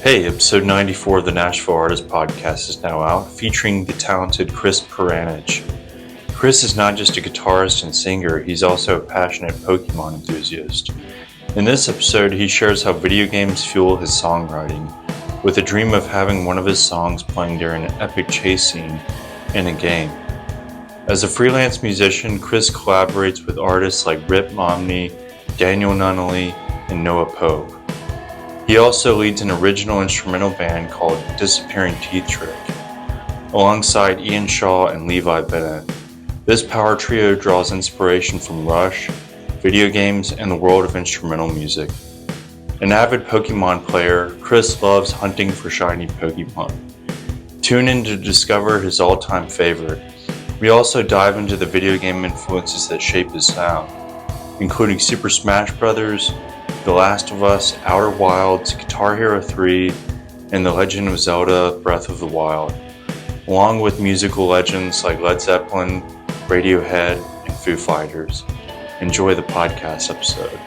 Hey, episode 94 of the Nashville Artist Podcast is now out, featuring the talented Chris Peranich. Chris is not just a guitarist and singer, he's also a passionate Pokémon enthusiast. In this episode, he shares how video games fuel his songwriting, with a dream of having one of his songs playing during an epic chase scene in a game. As a freelance musician, Chris collaborates with artists like Ritt Momney, Daniel Nunnalee, and Noah Pope. He also leads an original instrumental band called Disappearing Teeth Trick, alongside Ian Shaw and Levi Bennett. This power trio draws inspiration from Rush, video games, and the world of instrumental music. An avid Pokémon player, Chris loves hunting for shiny Pokémon. Tune in to discover his all-time favorite. We also dive into the video game influences that shape his sound, including Super Smash Bros., The Last of Us, Outer Wilds, Guitar Hero 3, and The Legend of Zelda Breath of the Wild, along with musical legends like Led Zeppelin, Radiohead, and Foo Fighters. Enjoy the podcast episode.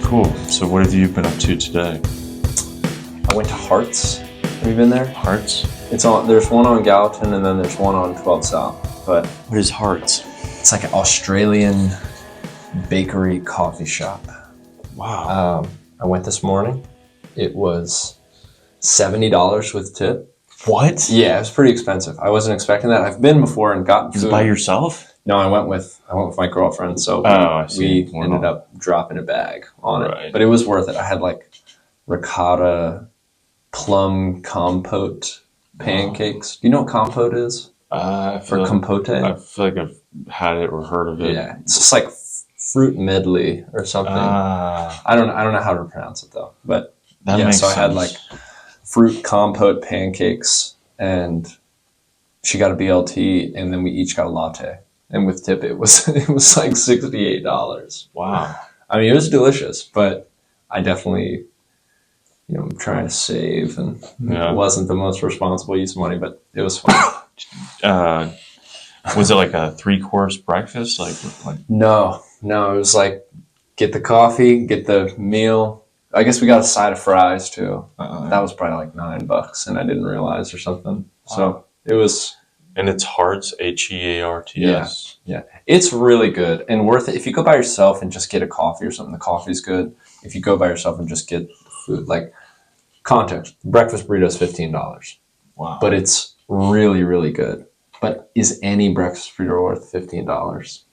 Cool. So what have you been up to today? I went to Hearts. Have you been there? Hearts? It's on. There's one on Gallatin and then there's one on 12 South. But What is Hearts? it's like an Australian bakery coffee shop. Wow. I went this morning. It was $70 with tip. What? Yeah, it was pretty expensive. I wasn't expecting that. I've been before and gotten Is it food. by yourself? No, I went with my girlfriend. So I see. we ended up dropping a bag on Right. it. But it was worth it. I had like ricotta plum compote pancakes. Do you know what compote is? I Or feel compote? I feel like I've had it or heard of it. Yeah, it's just like fruit medley or something. I don't know how to pronounce it though. But That yeah, makes so sense. I had like fruit compote pancakes, and she got a BLT, and then we each got a latte. And with tip, it was like $68. Wow. I mean, it was delicious, but I definitely, I'm trying to save, and Yeah. it wasn't the most responsible use of money, but it was fun. Was it like a 3-course breakfast? Like No, it was like get the coffee, get the meal. I guess we got a side of fries too. That was probably like $9, and I didn't realize or something. So it was. And it's Hearts, Hearts. Yeah. It's really good and worth it. If you go by yourself and just get a coffee or something, the coffee's good. If you go by yourself and just get the food, like context, breakfast burrito is $15. Wow. But it's really, really good. But is any breakfast burrito worth $15?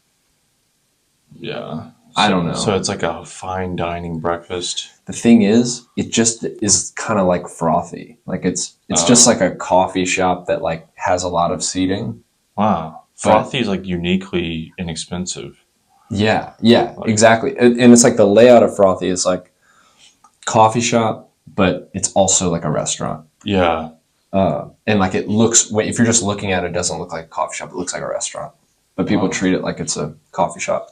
Yeah. I don't know. So it's like a fine dining breakfast. The thing is, it just is kind of like frothy. Like it's just like a coffee shop that like has a lot of seating. Wow. Frothy is like uniquely inexpensive. Yeah, exactly. And it's like the layout of Frothy is like coffee shop, but it's also like a restaurant. Yeah. And like it looks, if you're just looking at it, it doesn't look like a coffee shop. It looks like a restaurant. But people treat it like it's a coffee shop.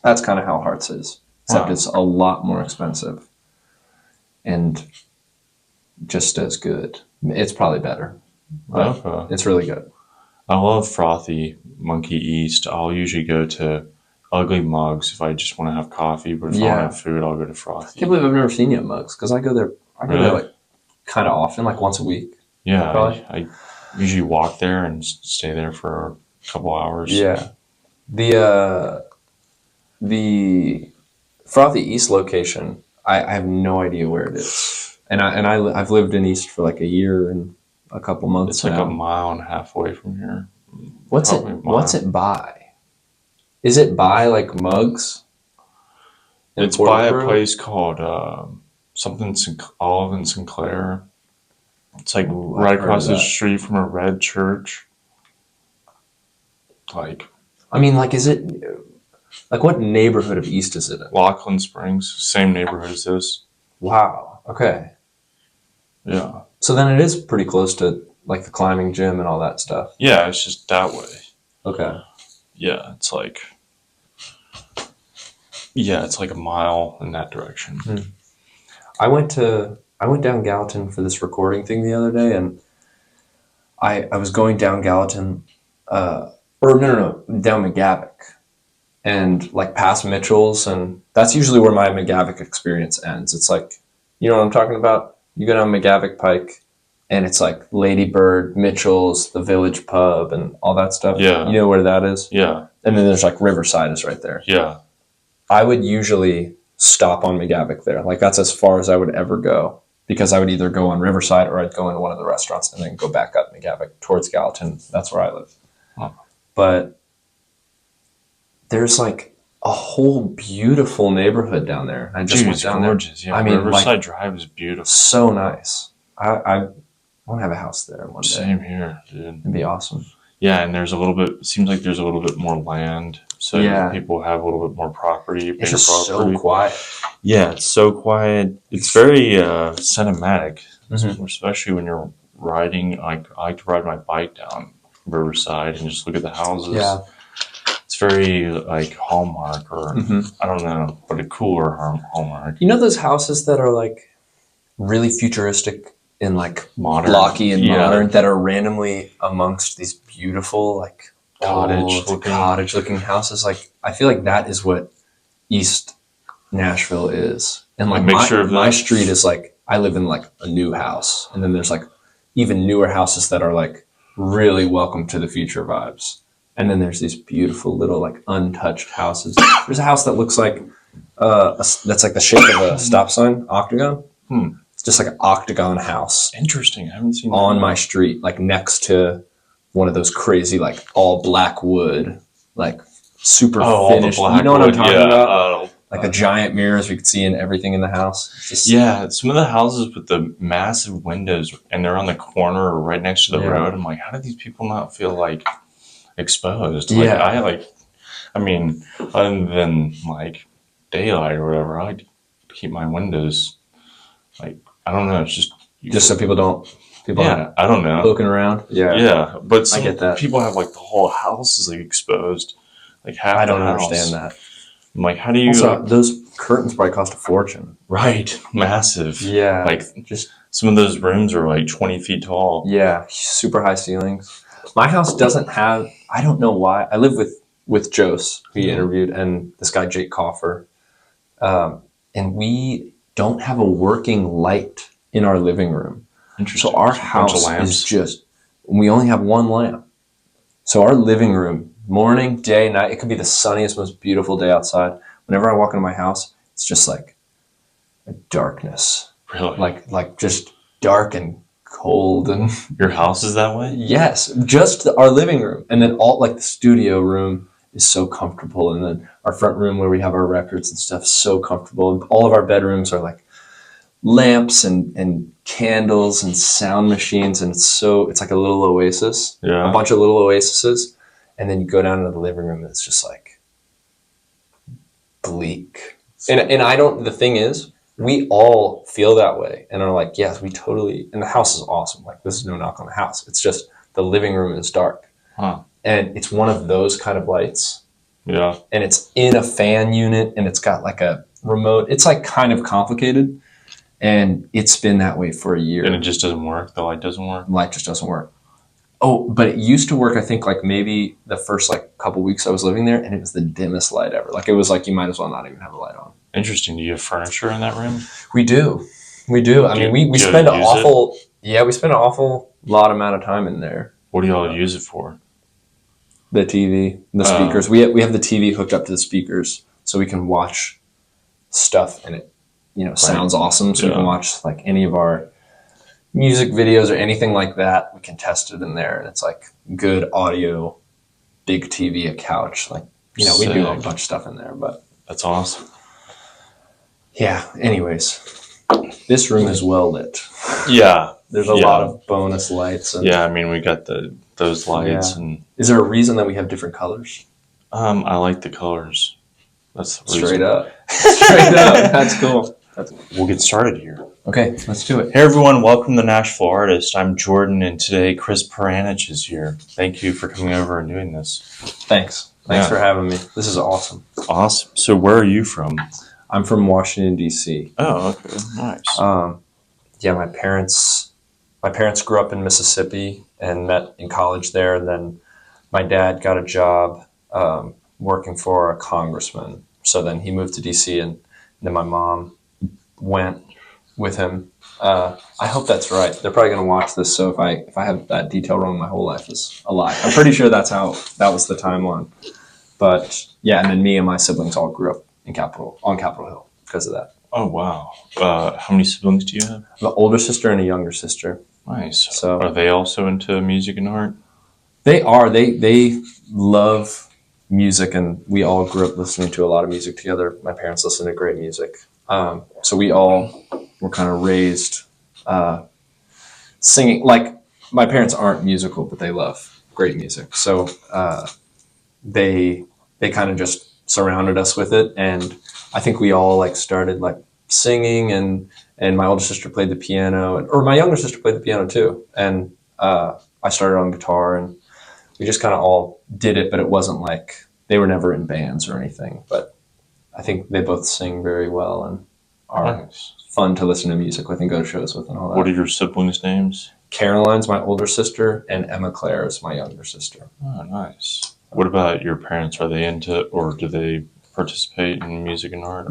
That's kind of how Hearts is. Except it's a lot more expensive. And just as good. It's probably better. But Okay. it's really good. I love Frothy, Monkey East. I'll usually go to Ugly Mugs if I just want to have coffee, but if I want to have food, I'll go to I Frothy. can't believe I've never seen you at Mugs, because I go there Really? like kind of often, like once a week. Yeah, Probably. I usually walk there and stay there for a couple hours. Yeah. The Frothy East location, I have no idea where it is. And I've lived in East for like a year and a couple months It's like now. a mile and a half away from here. What's Probably a mile. What's it by? Is it by like Mugs? It's by a place called something Olive and Sinclair. It's like Ooh, right I've heard across of the that. street from a red church. Like I mean, like, is it like what neighborhood of East is it in? Laughlin Springs, same neighborhood as this. Wow. Okay. Yeah. So then it is pretty close to like the climbing gym and all that stuff. Yeah, it's just that way. Okay. Yeah, it's like a mile in that direction. I went down Gallatin for this recording thing the other day, and I was going down Gallatin, down McGavick, and like past Mitchell's, and that's usually where my McGavick experience ends. It's like, you know what I'm talking about? You go down McGavick Pike, and it's like Lady Bird, Mitchell's, the Village Pub, and all that stuff. Yeah. You know where that is? Yeah. And then there's like Riverside is right there. Yeah. I would usually stop on McGavick there. Like that's as far as I would ever go, because I would either go on Riverside or I'd go into one of the restaurants and then go back up McGavick towards Gallatin. That's where I live. Huh. But there's like a whole beautiful neighborhood down there. I just went down gorgeous. there. Yeah, I mean, Riverside like, Drive is beautiful. so nice. I want to have a house there one day. Same here, dude. It'd be awesome. Yeah, and seems like there's a little bit more land. So Yeah. people have a little bit more property, bigger It's just property. so quiet. Yeah, it's so quiet. It's very cinematic, Mhm. especially when you're riding. I like to ride my bike down Riverside and just look at the houses. Yeah. It's very like Hallmark, or Mhm. I don't know, but a cooler Hallmark. You know those houses that are like really futuristic and like Modern. blocky and Yeah. modern, that are randomly amongst these beautiful like cottage looking houses? Like I feel like that is what East Nashville is. And like A mixture of my that. street is like, I live in like a new house, and then there's like even newer houses that are like really welcome to the future vibes. And then there's these beautiful little like untouched houses. There's a house that looks like that's like the shape of a stop sign, octagon. It's just like an octagon house Interesting. I haven't seen on that. my street, like next to one of those crazy like all black wood, like super all the finished. black You know what I'm wood, talking yeah. about? Like the giant mirrors we could see in everything in the house. It's just, Yeah, some of the houses with the massive windows, and they're on the corner or right next to the Yeah. road. I'm like, how do these people not feel like exposed? Yeah. I mean, other than like daylight or whatever, I keep my windows like, I don't know. It's just so people don't yeah, I don't know. looking around. Yeah, but some I get that. people have like the whole house is like exposed, like half. I don't the house. understand that. I'm like, how do you? Also, those curtains probably cost a fortune. Right, massive. Yeah, Like just some of those rooms are like 20 feet tall. yeah, super high ceilings. My house doesn't have. I don't know why. I live with Jose, who you interviewed, and this guy Jake Coffer, and we don't have a working light in our living room. Interesting. So our Just a bunch of house lamps. is just, we only have one lamp. So our living room, morning, day, night, it could be the sunniest, most beautiful day outside. Whenever I walk into my house, it's just like a darkness, Really? like just dark and cold. And Your house is that way? yes, just our living room. And then all like the studio room is so comfortable. And then our front room where we have our records and stuff is so comfortable. And all of our bedrooms are like lamps and candles and sound machines, and it's like a little oasis, Yeah. a bunch of little oases, and then you go down into the living room and it's just like bleak. And I don't. The thing is, we all feel that way and are like, yes, we totally. And the house is awesome. Like this is no knock on the house. It's just the living room is dark, and it's one of those kind of lights. Yeah. And it's in a fan unit, and it's got like a remote. It's like kind of complicated. And it's been that way for a year. And it just doesn't work. The light doesn't work. Light just doesn't work. Oh, but it used to work, I think, like maybe the first like couple weeks I was living there, and it was the dimmest light ever. Like it was like you might as well not even have a light on. Interesting. Do you have furniture in that room? We do. I mean, we spend an awful lot amount of time in there. What do y'all use it for? The TV, the speakers. We have the TV hooked up to the speakers, so we can watch stuff, and it sounds awesome. So we can watch like any of our music videos or anything like that. We can test it in there, and it's like good audio, big TV, a couch. Like, we do a bunch of stuff in there, but That's awesome. yeah. Anyways, This room is well lit. Yeah. There's a lot of bonus lights. And, yeah, I mean, we got those lights. Yeah. And is there a reason that we have different colors? I like the colors. That's the reason. Straight up. Straight up. That's cool. We'll get started here. Okay, let's do it. Hey everyone, welcome to Nashville Artist. I'm Jordan, and today Chris Peranich is here. Thank you for coming over and doing this. Thanks for having me. This is awesome. Awesome. So where are you from? I'm from Washington, D.C. Oh, okay. Nice. Yeah, my parents grew up in Mississippi and met in college there. And then my dad got a job working for a congressman. So then he moved to D.C. and then my mom went with him. I hope that's right. They're probably going to watch this. So if I have that detail wrong, my whole life is a lie. I'm pretty sure that was the timeline. But yeah, and then me and my siblings all grew up on Capitol Hill because of that. Oh, wow. How many siblings do you have? An older sister and a younger sister. Nice. So are they also into music and art? They are. They love music, and we all grew up listening to a lot of music together. My parents listened to great music. So we all were kind of raised singing. Like, my parents aren't musical, but they love great music. So they kind of just surrounded us with it, and I think we all started singing, and my older sister played the piano, or my younger sister played the piano too, and I started on guitar, and we just kind of all did it, but it wasn't like they were never in bands or anything. But I think they both sing very well and are fun to listen to music with and go to shows with and all that. What are your siblings' names? Caroline's my older sister, and Emma Claire is my younger sister. Oh, nice. What about your parents? Are they into, or do they participate in music and art?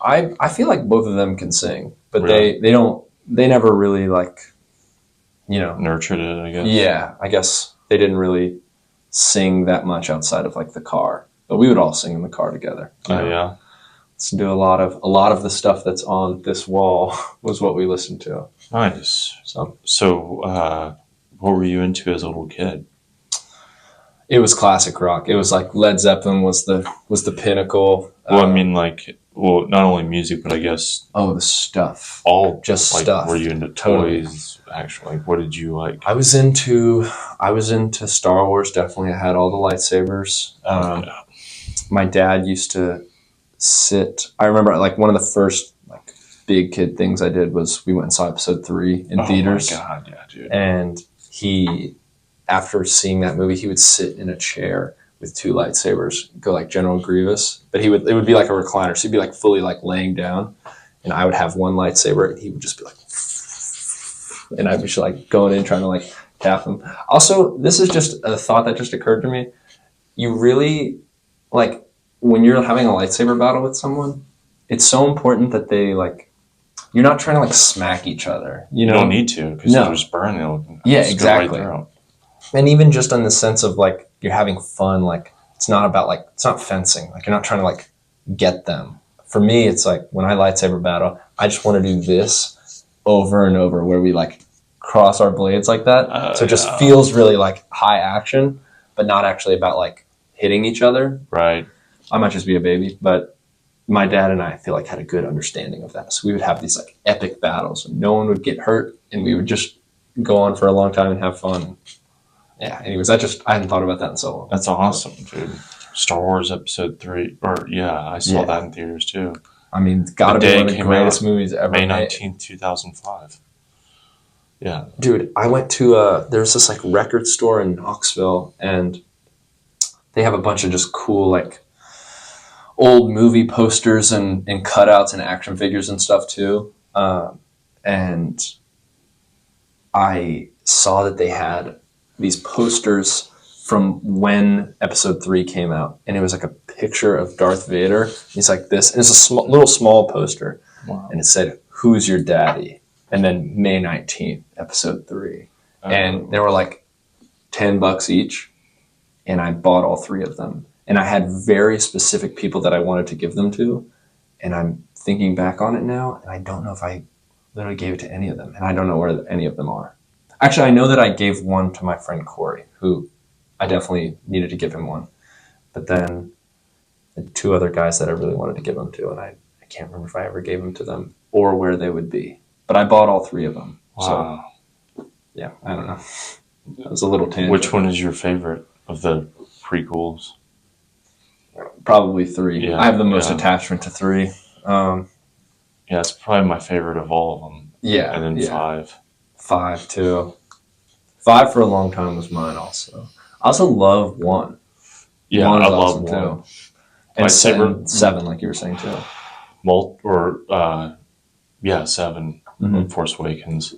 I feel like both of them can sing, but Really? they never really nurtured it, I guess. Yeah, I guess they didn't really sing that much outside of the car, but we would all sing in the car together. Oh, yeah. Let's do a lot of the stuff that's on this wall was what we listened to. Nice. So what were you into as a little kid? It was classic rock. It was Led Zeppelin was the pinnacle. Well, I mean, not only music, but I guess the stuff. all just stuff. Were you into toys? Actually, what did you like? I was into Star Wars. Definitely, I had all the lightsabers. Yeah. My dad used to sit. I remember one of the first big kid things I did was we went and saw episode 3 in theaters. Oh my God, yeah, dude. And he, after seeing that movie, he would sit in a chair with 2 lightsabers, go General Grievous. But it would be like a recliner, so he'd be fully laying down, and I would have one lightsaber, and he would just be and I'd be going in trying to tap him. Also, this is just a thought that just occurred to me. You really when you're having a lightsaber battle with someone, it's so important that they you're not trying to smack each other. You don't need to, because you'll just burn. Yeah, exactly. Right, and even just in the sense of you're having fun, it's not about it's not fencing. You're not trying to get them. For me, it's when I lightsaber battle, I just want to do this over and over, where we cross our blades like that. So it just feels really high action, but not actually about hitting each other. Right. I might just be a baby, but my dad and I feel had a good understanding of that. So we would have these epic battles, and no one would get hurt, and we would just go on for a long time and have fun. Yeah. Anyways, I hadn't thought about that in so long. That's awesome, dude. Star Wars Episode 3, I saw that in theaters too. I mean, gotta be one of the greatest movies ever. May 19th, 2005. Yeah. Dude, I went to there's this record store in Knoxville, and they have a bunch of just cool old movie posters and cutouts and action figures and stuff too. And I saw that they had these posters from when Episode 3 came out, and it was a picture of Darth Vader. He's this, and it's a little small poster. Wow. And it said, "Who's your daddy?" And then May 19th, Episode 3. And they were $10 each, and I bought all 3 of them. And I had very specific people that I wanted to give them to, and I'm thinking back on it now, and I don't know if I literally gave it to any of them, and I don't know where any of them are. Actually, I know that I gave one to my friend Corey, who I definitely needed to give him one. But then the 2 other guys that I really wanted to give them to, and I can't remember if I ever gave them to them. or where they would be. But I bought all 3 of them. Wow. So, yeah, I don't know. That was a little tangent. Which one is your favorite of the prequels? Probably 3. Yeah, I have the most attachment to 3. Yeah, it's probably my favorite of all of them. Yeah. And then 5. 5 too. 5 for a long time was mine also. I also love 1. Yeah, 1 is I love awesome 1. too. My And favorite 7, like you were saying too. 7 Force Awakens.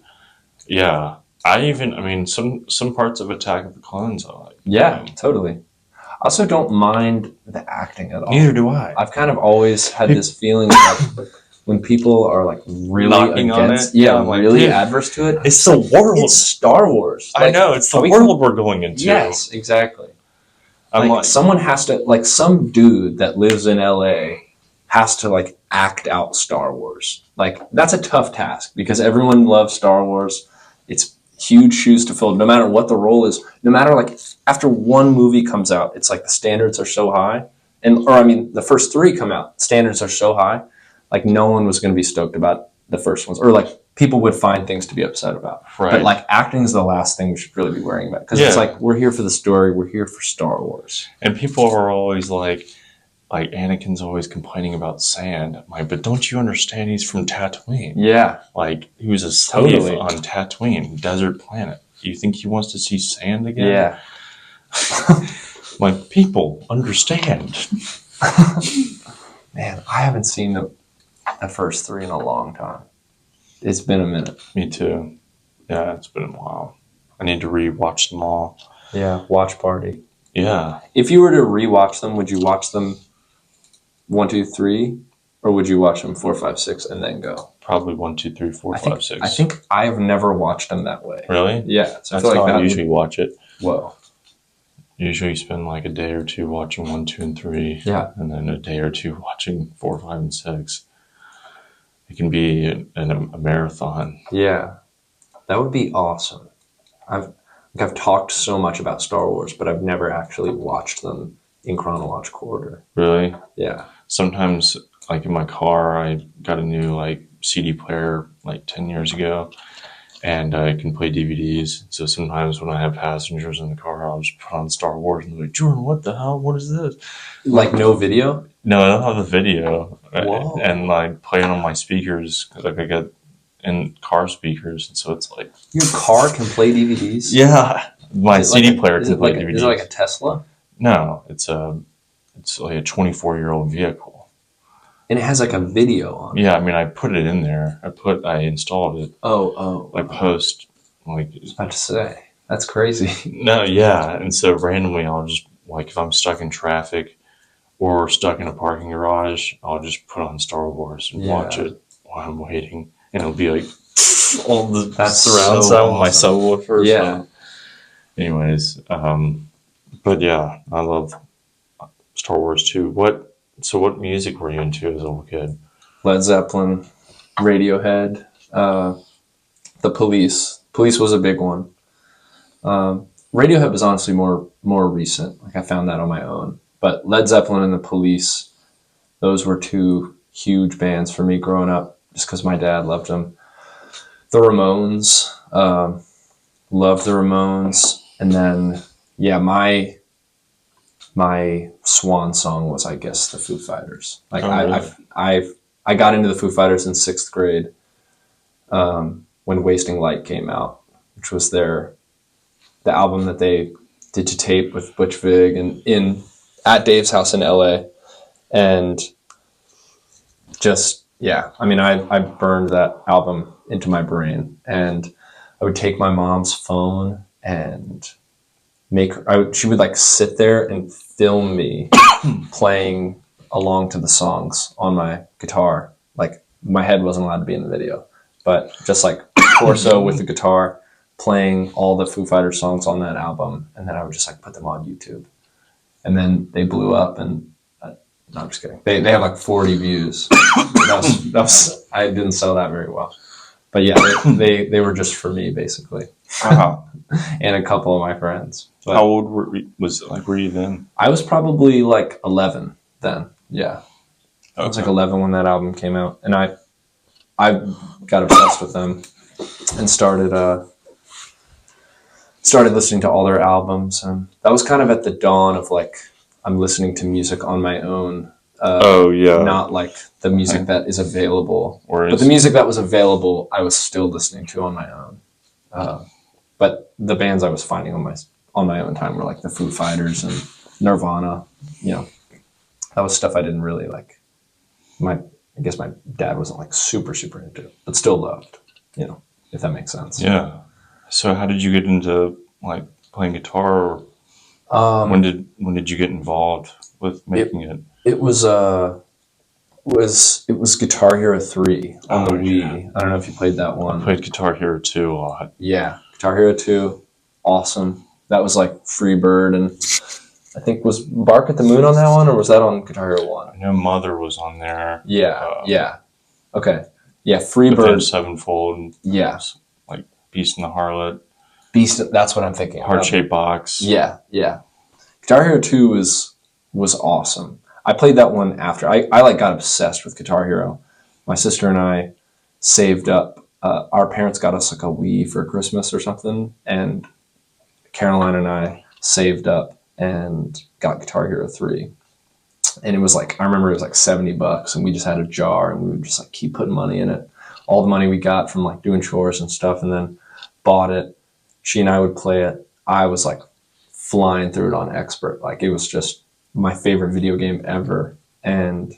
Yeah. I mean, some parts of Attack of the Clones I like. Yeah, totally. I also don't mind the acting at all. Neither do I. I've kind of always had this feeling that when people are like really knocking against, on it, really adverse to it. It's the world. It's Star Wars. I know, it's the world we're going into. Yes, exactly. I'm like, someone has to, like, some dude that lives in LA has to, like, act out Star Wars. Like, that's a tough task because everyone loves Star Wars. It's huge shoes to fill, no matter what the role is. No matter, like, after one movie comes out, it's like the standards are so high. The first 3 come out, standards are so high. Like, no one was going to be stoked about the first ones. Or, like, people would find things to be upset about. Right. But, like, acting is the last thing we should really be worrying about. Because it's like, we're here for the story. We're here for Star Wars. And people are always like Anakin's always complaining about sand. I'm like, but don't you understand he's from Tatooine? Yeah. Like, he was a slave on Tatooine, desert planet. Do you think he wants to see sand again? Yeah. Like, people, understand. Man, I haven't seen the first 3 in a long time. It's been a minute. Me too. Yeah, it's been a while. I need to rewatch them all. Yeah, watch party. Yeah. If you were to rewatch them, would you watch them 1, 2, 3, or would you watch them 4, 5, 6 and then go? Probably 1, 2, 3, 4, 5, 6. I think I've never watched them that way. Really? Yeah. So that's how I usually watch it. Whoa. Usually spend like a day or 2 watching 1, 2, and 3. Yeah. And then a day or 2 watching 4, 5, and 6. It can be a marathon. Yeah. That would be awesome. I've talked so much about Star Wars, but I've never actually watched them in chronological order. Really? Yeah. Sometimes, like in my car, I got a new like CD player like 10 years ago, and I can play DVDs. So sometimes when I have passengers in the car, I'll just put on Star Wars and they're like, Jordan, what the hell? What is this? Like no video? No, I don't have the video. Whoa. And like play it on my speakers because like I got in car speakers, and so it's like your car can play DVDs. Yeah, my CD player can play DVDs. Is it like a Tesla? No, it's like a 24-year-old vehicle, and it has like a video on it. Yeah, I mean, I put it in there. I installed it. I post like. I was about to say that's crazy. No, yeah, and so randomly I'll just like if I'm stuck in traffic or stuck in a parking garage, I'll just put on Star Wars and watch it while I'm waiting. And it'll be like all the surround sound with my subwoofer. Yeah. So. Anyways, but yeah, I love Star Wars too. What music were you into as a little kid? Led Zeppelin, Radiohead, The Police. Police was a big one. Radiohead was honestly more recent. Like I found that on my own. But Led Zeppelin and The Police, those were 2 huge bands for me growing up. Just because my dad loved them. The Ramones, loved the Ramones, and then my swan song was, I guess, the Foo Fighters. Like I got into the Foo Fighters in 6th grade when Wasting Light came out, which was the album that they did to tape with Butch Vig and at Dave's house in LA, and just. Yeah, I mean, I burned that album into my brain, and I would take my mom's phone and she would like sit there and film me playing along to the songs on my guitar. Like my head wasn't allowed to be in the video, but just like torso with the guitar playing all the Foo Fighters songs on that album, and then I would just like put them on YouTube, and then they blew up and. No, I'm just kidding. They have like 40 views. that was I didn't sell that very well, but yeah, they were just for me basically, and a couple of my friends. But how old were you then? I was probably like 11 then. Yeah, Okay. I was like 11 when that album came out, and I got obsessed with them and started listening to all their albums, and that was kind of at the dawn of like I'm listening to music on my own. Not like the music that is available, but the music that was available, I was still listening to on my own. But the bands I was finding on my own time were like the Foo Fighters and Nirvana. You know, that was stuff I didn't really like. I guess my dad wasn't like super into it, but still loved. You know, if that makes sense. Yeah. So how did you get into like playing guitar? Or when did you get involved with making it? It was Guitar Hero 3 on the Wii. Yeah. I don't know if you played that one. I played Guitar Hero 2 a lot. Yeah, Guitar Hero 2, awesome. That was like Freebird, and I think was Bark at the Moon on that one, or was that on Guitar Hero 1? I know Mother was on there. Yeah. Okay. Yeah, Freebird. Sevenfold. Yeah. Like Beast and the Harlot. That's what I'm thinking. Heart-shaped box. Yeah. Guitar Hero 2 was awesome. I played that one after. I like got obsessed with Guitar Hero. My sister and I saved up. Our parents got us like a Wii for Christmas or something, and Caroline and I saved up and got Guitar Hero 3. And it was like, I remember it was like $70, and we just had a jar, and we would just like keep putting money in it. All the money we got from like doing chores and stuff, and then bought it. She and I would play it. I was like flying through it on expert. Like it was just my favorite video game ever. And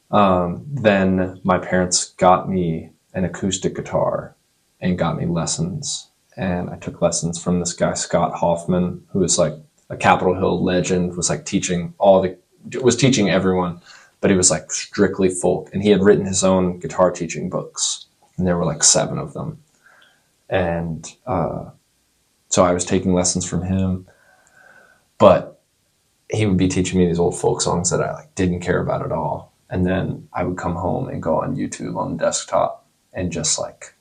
then my parents got me an acoustic guitar and got me lessons. And I took lessons from this guy, Scott Hoffman, who was like a Capitol Hill legend, was like teaching everyone, but he was like strictly folk. And he had written his own guitar teaching books, and there were like 7 of them. And so I was taking lessons from him, but he would be teaching me these old folk songs that I like didn't care about at all. And then I would come home and go on YouTube on the desktop and just like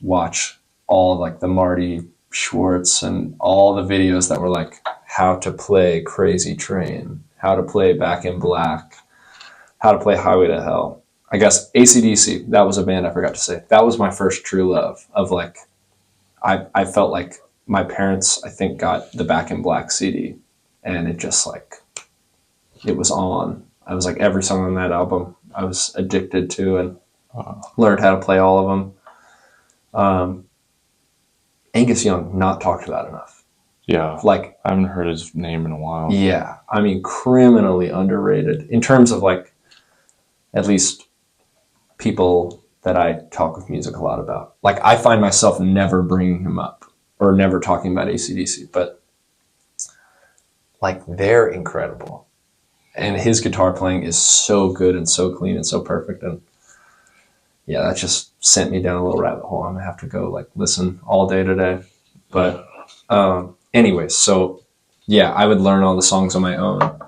watch all like the Marty Schwartz and all the videos that were like how to play Crazy Train, how to play Back in Black, how to play Highway to Hell. I guess AC/DC, that was a band I forgot to say. That was my first true love of like, I felt like my parents, I think, got the Back in Black CD, and it just like, it was on. I was like, every song on that album I was addicted to, and learned how to play all of them. Angus Young, not talked about enough. Yeah. Like, I haven't heard his name in a while. Yeah. I mean, criminally underrated in terms of like, at least people that I talk with music a lot about. Like, I find myself never bringing him up or never talking about AC/DC, but like, they're incredible. And his guitar playing is so good and so clean and so perfect. And yeah, that just sent me down a little rabbit hole. I'm gonna have to go like listen all day today. But anyways, so yeah, I would learn all the songs on my own.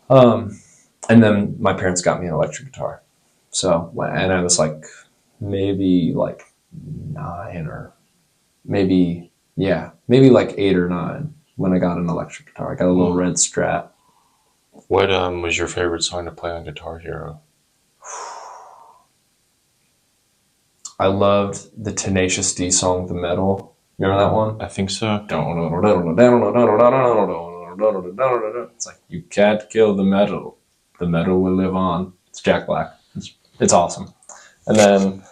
And then my parents got me an electric guitar. So, and I was like, maybe like 9 or maybe like 8 or 9 when I got an electric guitar. I got a little red Strat. What was your favorite song to play on Guitar Hero? I loved the Tenacious D song, The Metal. Remember that one? I think so. It's like, you can't kill the metal. The metal will live on. It's Jack Black. It's awesome. And then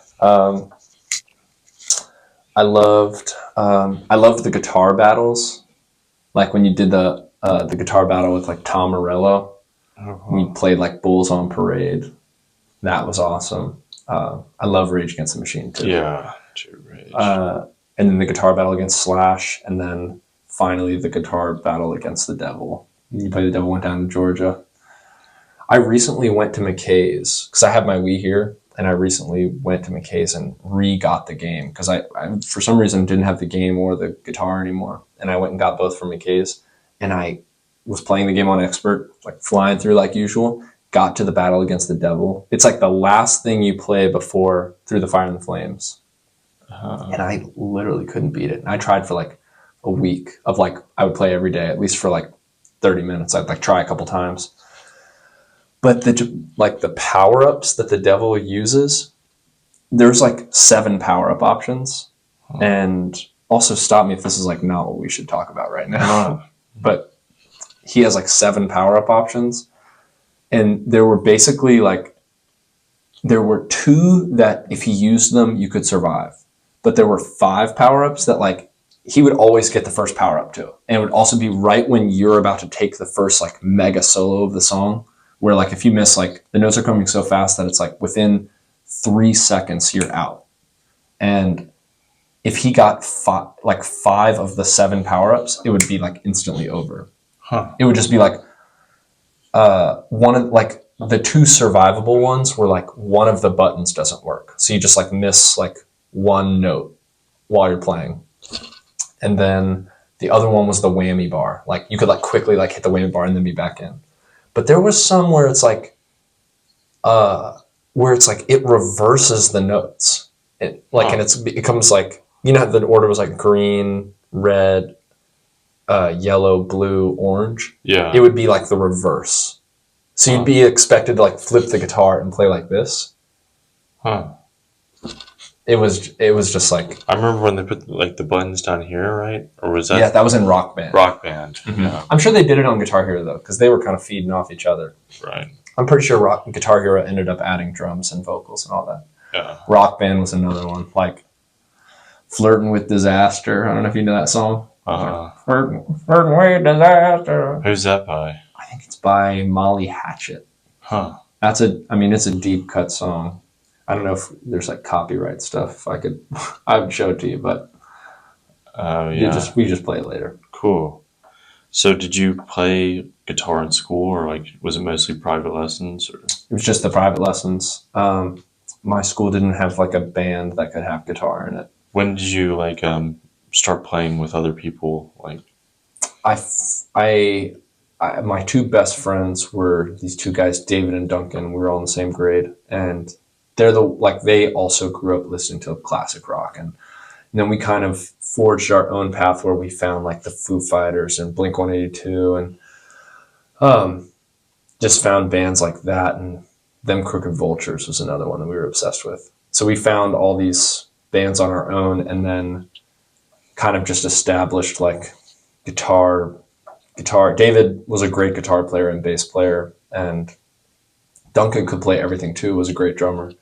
I loved the guitar battles. Like when you did the guitar battle with like Tom Morello. We played like Bulls on Parade. That was awesome. I love Rage Against the Machine too. Yeah, Rage. And then the guitar battle against Slash, and then finally the guitar battle against the Devil. You play the Devil went down to Georgia. I recently went to McKay's because I have my Wii here, and I recently went to McKay's and re-got the game because I for some reason didn't have the game or the guitar anymore, and I went and got both from McKay's, and I was playing the game on expert, like flying through like usual. Got to the battle against the Devil. It's like the last thing you play before Through the Fire and the Flames. And I literally couldn't beat it. And I tried for like a week of like, I would play every day, at least for like 30 minutes. I'd like try a couple times. But the power-ups that the Devil uses, there's like 7 power-up options. And also stop me if this is like not what we should talk about right now. But he has like 7 power-up options. And there were basically like, there were 2 that if he used them, you could survive. But there were 5 power-ups that like, he would always get the first power-up to. And it would also be right when you're about to take the first like mega solo of the song, where like if you miss, like the notes are coming so fast that it's like within 3 seconds you're out. And if he got 5 of the 7 power-ups, it would be like instantly over. It would just be like one of like the 2 survivable ones were like one of the buttons doesn't work. So you just like miss like one note while you're playing. And then the other one was the whammy bar. Like you could like quickly like hit the whammy bar and then be back in. But there was some where it's like it reverses the notes. And it becomes like, you know, the order was like green, red, yellow, blue, orange. Yeah. It would be like the reverse. So you'd be expected to like flip the guitar and play like this. It was just like, I remember when they put like the buttons down here, right? Or was that? Yeah, that was in Rock Band. Rock Band. Mm-hmm. Yeah. I'm sure they did it on Guitar Hero though, because they were kind of feeding off each other. Right. I'm pretty sure Guitar Hero ended up adding drums and vocals and all that. Yeah. Rock Band was another one, like Flirting with Disaster. I don't know if you know that song. Flirting with Disaster. Who's that by? I think it's by Molly Hatchet. It's a deep cut song. I don't know if there's like copyright stuff. I would show it to you, but we just play it later. Cool. So did you play guitar in school, or like was it mostly private lessons? Or? It was just the private lessons. My school didn't have like a band that could have guitar in it. When did you like start playing with other people? Like, my 2 best friends were these 2 guys, David and Duncan. We were all in the same grade, and they also grew up listening to classic rock, and then we kind of forged our own path where we found like the Foo Fighters and Blink-182 and just found bands like that, and Them Crooked Vultures was another one that we were obsessed with. So we found all these bands on our own, and then kind of just established like guitar. David was a great guitar player and bass player, and Duncan could play everything too, was a great drummer.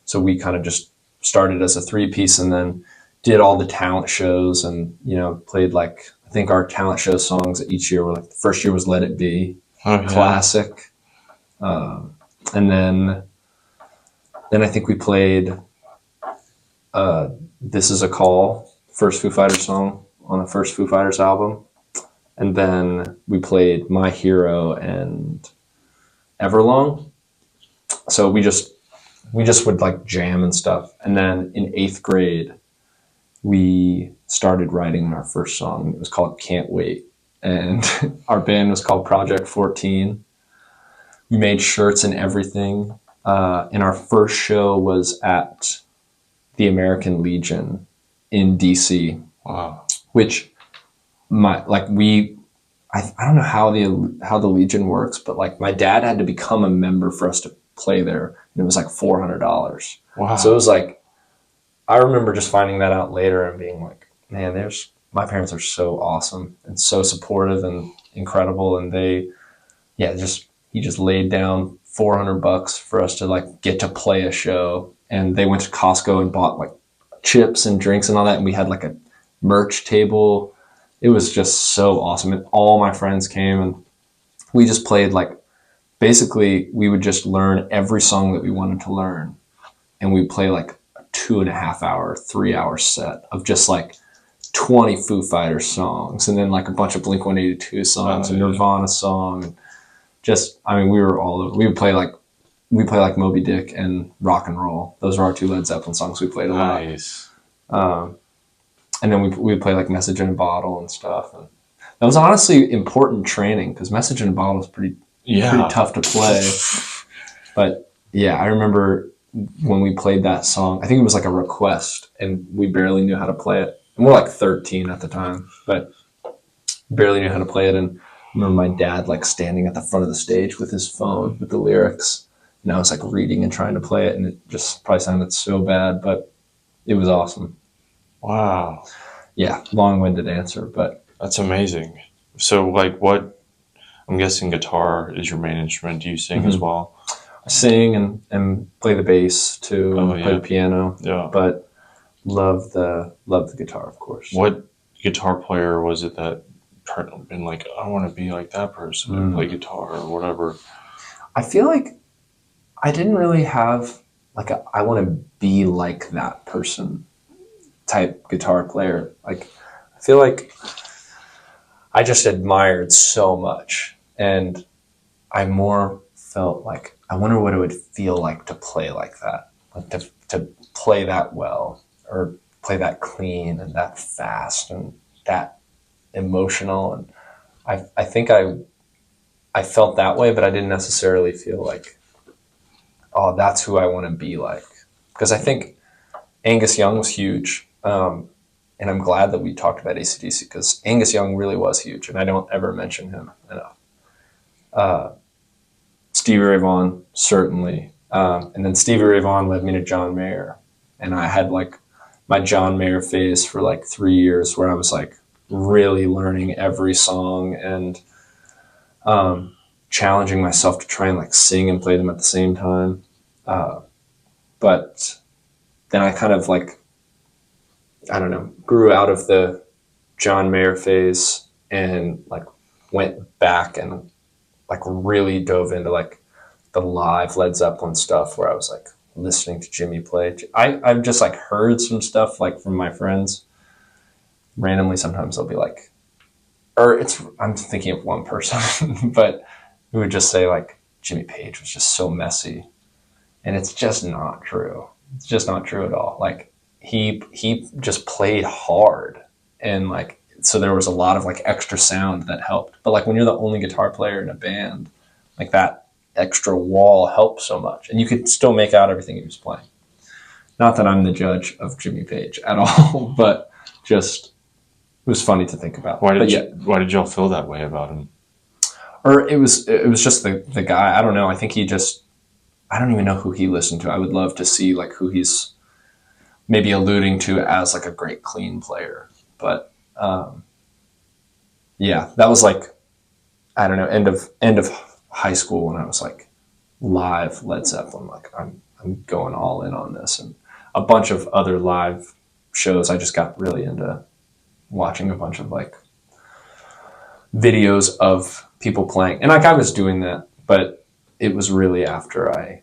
So we kind of just started as a 3-piece and then did all the talent shows and, you know, played like, I think our talent show songs each year were like, the first year was Let It Be, classic. And then I think we played This Is a Call, first Foo Fighters song on the first Foo Fighters album. And then we played My Hero and Everlong. So we just would like jam and stuff. And then in 8th grade, we started writing our first song. It was called Can't Wait. And our band was called Project 14. We made shirts and everything. And our first show was at the American Legion in DC. Wow. Which I don't know how the Legion works, but like my dad had to become a member for us to play there, and it was like $400. Wow. So it was like, I remember just finding that out later and being like, man, my parents are so awesome and so supportive and incredible, and he just laid down $400 for us to like get to play a show, and they went to Costco and bought like chips and drinks and all that, and we had like a merch table. It was just so awesome, and all my friends came, and we just played like, basically we would just learn every song that we wanted to learn, and we'd play like a 2.5 hour, 3 hour set of just like 20 Foo Fighters songs, and then like a bunch of Blink-182 songs, and Nirvana song, and just, I mean, we were all over. We play like Moby Dick and Rock and Roll. Those were our 2 Led Zeppelin songs we played a lot. Nice. And then we would play like Message in a Bottle and stuff. And that was honestly important training, because Message in a Bottle is pretty tough to play. But yeah, I remember when we played that song, I think it was like a request, and we barely knew how to play it. And we're like 13 at the time, but barely knew how to play it. And I remember my dad like standing at the front of the stage with his phone with the lyrics, and I was like reading and trying to play it, and it just probably sounded so bad, but it was awesome. Wow. Yeah, long-winded answer, but That's amazing. So, like, what? I'm guessing guitar is your main instrument. Do you sing as well? I sing and play the bass too, and play the piano. Yeah. But love the guitar, of course. What guitar player was it that been like, I want to be like that person and play guitar or whatever? I feel like I didn't really have like a I want to be like that person type guitar player. Like, I feel like I just admired so much, and I more felt like I wonder what it would feel like to play like that, like to play that well, or play that clean and that fast and that emotional. And I think I felt that way, but I didn't necessarily feel like, oh, that's who I want to be like. Because I think Angus Young was huge. And I'm glad that we talked about AC/DC, because Angus Young really was huge, and I don't ever mention him enough. Stevie Ray Vaughan, certainly. And then Stevie Ray Vaughan led me to John Mayer. And I had like my John Mayer phase for like 3 years, where I was like really learning every song and challenging myself to try and like sing and play them at the same time. But then I kind of like, I don't know, grew out of the John Mayer phase and like went back and like really dove into like the live Led Zeppelin stuff, where I was like listening to Jimmy play. I've just like heard some stuff like from my friends randomly. Sometimes they'll be like, I'm thinking of one person, but who would just say like Jimmy Page was just so messy, and it's just not true. It's just not true at all. Like he just played hard, and like, so there was a lot of like extra sound that helped. But like when you're the only guitar player in a band, like that extra wall helped so much, and you could still make out everything he was playing. Not that I'm the judge of Jimmy Page at all, but just it was funny to think about. Why did y'all feel that way about him? Or it was just the guy. I don't know. I think I don't even know who he listened to. I would love to see like who he's maybe alluding to as like a great clean player. But yeah, that was like, I don't know, end of high school, when I was like live Led Zeppelin. Like I'm going all in on this, and a bunch of other live shows. I just got really into watching a bunch of like videos of people playing, and like I was doing that, but it was really after I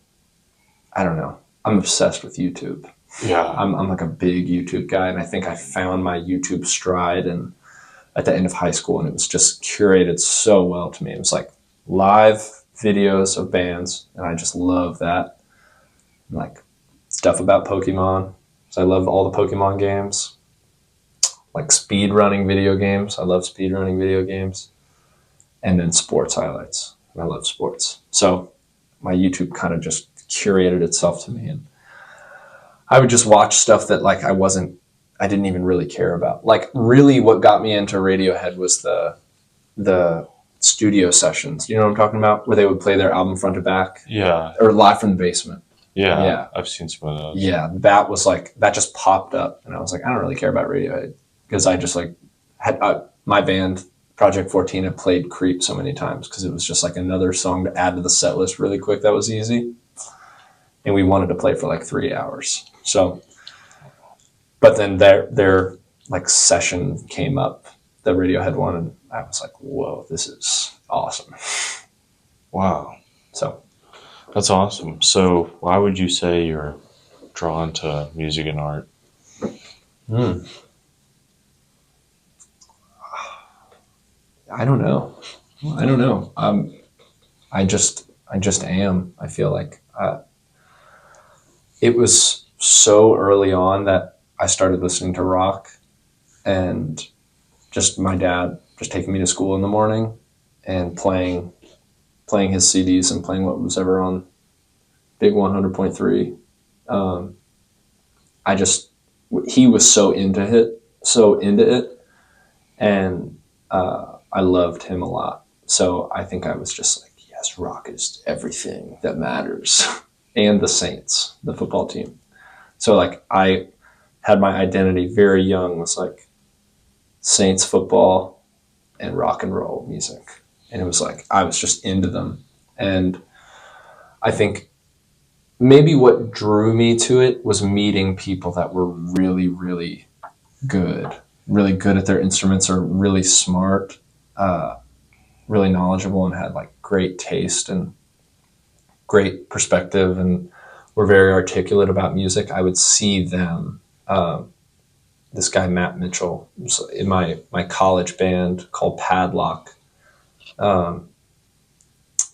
don't know. I'm obsessed with YouTube. Yeah, I'm like a big YouTube guy, and I think I found my YouTube stride and at the end of high school, and it was just curated so well to me. It was like live videos of bands, and I just love that. And like stuff about Pokémon, so I love all the Pokémon games. Like speed running video games, I love speed running video games, and then sports highlights. I love sports, so my YouTube kind of just curated itself to me, and I would just watch stuff that like I didn't even really care about. Like really what got me into Radiohead was the studio sessions. You know what I'm talking about? Where they would play their album front to back. Yeah. Or Live from the Basement. Yeah. I've seen some of those. Yeah. That was like, that just popped up, and I was like, I don't really care about Radiohead, because I just like had my band Project 14 had played Creep so many times, because it was just like another song to add to the set list really quick. That was easy. And we wanted to play for like 3 hours. So, but then their like session came up, the Radiohead one, and I was like, whoa, this is awesome. Wow. So that's awesome. So why would you say you're drawn to music and art? I don't know. I just am. I feel like it was so early on that I started listening to rock, and just my dad just taking me to school in the morning and playing his CDs and playing what was ever on Big 100.3. He was so into it, and I loved him a lot. So I think I was just like, yes, rock is everything that matters. And the Saints, the football team. So like I had my identity very young, was like Saints football and rock and roll music. And it was like, I was just into them. And I think maybe what drew me to it was meeting people that were really, really good at their instruments, or really smart, really knowledgeable, and had like great taste and great perspective, and were very articulate about music. I would see them. This guy, Matt Mitchell, was in my college band called Padlock.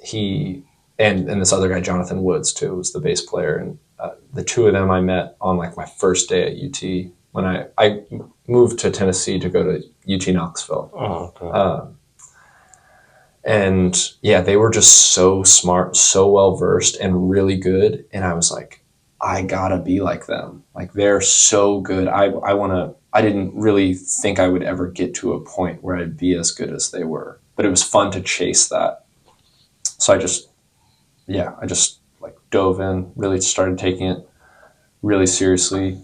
He and this other guy, Jonathan Woods, too, was the bass player. And the two of them I met on like my first day at UT when I moved to Tennessee to go to UT Knoxville. Oh, okay. And yeah, they were just so smart, so well versed, and really good. And I was like, I gotta be like them. Like, they're so good. I didn't really think I would ever get to a point where I'd be as good as they were, but it was fun to chase that. So I just like dove in, really started taking it really seriously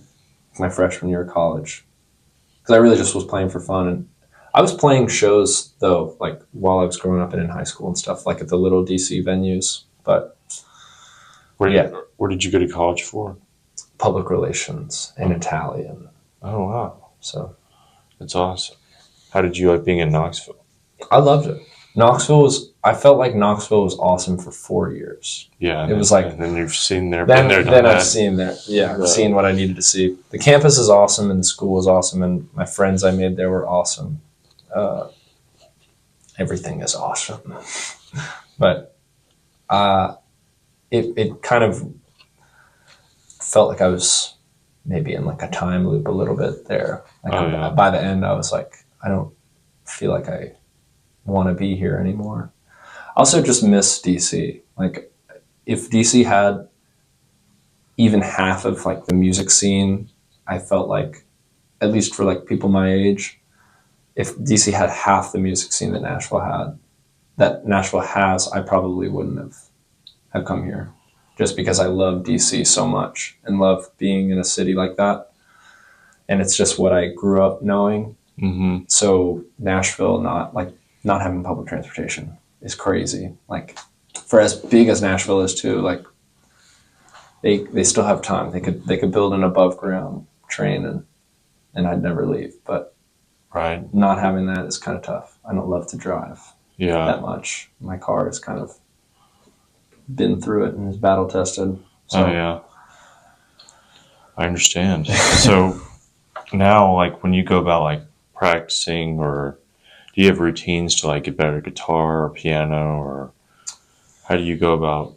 my freshman year of college. Because I really just was playing for fun. And I was playing shows, though, like while I was growing up and in high school and stuff, like at the little DC venues. But where did you go to college for? Public relations and Italian. Oh, wow. So that's awesome. How did you like being in Knoxville? I loved it. I felt like Knoxville was awesome for 4 years. Yeah. It was like, and then you've seen there, then, been there, done then that. I've seen there. Yeah, I've seen what I needed to see. The campus is awesome, and the school was awesome, and my friends I made there were awesome. Everything is awesome. But it kind of felt like I was maybe in like a time loop a little bit there. Like by the end, I was like, I don't feel like I want to be here anymore. I also just miss DC. Like, if DC had even half of like the music scene, I felt like, at least for like people my age, if DC had half the music scene that Nashville has, I probably wouldn't have come here, just because I love DC so much and love being in a city like that. And it's just what I grew up knowing. Mm-hmm. So Nashville, not having public transportation is crazy. Like, for as big as Nashville is too, like they still have time. They could build an above ground train and I'd never leave. But right, not having that is kind of tough. I don't love to drive that much. My car has kind of been through it and is battle tested. So. Oh yeah, I understand. So now, like, when you go about like practicing, or do you have routines to like get better at guitar or piano, or how do you go about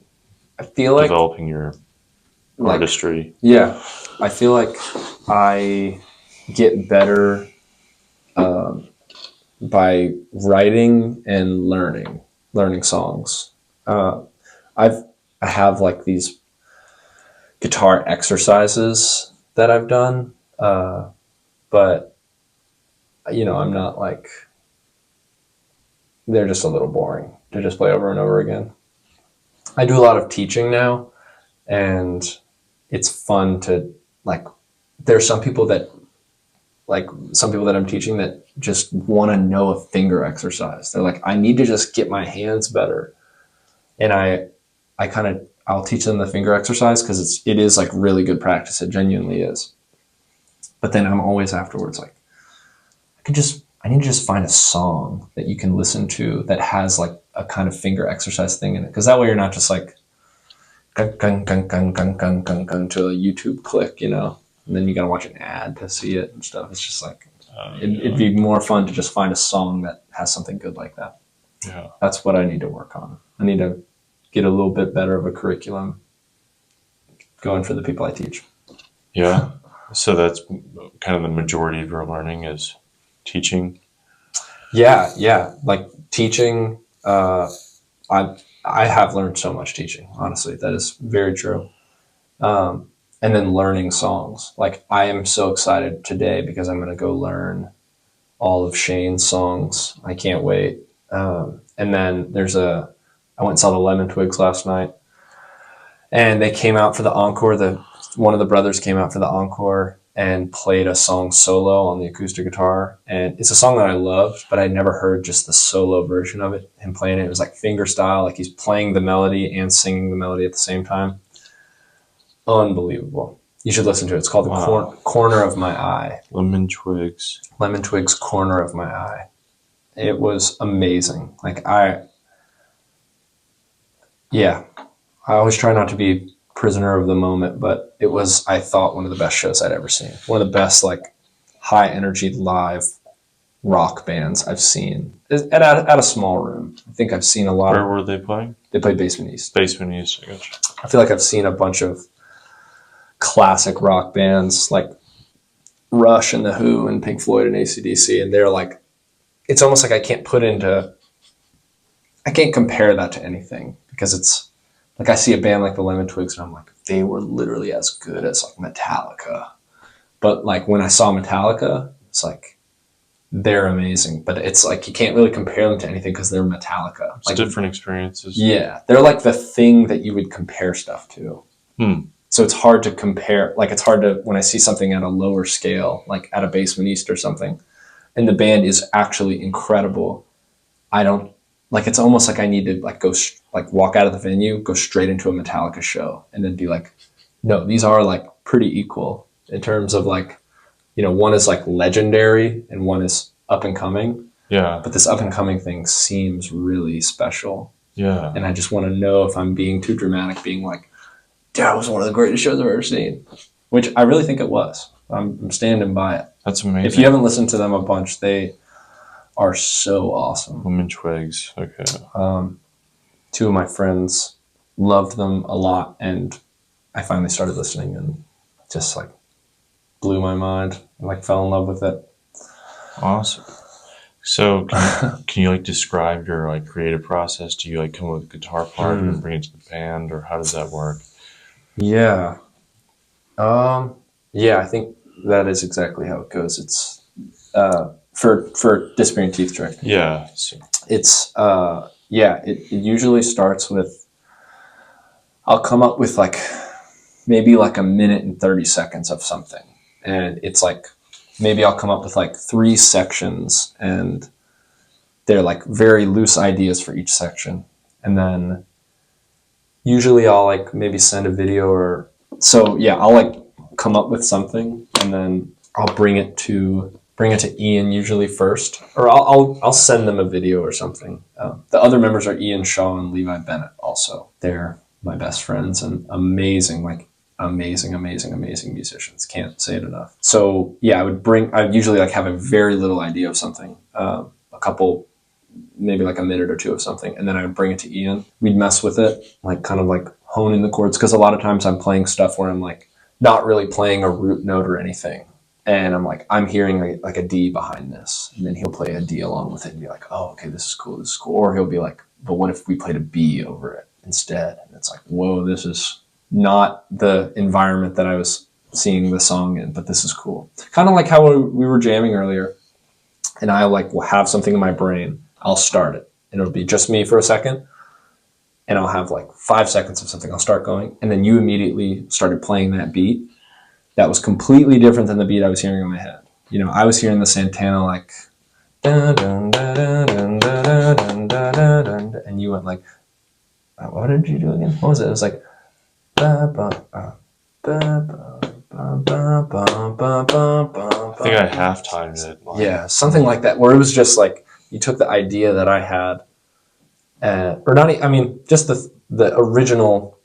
developing your artistry? Yeah, I feel like I get better by writing and learning songs. I have like these guitar exercises that I've done, but I'm not like, they're just a little boring to just play over and over again. I do a lot of teaching now, and it's fun to like, there's some people that I'm teaching that just want to know a finger exercise. They're like, I need to just get my hands better. And I'll teach them the finger exercise because it is like really good practice. It genuinely is. But then I'm always afterwards like, I need to just find a song that you can listen to that has like a kind of finger exercise thing in it. Because that way you're not just like gung, gung, gung, gung, gung, gung, gung, gung, to a YouTube click, and then you got to watch an ad to see it and stuff. It's just like, it'd be more fun to just find a song that has something good like that. Yeah. That's what I need to work on. I need to get a little bit better of a curriculum going for the people I teach. Yeah. So that's kind of the majority of your learning is teaching. Yeah. Like teaching, I have learned so much teaching, honestly. That is very true. And then learning songs. Like, I am so excited today because I'm going to go learn all of Shane's songs. I can't wait. And then there's a I went and saw the Lemon Twigs last night, and they came out for the encore. One of the brothers came out for the encore and played a song solo on the acoustic guitar. And it's a song that I loved, but I never heard just the solo version of it. Him playing it, it was like finger style, like he's playing the melody and singing the melody at the same time. Unbelievable. You should listen to it. It's called The Corner of My Eye. Lemon Twigs. Lemon Twigs, Corner of My Eye. It was amazing. Like I always try not to be prisoner of the moment, but it was, I thought, one of the best shows I'd ever seen. One of the best, like, high energy live rock bands I've seen at a small room. I think I've seen a lot. Where were they playing? They played Basement East. Basement East, I gotcha. I feel like I've seen a bunch of classic rock bands like Rush and The Who and Pink Floyd and AC/DC, and they're like, it's almost like I can't compare that to anything, because it's like I see a band like the Lemon Twigs and I'm like, they were literally as good as like Metallica. But like when I saw Metallica, it's like, they're amazing. But it's like you can't really compare them to anything because they're Metallica. It's like, different experiences. Yeah. They're like the thing that you would compare stuff to. So it's hard to compare. Like it's hard to, when I see something at a lower scale, like at a Basement East or something, and the band is actually incredible, I don't, like, it's almost like I need to like go, like walk out of the venue, go straight into a Metallica show, and then be like, no, these are like pretty equal in terms of like, you know, one is like legendary and one is up and coming. Yeah. But this up and coming thing seems really special. Yeah. And I just want to know if I'm being too dramatic, being like, that was one of the greatest shows I've ever seen, which I really think it was. I'm standing by it. That's amazing. If you haven't listened to them a bunch, they are so awesome. Lemon Twigs. Okay. Two of my friends loved them a lot, and I finally started listening and just like blew my mind and like fell in love with it. Awesome. So can you like describe your like creative process? Do you like come up with a guitar part and bring it to the band, or how does that work? Yeah. I think that is exactly how it goes. It's for Disappearing Teeth Trick. Yeah. It's it usually starts with, I'll come up with like maybe like a minute and 30 seconds of something, and it's like maybe I'll come up with like 3 sections, and they're like very loose ideas for each section, and then usually I'll like maybe send a video, or so I'll like come up with something, and then I'll bring it to Ian usually first, or I'll send them a video or something. The other members are Ian Shaw and Levi Bennett also. They're my best friends and amazing musicians. Can't say it enough. So I'd usually like have a very little idea of something, a couple, maybe like a minute or two of something, and then I would bring it to Ian. We'd mess with it, like kind of like hone in the chords, because a lot of times I'm playing stuff where I'm like not really playing a root note or anything. And I'm like, I'm hearing like a D behind this. And then he'll play a D along with it and be like, oh, okay, this is cool. Or he'll be like, but what if we played a B over it instead? And it's like, whoa, this is not the environment that I was seeing the song in, but this is cool. Kind of like how we were jamming earlier. And I like will have something in my brain. I'll start it. And it'll be just me for a second. And I'll have like 5 seconds of something. I'll start going. And then you immediately started playing that beat. That was completely different than the beat I was hearing in my head. You know, I was hearing the Santana like, dun, dun, dun, dun, dun, dun, dun, dun, dun, and you went like, what did you do again? What was it? It was like, ba, ba, ba, ba, ba, ba, ba, ba, ba, I think I half-timed it. Like, yeah, something like that, where it was just like, you took the idea that I had, or not, I mean, just the original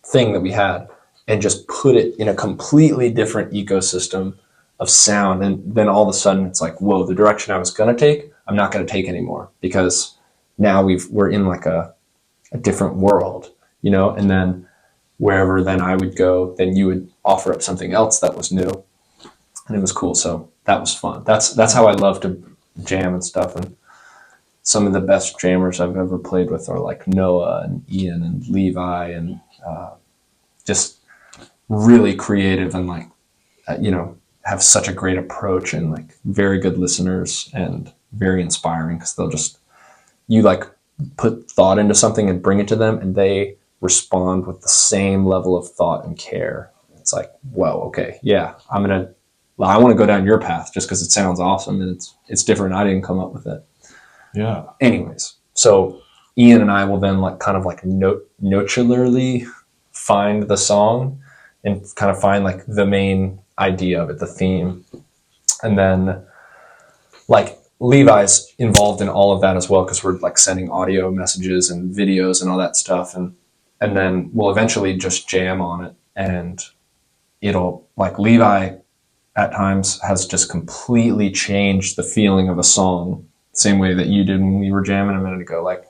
thing that we had, and just put it in a completely different ecosystem of sound. And then all of a sudden it's like, whoa, the direction I was going to take, I'm not going to take anymore, because now we're in like a different world, you know? And then wherever then I would go, then you would offer up something else that was new, and it was cool. So that was fun. That's how I love to jam and stuff. And some of the best jammers I've ever played with are like Noah and Ian and Levi, and just really creative, and like, have such a great approach, and like very good listeners, and very inspiring, because they'll just, you like put thought into something and bring it to them, and they respond with the same level of thought and care. It's like, whoa, okay, yeah, I want to go down your path just because it sounds awesome and it's different. I didn't come up with it. Yeah. Anyways, so Ian and I will then like kind of like notularly find the song and kind of find like the main idea of it, the theme. And then like Levi's involved in all of that as well, because we're like sending audio messages and videos and all that stuff. And then we'll eventually just jam on it. And it'll like Levi at times has just completely changed the feeling of a song, same way that you did when we were jamming a minute ago, like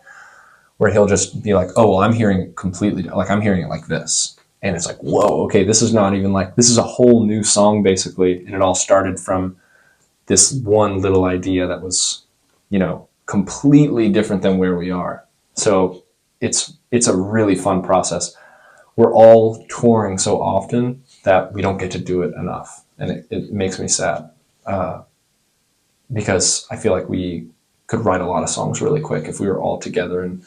where he'll just be like, oh, well, I'm hearing it completely, like I'm hearing it like this. And it's like, whoa, okay, this is not even like, this is a whole new song basically. And it all started from this one little idea that was, you know, completely different than where we are. So it's a really fun process. We're all touring so often that we don't get to do it enough. And it makes me sad because I feel like we could write a lot of songs really quick if we were all together and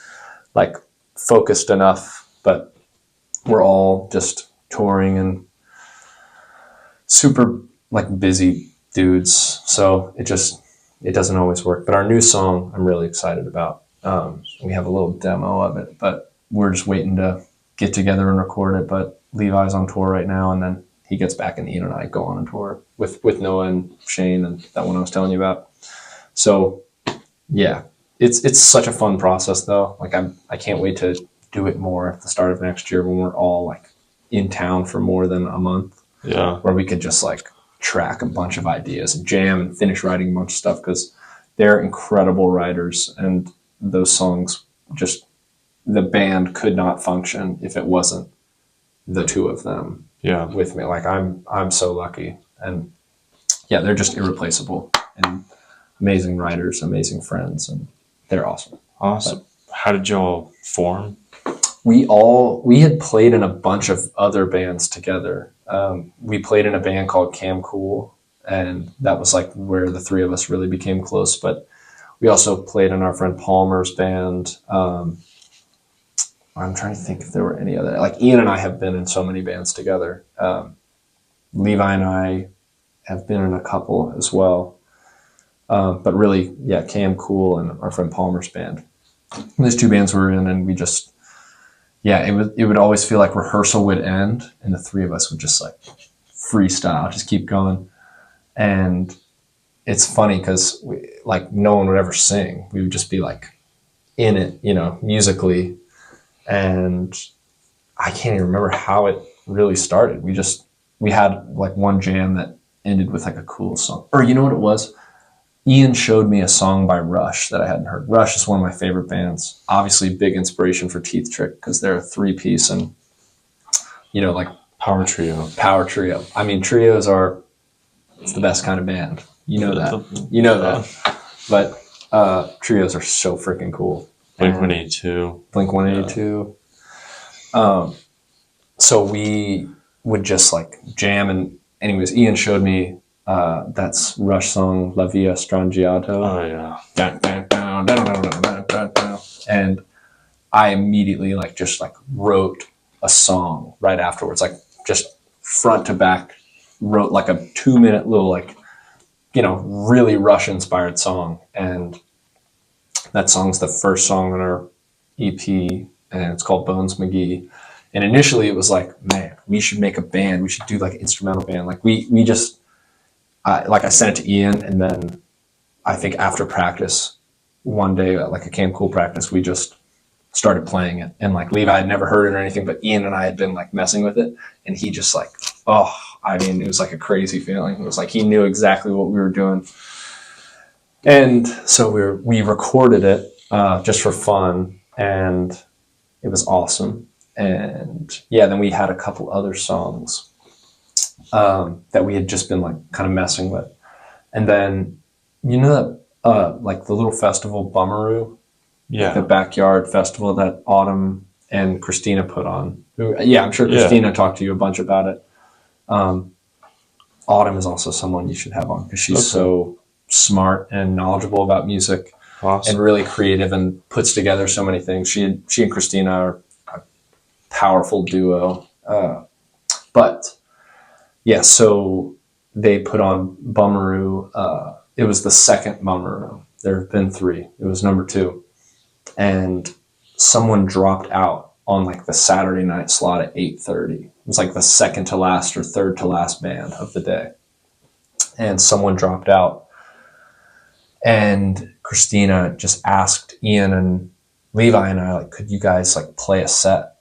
like focused enough, but we're all just touring and super like busy dudes. So it doesn't always work. But our new song, I'm really excited about. We have a little demo of it, but we're just waiting to get together and record it. But Levi's on tour right now, and then he gets back and Ian and I go on a tour with Noah and Shane and that one I was telling you about. So yeah, it's such a fun process though. Like I can't wait to do it more at the start of next year when we're all like in town for more than a month. Yeah. Where we could just like track a bunch of ideas and jam and finish writing a bunch of stuff, because they're incredible writers, and those songs just, the band could not function if it wasn't the two of them with me. Like I'm so lucky, and yeah, they're just irreplaceable and amazing writers, amazing friends, and they're awesome. Awesome. But how did y'all form? We had played in a bunch of other bands together. We played in a band called Cam Cool, and that was like where the three of us really became close. But we also played in our friend Palmer's band. I'm trying to think if there were any other, like Ian and I have been in so many bands together. Levi and I have been in a couple as well. But really, yeah, Cam Cool and our friend Palmer's band. Those two bands we're in, and we just, yeah, it would always feel like rehearsal would end and the three of us would just like freestyle, just keep going. And it's funny because like no one would ever sing. We would just be like in it, you know, musically. And I can't even remember how it really started. We had like one jam that ended with like a cool song. Or you know what it was? Ian showed me a song by Rush that I hadn't heard. Rush is one of my favorite bands. Obviously, big inspiration for Teeth Trick because they're a three-piece and, you know, like Power trio. I mean, trios are, it's the best kind of band. You know that. You know that. But trios are so freaking cool. Blink-182. Blink-182. So we would just like jam, and anyways, Ian showed me that's Rush song La Via Strangiato. Oh yeah. And I immediately like just like wrote a song right afterwards, like just front to back, wrote like a 2-minute little like, you know, really Rush inspired song. And that song's the first song on our EP, and it's called Bones McGee. And initially it was like, man, we should make a band. We should do like an instrumental band. Like we just, I sent it to Ian, and then I think after practice one day, like a Cam Cool practice, we just started playing it. And like Levi had never heard it or anything, but Ian and I had been like messing with it, and he just like, oh, I mean, it was like a crazy feeling. It was like he knew exactly what we were doing. And so we recorded it just for fun, and it was awesome. And yeah, then we had a couple other songs that we had just been like kind of messing with. And then, you know, that like the little festival Bummeroo, Yeah. the backyard festival that Autumn and Christina put on. Yeah, I'm sure Christina talked to you a bunch about it. Autumn is also someone you should have on because she's so smart and knowledgeable about music. Awesome. and really creative and puts together so many things. She and Christina are a powerful duo. But yeah, so they put on Bummeroo. It was the second Bummeroo. There have been 3. It was number 2. And someone dropped out on like the Saturday night slot at 8:30. It was like the second to last or third to last band of the day. And someone dropped out. And Christina just asked Ian and Levi and I, like, could you guys like play a set?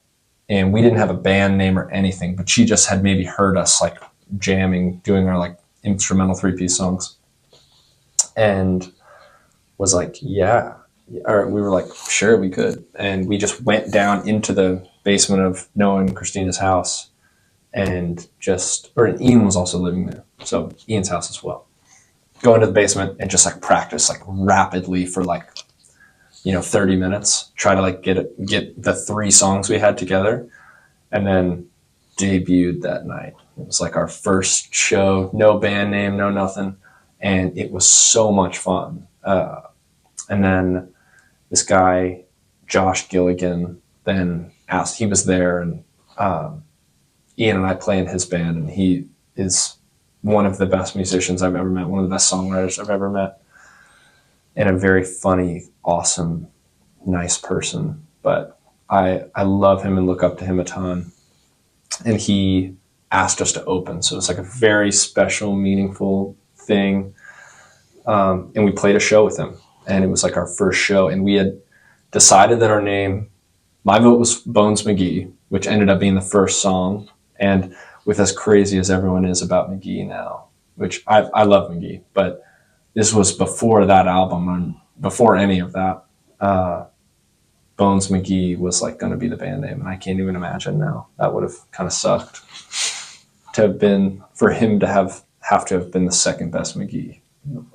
And we didn't have a band name or anything, but she just had maybe heard us like jamming, doing our like instrumental 3-piece songs. And was like, yeah. Or we were like, sure, we could. And we just went down into the basement of Noah and Christina's house and Ian was also living there. So Ian's house as well. Go into the basement and just like practice like rapidly for like, 30 minutes. Try to like get the 3 songs we had together, and then debuted that night. It was like our first show, no band name, no nothing. And it was so much fun. And then this guy, Josh Gilligan, then asked, he was there, and Ian and I play in his band, and he is one of the best musicians I've ever met, one of the best songwriters I've ever met, and a very funny, awesome, nice person. But I love him and look up to him a ton. And he asked us to open. So it's like a very special, meaningful thing. And we played a show with him. And it was like our first show. And we had decided that our name, my vote was Bones McGee, which ended up being the first song. And with as crazy as everyone is about McGee now, which I love McGee, but this was before that album and before any of that. Bones McGee was like going to be the band name. And I can't even imagine now. That would have kind of sucked to have been, for him to have to have been the second best McGee. No.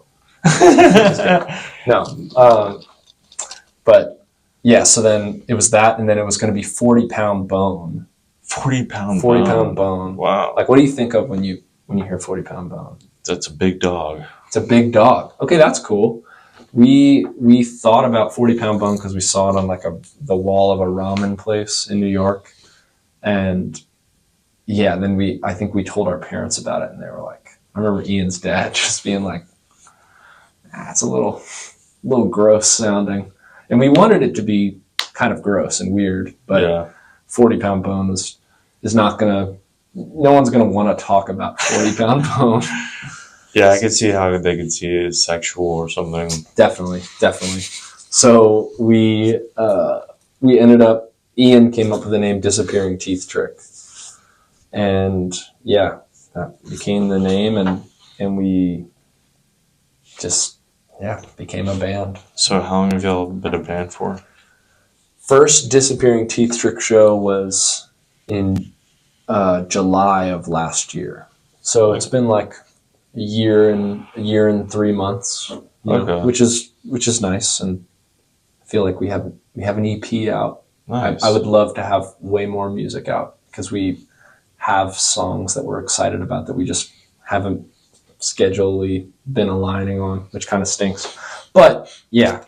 But yeah, so then it was that, and then it was going to be 40-pound bone. 40-pound 40-pound bone. Wow. Like, what do you think of when you hear 40-pound bone? That's a big dog. It's a big dog. Okay, that's cool. We thought about 40-pound bone because we saw it on like the wall of a ramen place in New York, and yeah, then I think we told our parents about it, and they were like, I remember Ian's dad just being like, it's a little gross sounding, and we wanted it to be kind of gross and weird, but yeah. 40-pound bone is not gonna. No one's gonna want to talk about 40-pound bone. Yeah, I could see how they could see it as sexual or something. Definitely. So we ended up. Ian came up with the name Disappearing Teeth Trick, and yeah, that became the name, and we just became a band. So how long have y'all been a band for? First Disappearing Teeth Trick show was in July of last year. So it's been like a year and 3 months, okay. which is nice, and I feel like we have an EP out. Nice. I would love to have way more music out because we have songs that we're excited about that we just haven't schedulally been aligning on, which kind of stinks. But yeah,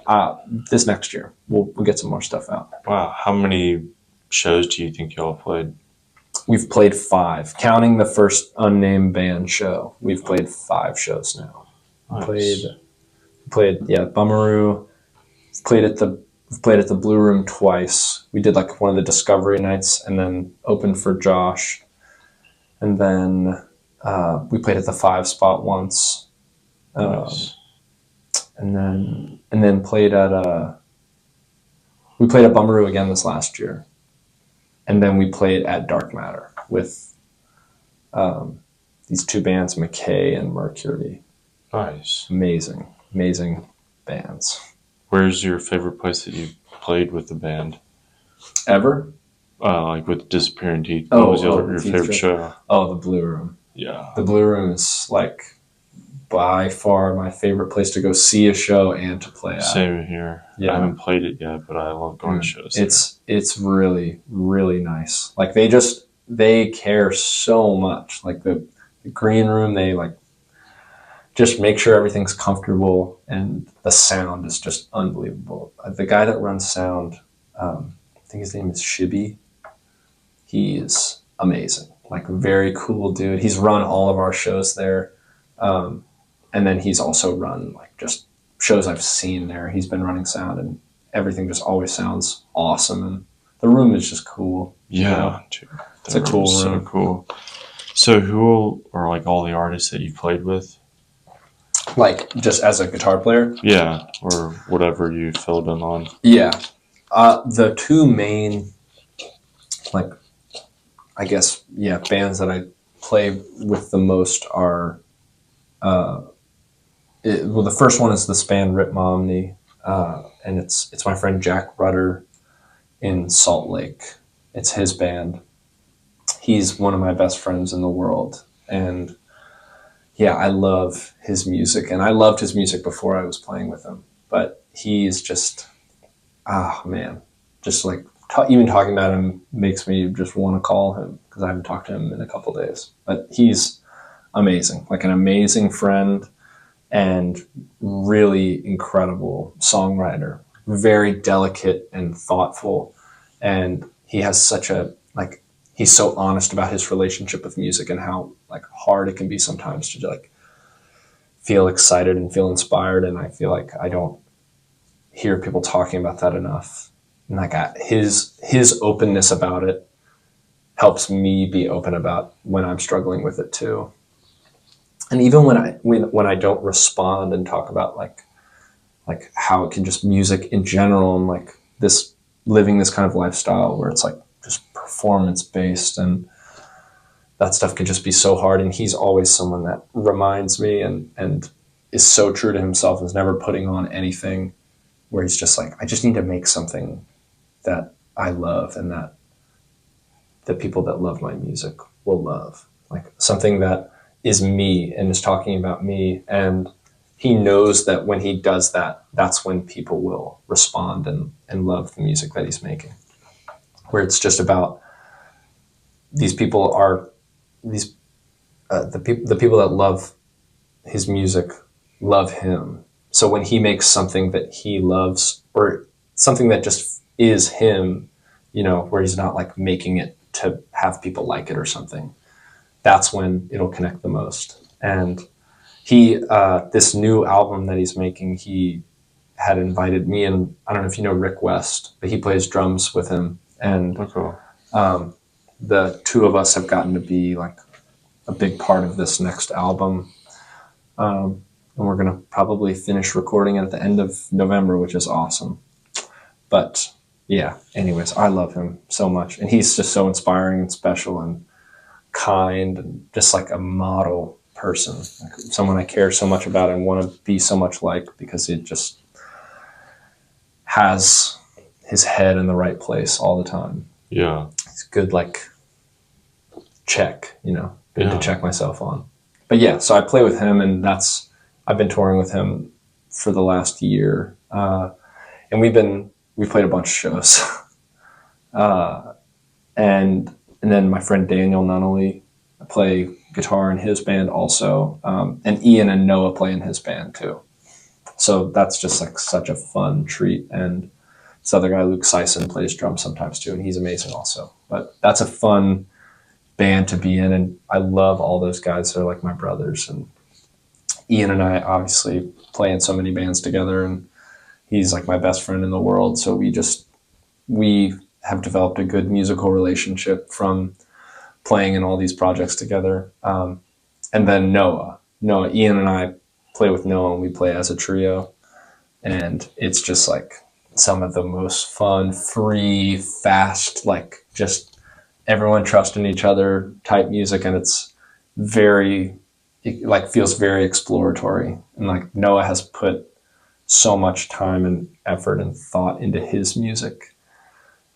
this next year we'll get some more stuff out. Wow, how many shows do you think y'all played? We've played 5, counting the first unnamed band show. We've played 5 shows now. Nice. Played Bummeroo. Played at the Blue Room twice. We did like one of the Discovery nights and then opened for Josh. And then we played at the 5 spot once. Nice. And then played at we played at Bummeroo again this last year. And then we played at Dark Matter with these 2 bands, McKay and Mercury. Nice. Amazing bands. Where's your favorite place that you've played with the band? Ever? Like with Disappearing Teeth. What was your favorite show? Oh, the Blue Room. Yeah. The Blue Room is like by far my favorite place to go see a show and to play at. Same here. Yeah. I haven't played it yet, but I love going to shows. It's really, really nice. Like they care so much. Like the green room, they like just make sure everything's comfortable, and the sound is just unbelievable. The guy that runs sound, I think his name is Shibby. He is amazing, like very cool dude. He's run all of our shows there, and then he's also run like just shows I've seen there. He's been running sound, and everything just always sounds awesome, and the room is just cool. Yeah, dude, it's a cool room. So cool. So who are like all the artists that you played with? Like just as a guitar player? Yeah, or whatever you filled in on. Yeah. The two main, like, I guess, bands that I play with the most are, the first one is this band Ritt Momney, and it's my friend Jack Rudder in Salt Lake. It's his band. He's one of my best friends in the world, and yeah, I love his music, and I loved his music before I was playing with him, but he's just, man, just like even talking about him makes me just want to call him, because I haven't talked to him in a couple days. But he's amazing, like an amazing friend and really incredible songwriter, very delicate and thoughtful, and he has such a, like, he's so honest about his relationship with music and how like hard it can be sometimes to like feel excited and feel inspired. And I feel like I don't hear people talking about that enough. And like his openness about it helps me be open about when I'm struggling with it too. And even when I don't respond and talk about like how it can just music in general, and like this living this kind of lifestyle where it's like just performance based, and that stuff can just be so hard. And he's always someone that reminds me and is so true to himself, and is never putting on anything, where he's just like, I just need to make something that I love and that the people that love my music will love, like something that is me and is talking about me. And he knows that when he does that, that's when people will respond and love the music that he's making. Where it's just about these people are the people that love his music love him. So when he makes something that he loves, or something that just is him, where he's not like making it to have people like it or something, that's when it'll connect the most. And he, this new album that he's making, he had invited me, and I don't know if you know Rick West, but he plays drums with him. And the two of us have gotten to be like a big part of this next album. And we're going to probably finish recording it at the end of November, which is awesome. But yeah, anyways, I love him so much. And he's just so inspiring and special and kind, and just like a model person, like someone I care so much about and want to be so much like, because it just has his head in the right place all the time. Yeah. It's good, like, check, good to check myself on. But yeah, so I play with him, and I've been touring with him for the last year. And we've played a bunch of shows. And then my friend Daniel Nunnalee, I play guitar in his band also. And Ian and Noah play in his band too. So that's just like such a fun treat. And this other guy, Luke Sison, plays drums sometimes too, and he's amazing also. But that's a fun band to be in, and I love all those guys. They're like my brothers. And Ian and I obviously play in so many bands together, and he's like my best friend in the world. So we have developed a good musical relationship from playing in all these projects together. And then Noah, Ian and I play with Noah, and we play as a trio. And it's just like some of the most fun, free, fast, like just everyone trusting each other type music. And it like feels very exploratory. And like Noah has put so much time and effort and thought into his music,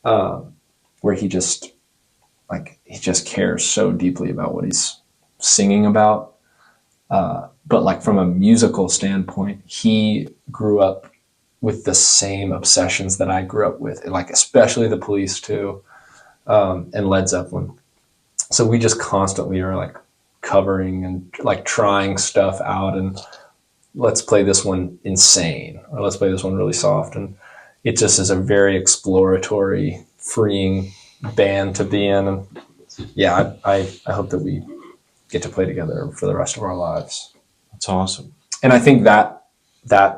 where he just cares so deeply about what he's singing about. But like from a musical standpoint, he grew up with the same obsessions that I grew up with, like especially the Police too, and Led Zeppelin. So we just constantly are like covering and like trying stuff out, and let's play this one insane, or let's play this one really soft. And it just is a very exploratory, freeing band to be in. And yeah, I hope that we get to play together for the rest of our lives. That's awesome. And I think that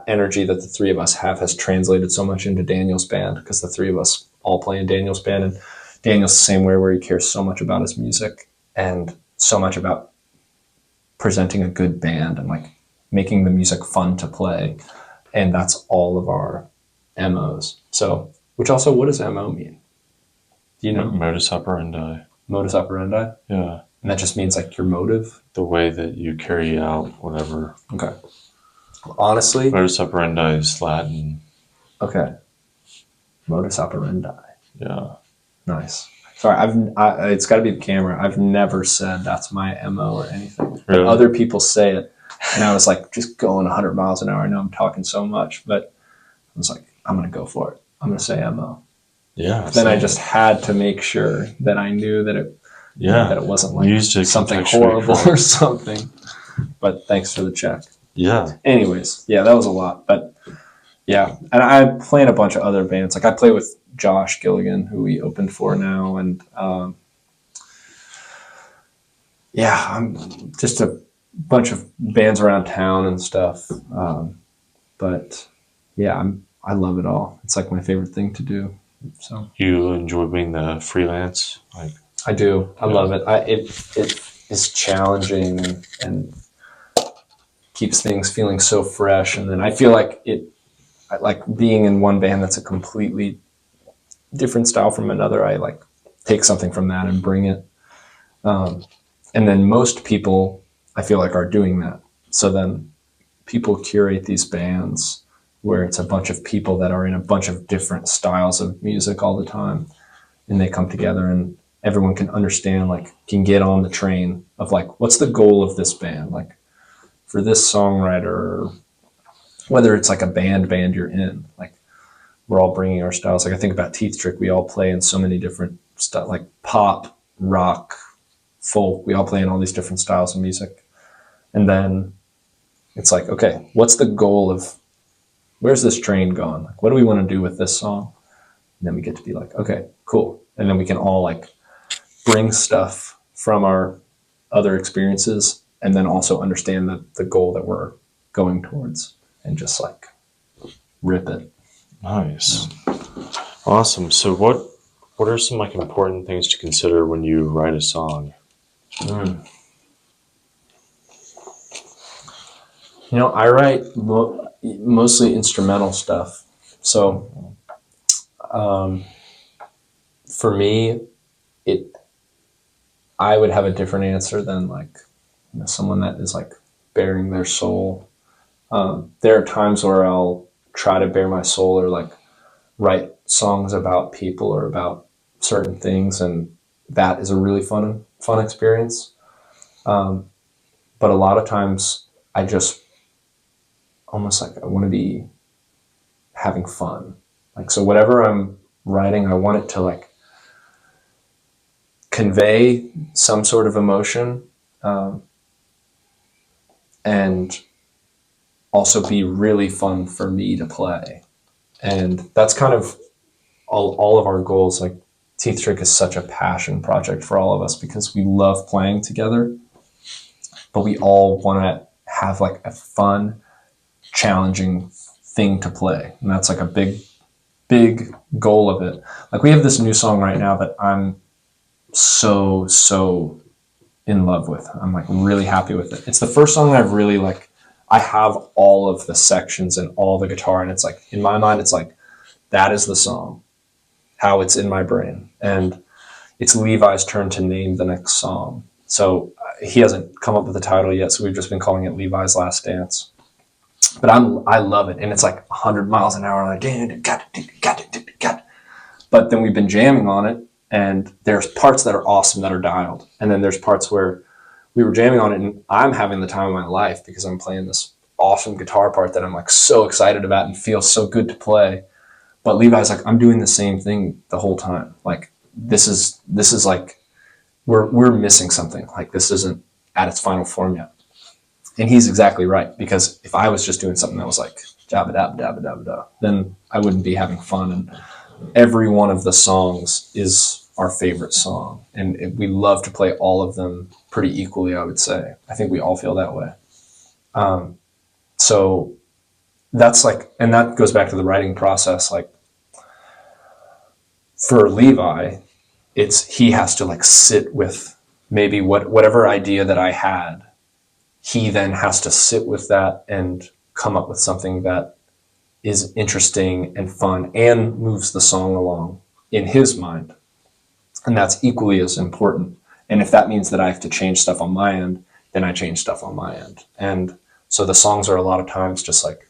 energy that the three of us have has translated so much into Daniel's band, because the three of us all play in Daniel's band, and Daniel's the same way, where he cares so much about his music and so much about presenting a good band and like making the music fun to play. And that's all of our MOs. So, which also, what does MO mean? Do you know? Modus operandi. Modus operandi? Yeah. And that just means like your motive? The way that you carry out whatever. Okay. Honestly. Modus operandi is Latin. Okay. Modus operandi. Yeah. Nice. Sorry, it's got to be the camera. I've never said that's my MO or anything. Really? But other people say it. And I was like, just going 100 miles an hour. I know I'm talking so much, but I was like, I'm going to go for it. I'm going to say MO. Yeah. Then I just had to make sure that I knew that it wasn't like something horrible or something. But thanks for the check. Yeah. Anyways, yeah, that was a lot. But yeah, and I play in a bunch of other bands. Like I play with Josh Gilligan, who we opened for now. And yeah, I'm just a bunch of bands around town and stuff. But yeah, I love it all. It's like my favorite thing to do. So you enjoy being the freelance? Like I do. I love it. It is challenging and keeps things feeling so fresh. And then I feel like I like being in one band that's a completely different style from another. I like take something from that and bring it. And then most people, I feel like, are doing that. So then people curate these bands where it's a bunch of people that are in a bunch of different styles of music all the time. And they come together and everyone can understand, like, can get on the train of like, what's the goal of this band? Like for this songwriter, whether it's like a band you're in, like we're all bringing our styles. Like I think about Teeth Trick, we all play in so many different stuff, like pop, rock, folk. We all play in all these different styles of music. And then it's like, okay, what's the goal of, where's this train gone? Like, what do we want to do with this song? And then we get to be like, okay, cool. And then we can all like bring stuff from our other experiences and then also understand the goal that we're going towards and just like rip it. Nice. Yeah. Awesome. So what are some like important things to consider when you write a song? You know, I write mostly instrumental stuff. So for me, I would have a different answer than like someone that is like bearing their soul. There are times where I'll try to bare my soul or like write songs about people or about certain things, and that is a really fun experience. But a lot of times I just almost like I want to be having fun. Like, so whatever I'm writing, I want it to like convey some sort of emotion, and also be really fun for me to play. And that's kind of all of our goals. Like Teeth Trick is such a passion project for all of us because we love playing together, but we all want to have like a fun, challenging thing to play. And that's like a big goal of it. Like we have this new song right now that I'm so in love with. I'm like really happy with it. It's the first song that I've really like, I have all of the sections and all the guitar, and it's like, in my mind, it's like, that is the song, how it's in my brain. And it's Levi's turn to name the next song. So he hasn't come up with the title yet, so we've just been calling it Levi's Last Dance. But I love it, and it's like 100 miles an hour, like, but then we've been jamming on it, and there's parts that are awesome that are dialed, and then there's parts where we were jamming on it, and I'm having the time of my life because I'm playing this awesome guitar part that I'm like so excited about and feels so good to play. But Levi's like, I'm doing the same thing the whole time. Like this is like we're missing something. Like this isn't at its final form yet. And he's exactly right, because if I was just doing something that was like jabba dabba dabba dabba da, then I wouldn't be having fun. And every one of the songs is our favorite song, and we love to play all of them pretty equally, I would say. I think we all feel that way. So that's like, and that goes back to the writing process. Like for Levi, he has to like sit with maybe whatever idea that I had. He then has to sit with that and come up with something that is interesting and fun and moves the song along in his mind. And that's equally as important. And if that means that I have to change stuff on my end, then I change stuff on my end. And so the songs are a lot of times just like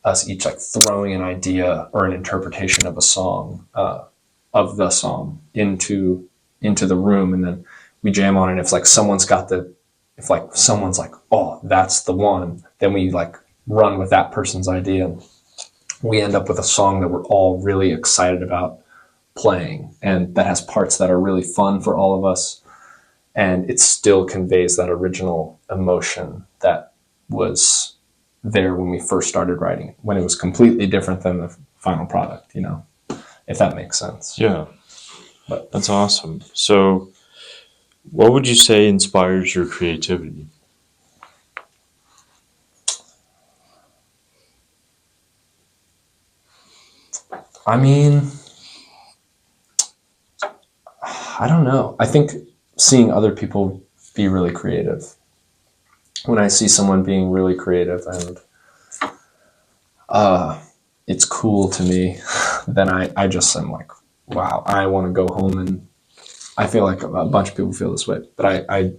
us each like throwing an idea or an interpretation of a song, of the song into the room, and then we jam on it. If like someone's like, oh, that's the one, then we like run with that person's idea. We end up with a song that we're all really excited about playing, and that has parts that are really fun for all of us, and it still conveys that original emotion that was there when we first started writing, when it was completely different than the final product, if that makes sense. Yeah. But That's awesome. So what would you say inspires your creativity? I mean, I don't know. I think seeing other people be really creative. When I see someone being really creative and it's cool to me, then I just am like, wow, I want to go home. And I feel like a bunch of people feel this way. But I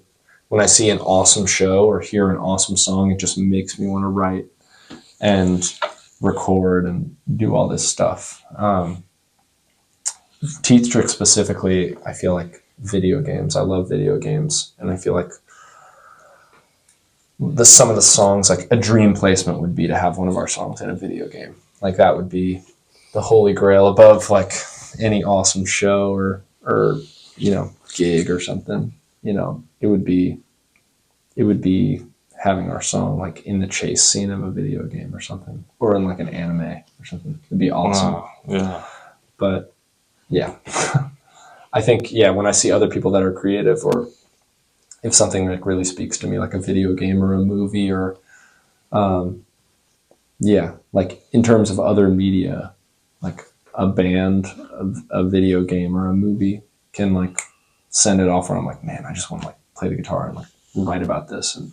when I see an awesome show or hear an awesome song, it just makes me want to write and record and do all this stuff. Teeth Trick specifically, I feel like video games. I love video games, and I feel like some of the songs, like a dream placement would be to have one of our songs in a video game. Like that would be the holy grail above like any awesome show or gig or something. It would be having our song like in the chase scene of a video game or something, or in like an anime or something. It'd be awesome. Wow. Yeah. But yeah, I think, when I see other people that are creative, or if something like really speaks to me, like a video game or a movie, or like in terms of other media, like a band, a video game, or a movie can like send it off where I'm like, man, I just want to like play the guitar and like write about this and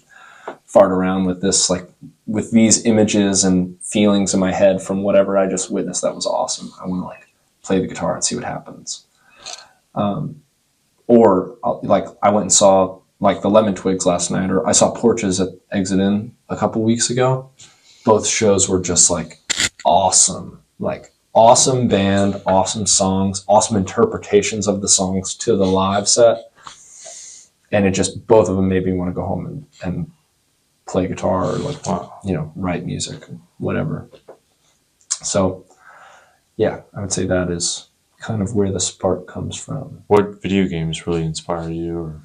fart around with this, like with these images and feelings in my head from whatever I just witnessed. That was awesome. I want to like play the guitar and see what happens. Or like I went and saw like the Lemon Twigs last night, or I saw Porches at Exit In a couple weeks ago. Both shows were just like awesome, like awesome band, awesome songs, awesome interpretations of the songs to the live set. And it just, both of them made me want to go home and play guitar, or like, write music, whatever. So yeah, I would say that is kind of where the spark comes from. What video games really inspire you?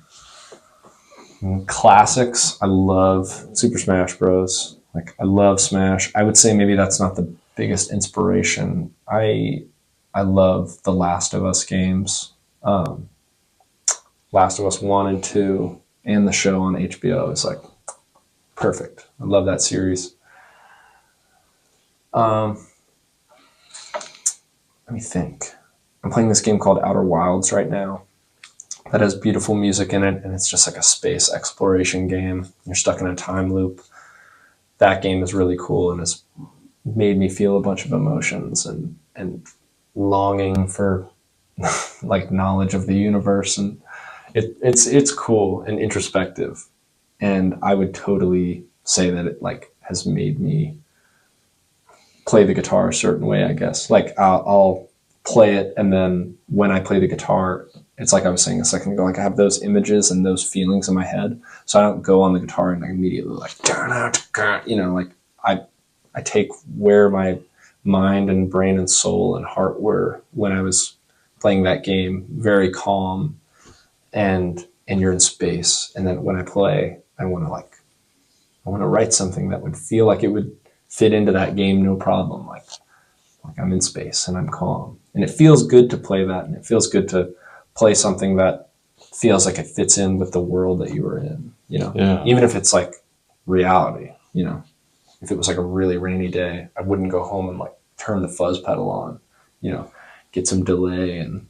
Classics. I love Super Smash Bros. Like I love Smash. I would say maybe that's not the biggest inspiration. I love the Last of Us games. Last of Us 1 and 2 and the show on HBO is like perfect. I love that series. Let me think. I'm playing this game called Outer Wilds right now that has beautiful music in it, and it's just like a space exploration game. You're stuck in a time loop. That game is really cool and has made me feel a bunch of emotions and longing for like knowledge of the universe, and it's cool and introspective. And I would totally say that it like has made me play the guitar a certain way, I guess. Like I'll play it, and then when I play the guitar, it's like I was saying a second ago, like I have those images and those feelings in my head. So I don't go on the guitar and I immediately like, like I take where my mind and brain and soul and heart were when I was playing that game, very calm and and you're in space. And then when I play, I want to write something that would feel like it would fit into that game, no problem. Like I'm in space and I'm calm, and it feels good to play that, and it feels good to play something that feels like it fits in with the world that you were in, even if it's like reality, if it was like a really rainy day, I wouldn't go home and like turn the fuzz pedal on, get some delay and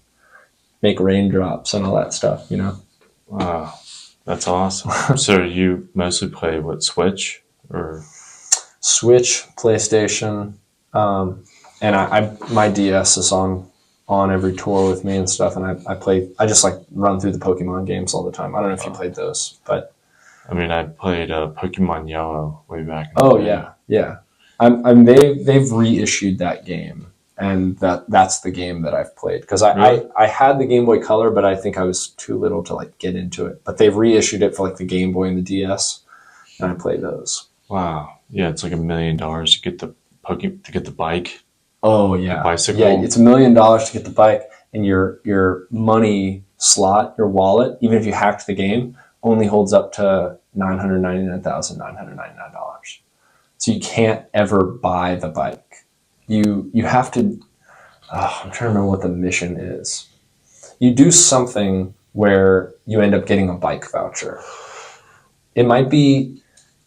make raindrops and all that stuff, Wow, that's awesome. So you mostly play what, Switch or? Switch, PlayStation, and my DS is on every tour with me and stuff, and I just like run through the Pokemon games all the time. I don't know if you played those, but I mean, I played Pokemon Yellow way back. Yeah. They've reissued that game, and that's the game that I've played, because I had the Game Boy Color, but I think I was too little to like get into it. But they've reissued it for like the Game Boy and the DS, and I played those. Wow, yeah, it's like $1 million to get the bike. Oh yeah, the bicycle. Yeah, it's $1 million to get the bike, and your money slot, your wallet, even if you hacked the game, only holds up to $999,999. So you can't ever buy the bike. You have to. I'm trying to remember what the mission is. You do something where you end up getting a bike voucher. It might be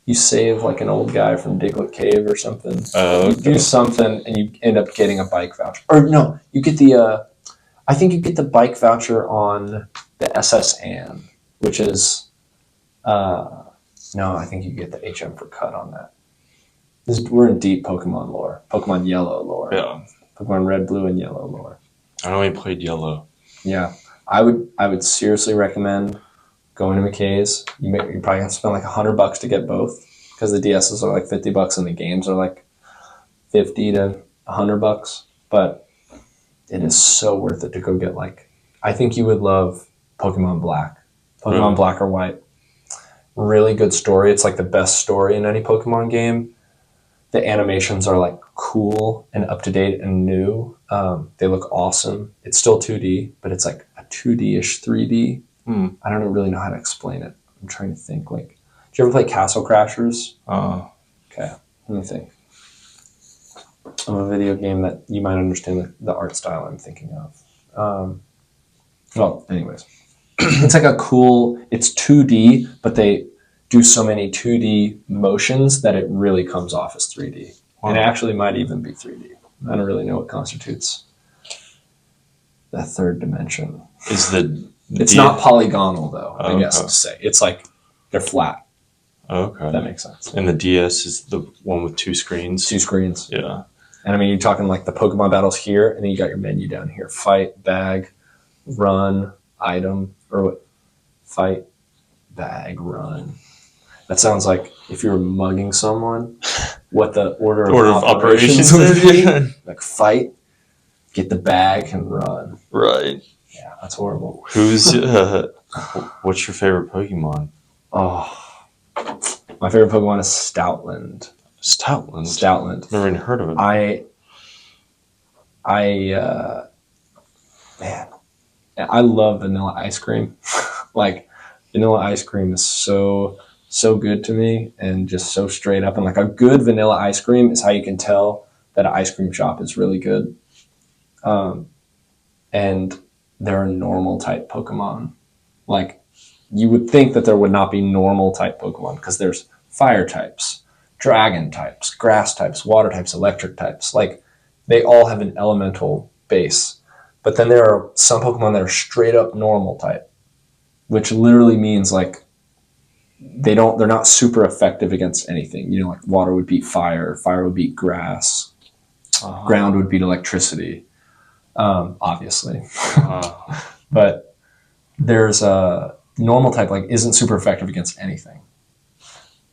you save like an old guy from Diglett Cave or something. Okay. You do something and you end up getting a bike voucher. Or no, you get the. I think you get the bike voucher on the SS Anne, which is. No, I think you get the HM for cut on that. We're in deep Pokemon lore. Pokemon Yellow lore. Yeah. Pokemon Red, Blue, and Yellow lore. I only played Yellow. Yeah. I would seriously recommend going to McKay's. You probably have to spend like $100 to get both, because the DSs are like $50 and the games are like $50 to $100. But it is so worth it to go get like. I think you would love Pokemon Black. Pokemon Black or White. Really good story. It's like the best story in any Pokemon game. The animations are like cool and up to date and new. They look awesome. It's still 2D, but it's like a 2D-ish 3D. I don't really know how to explain it. I'm trying to think. Like, did you ever play Castle Crashers? Okay, let me think. Of a video game that you might understand the art style I'm thinking of. Well, anyways. It's like it's 2D, but they do so many 2D motions that it really comes off as 3D. Wow. And it actually might even be 3D. I don't really know what constitutes the third dimension. It's not polygonal though, I guess to say. It's like they're flat. Okay. That makes sense. And the DS is the one with 2 screens? 2 screens. Yeah. And I mean, you're talking like the Pokemon battles here, and then you got your menu down here. Fight, bag, run, item, or what? Fight, bag, run. That sounds like if you were mugging someone, what the order of operations would be. Like fight, get the bag, and run. Right. Yeah, that's horrible. What's your favorite Pokemon? Oh, my favorite Pokemon is Stoutland. Stoutland? Never even heard of it. Man, I love vanilla ice cream. Like, vanilla ice cream is so good to me, and just so straight up. And like a good vanilla ice cream is how you can tell that an ice cream shop is really good. And there are normal type Pokemon. Like, you would think that there would not be normal type Pokemon, because there's fire types, dragon types, grass types, water types, electric types. Like, they all have an elemental base. But then there are some Pokemon that are straight up normal type, which literally means like they're not super effective against anything. You know, like water would beat fire, fire would beat grass, ground would beat electricity, obviously. But there's a normal type, like, isn't super effective against anything,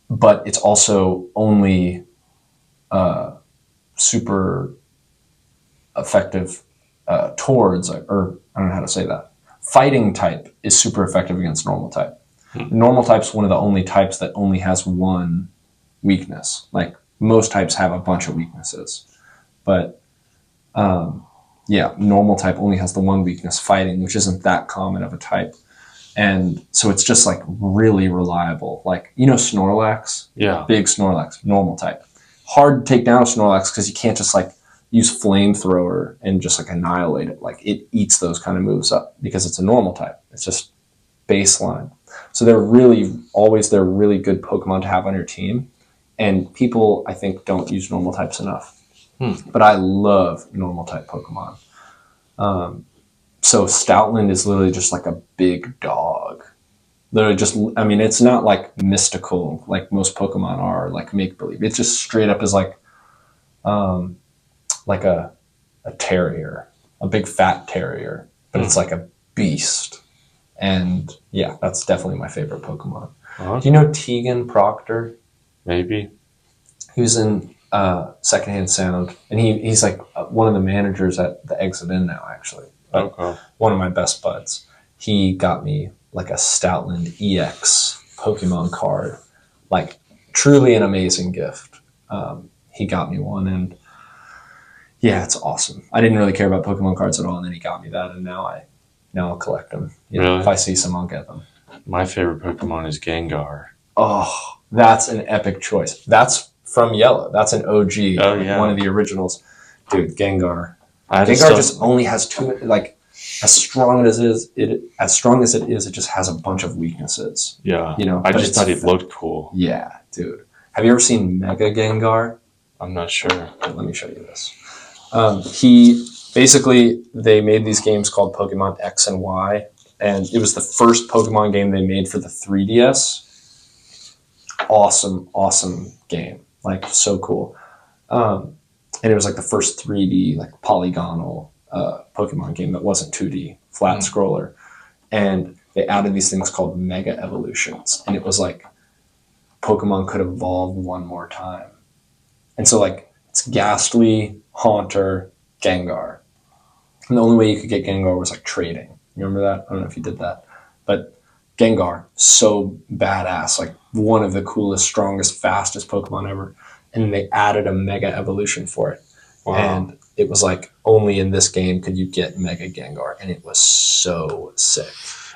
but it's also only super effective towards, or I don't know how to say that. Fighting type is super effective against normal type. Normal type's one of the only types that only has one weakness. Like, most types have a bunch of weaknesses, but normal type only has the one weakness, fighting, which isn't that common of a type. And so it's just like really reliable. Like, you know, Snorlax? Yeah. Big Snorlax, normal type. Hard to take down a Snorlax because you can't just like use flamethrower and just like annihilate it. Like it eats those kind of moves up because it's a normal type. It's just baseline. So they're really good Pokemon to have on your team. And people, I think, don't use normal types enough. But I love normal type Pokemon. So Stoutland is literally just like a big dog. Literally just, I mean, it's not like mystical like most Pokemon are, like make-believe. It's just straight up is like a terrier, a big fat terrier. But it's like a beast. And yeah, that's definitely my favorite Pokemon. Uh-huh. Do you know Tegan Proctor? Maybe. He was in Secondhand Sound, and he's like one of the managers at the Exit Inn now, actually. Okay. One of my best buds. He got me like a Stoutland EX Pokemon card, like truly an amazing gift. He got me one, and yeah, it's awesome. I didn't really care about Pokemon cards at all, and then he got me that, and now I'll collect them. You know, Really? if I see some, I'll get them. My favorite Pokemon is Gengar. Oh, that's an epic choice. That's from Yellow. That's an OG. Oh, yeah. One of the originals. Dude, Gengar. I Gengar just only has two, like, as strong as it is, it just has a bunch of weaknesses. Yeah. You know, I but just it's thought it looked cool. Yeah, dude. Have you ever seen Mega Gengar? I'm not sure. Let me show you this. They made these games called Pokemon X and Y, and it was the first Pokemon game they made for the 3DS. Awesome game. Like, so cool. And it was like the first 3D, like polygonal Pokemon game that wasn't 2D, flat scroller. And they added these things called Mega Evolutions. And it was like Pokemon could evolve one more time. And so like it's Ghastly, Haunter, Gengar. And the only way you could get Gengar was like trading. You remember that? I don't know if you did that. But Gengar, so badass, like one of the coolest, strongest, fastest Pokemon ever. And they added a Mega Evolution for it. Wow. And it was like only in this game could you get Mega Gengar, and it was so sick.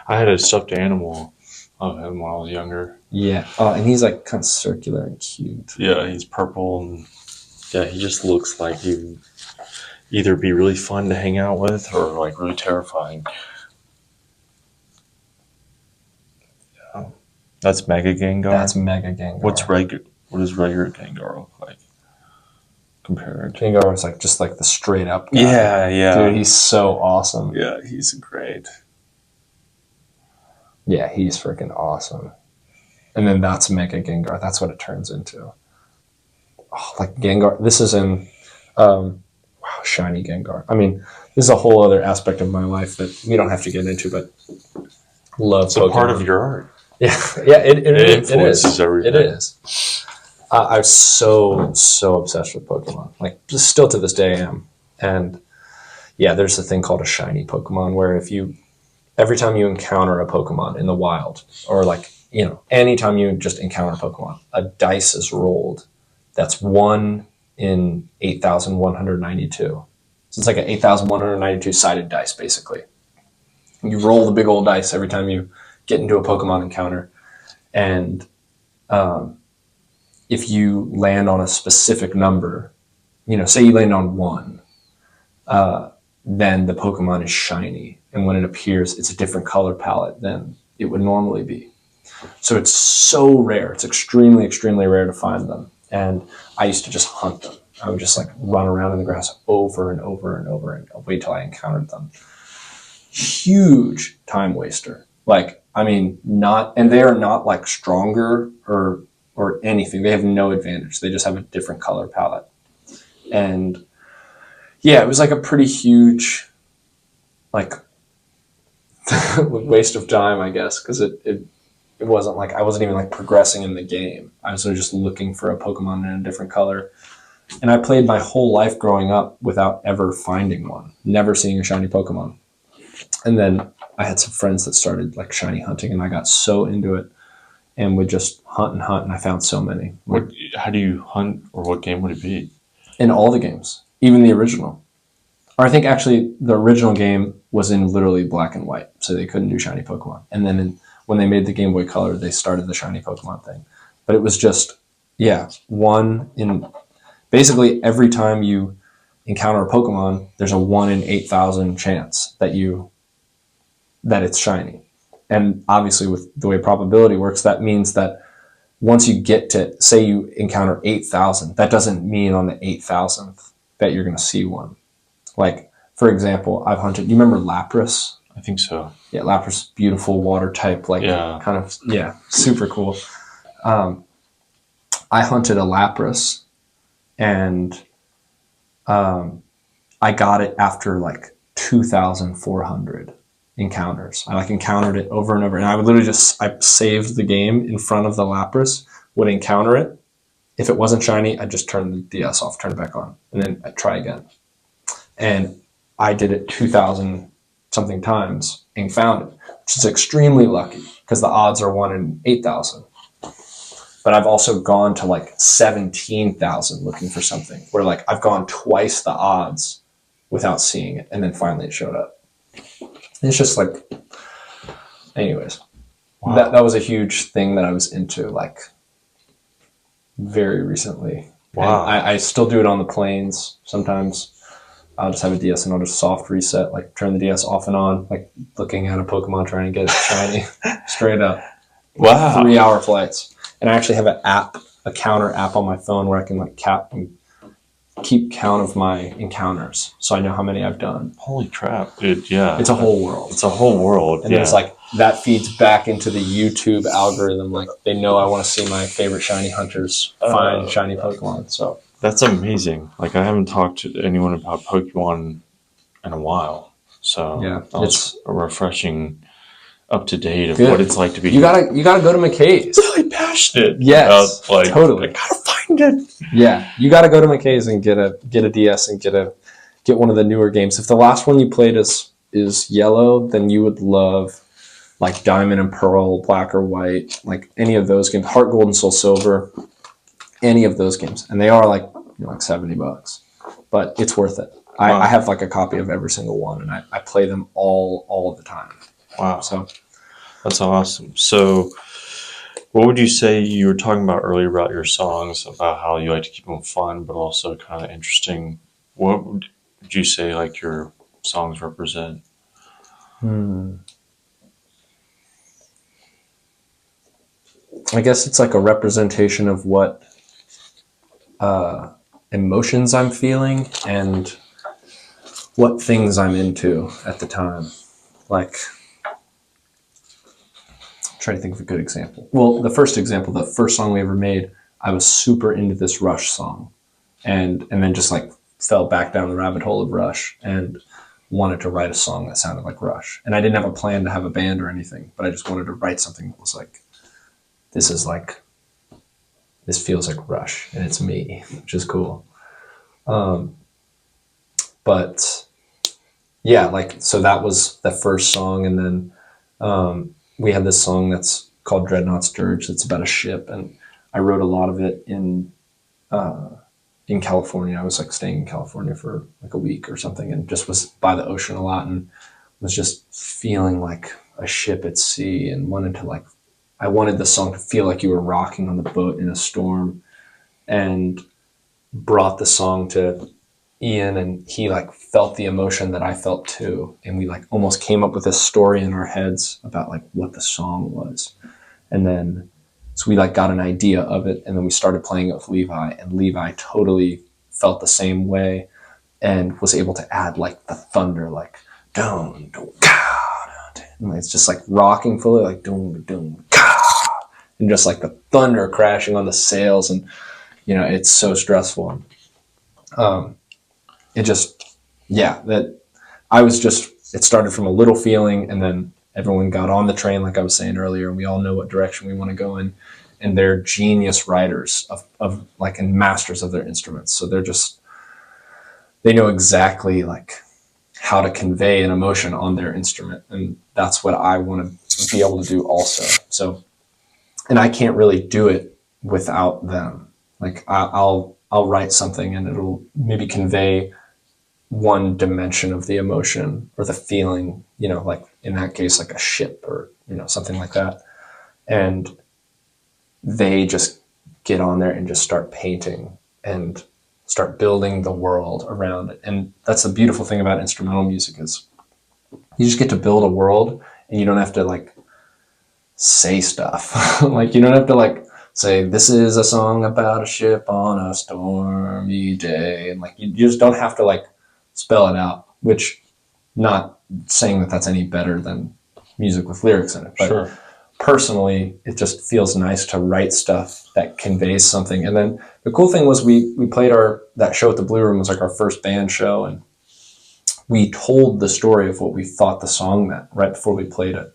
I had a stuffed animal of him when I was younger. Yeah. And he's like kind of circular and cute. Yeah, he's purple, and yeah, he just looks like he'd either be really fun to hang out with or like really terrifying. Yeah. That's Mega Gengar? That's Mega Gengar. What does regular Gengar look like compared? Gengar was like just like the straight up guy. Yeah. Dude, he's so awesome. Yeah, he's great. Yeah, he's freaking awesome. And then that's Mega Gengar. That's what it turns into. Oh, like Gengar. This is in, shiny Gengar. I mean, this is a whole other aspect of my life that we don't have to get into, but love It's a part of your art. Yeah, it influences everything. It is. I'm so obsessed with Pokemon. Like, just still to this day I am. And yeah, there's a thing called a shiny Pokemon where every time you encounter a Pokemon in the wild, or like, you know, anytime you just encounter a Pokemon, a dice is rolled. That's 1 in 8,192. So it's like an 8,192 sided dice, basically. You roll the big old dice every time you get into a Pokemon encounter. And if you land on a specific number, you know, say you land on 1, then the Pokemon is shiny. And when it appears, it's a different color palette than it would normally be. So it's so rare. It's extremely, extremely rare to find them. And I used to just hunt them. I would just like run around in the grass over and over and over and wait till I encountered them. Huge time waster. Like, I mean, and they are not like stronger or anything. They have no advantage. They just have a different color palette. And yeah, it was like a pretty huge, like, waste of time, I guess, because it wasn't like I wasn't even like progressing in the game. I was just looking for a Pokemon in a different color. And I played my whole life growing up without ever finding one, never seeing a shiny Pokemon. And then I had some friends that started like shiny hunting, and I got so into it and would just hunt, and I found so many. How do you hunt, or what game would it be? In all the games, even the original. or I think actually the original game was in literally black and white, so they couldn't do shiny Pokemon. And then when they made the Game Boy Color, they started the shiny Pokemon thing. But it was just, yeah, one in basically every time you encounter a Pokemon, there's a 1 in 8,000 chance that it's shiny. And obviously with the way probability works, that means that once you get to, say you encounter 8,000, that doesn't mean on the 8,000th that you're going to see one. Like, for example, I've hunted, you remember Lapras? I think so. Yeah, Lapras, beautiful water type, like kind of, super cool. I hunted a Lapras and I got it after like 2,400 encounters. I like encountered it over and over, and I would literally I saved the game in front of the Lapras, would encounter it. If it wasn't shiny, I'd just turn the DS off, turn it back on, and then I'd try again. And I did it 2,000 something times and found it, which is extremely lucky because the odds are 1 in 8,000. But I've also gone to like 17,000 looking for something where like I've gone twice the odds without seeing it. And then finally it showed up. It's just like, anyways, wow. That was a huge thing that I was into like very recently. Wow. And I still do it on the planes sometimes. I'll just have a DS and I'll just soft reset, like turn the DS off and on, like looking at a Pokemon trying to get it shiny, straight up. Wow. 3-hour flights. And I actually have a counter app on my phone where I can like keep count of my encounters, so I know how many I've done. Holy crap, dude! Yeah, it's a whole world. It's a whole world, and there's like that feeds back into the YouTube algorithm. Like they know I want to see my favorite shiny hunters find shiny Pokemon. So that's amazing. Like I haven't talked to anyone about Pokemon in a while, so yeah, it's a refreshing up to date of what it's like to be. You gotta go to McKay's. Really passionate. Yes, about, like, totally. I gotta find it. Yeah, you gotta go to McKay's and get a DS and get one of the newer games. If the last one you played is Yellow, then you would love like Diamond and Pearl, Black or White, like any of those games. Heart Gold and Soul Silver, any of those games, and they are like like $70, but it's worth it. Wow. I have like a copy of every single one, and I play them all the time. Wow. So that's awesome. So what would you say, you were talking about earlier about your songs, about how you like to keep them fun, but also kind of interesting. What would you say like your songs represent? I guess it's like a representation of what emotions I'm feeling and what things I'm into at the time. Like, trying to think of a good example. Well, the first song we ever made, I was super into this Rush song, and then just like fell back down the rabbit hole of Rush and wanted to write a song that sounded like Rush. And I didn't have a plan to have a band or anything, but I just wanted to write something that was like, this feels like Rush and it's me, which is cool. But yeah, like, so that was the first song. And then, we had this song that's called Dreadnought's Dirge. It's about a ship, and I wrote a lot of it in California. I was like staying in California for like a week or something, and just was by the ocean a lot, and was just feeling like a ship at sea, and I wanted the song to feel like you were rocking on the boat in a storm, and brought the song to Ian, and he like felt the emotion that I felt too, and we like almost came up with this story in our heads about like what the song was. And then so we like got an idea of it, and then we started playing it with Levi, and Levi totally felt the same way and was able to add like the thunder, like dun dun ka, and it's just like rocking fully, like dun dun ka, and just like the thunder crashing on the sails, and it's so stressful. It started from a little feeling, and then everyone got on the train, like I was saying earlier, and we all know what direction we want to go in, and they're genius writers of like, and masters of their instruments. So they know exactly like how to convey an emotion on their instrument. And that's what I want to be able to do also. So, and I can't really do it without them. Like I'll write something and it'll maybe convey one dimension of the emotion or the feeling, you know, like in that case, like a ship or, you know, something like that. And they just get on there and just start painting and start building the world around it. And that's the beautiful thing about instrumental music is you just get to build a world and you don't have to like say stuff. Like you don't have to like say, this is a song about a ship on a stormy day. And like, you just don't have to like spell it out, which not saying that that's any better than music with lyrics in it. But Sure. personally, it just feels nice to write stuff that conveys something. And then the cool thing was we played that show at the Blue Room was like our first band show. And we told the story of what we thought the song meant right before we played it.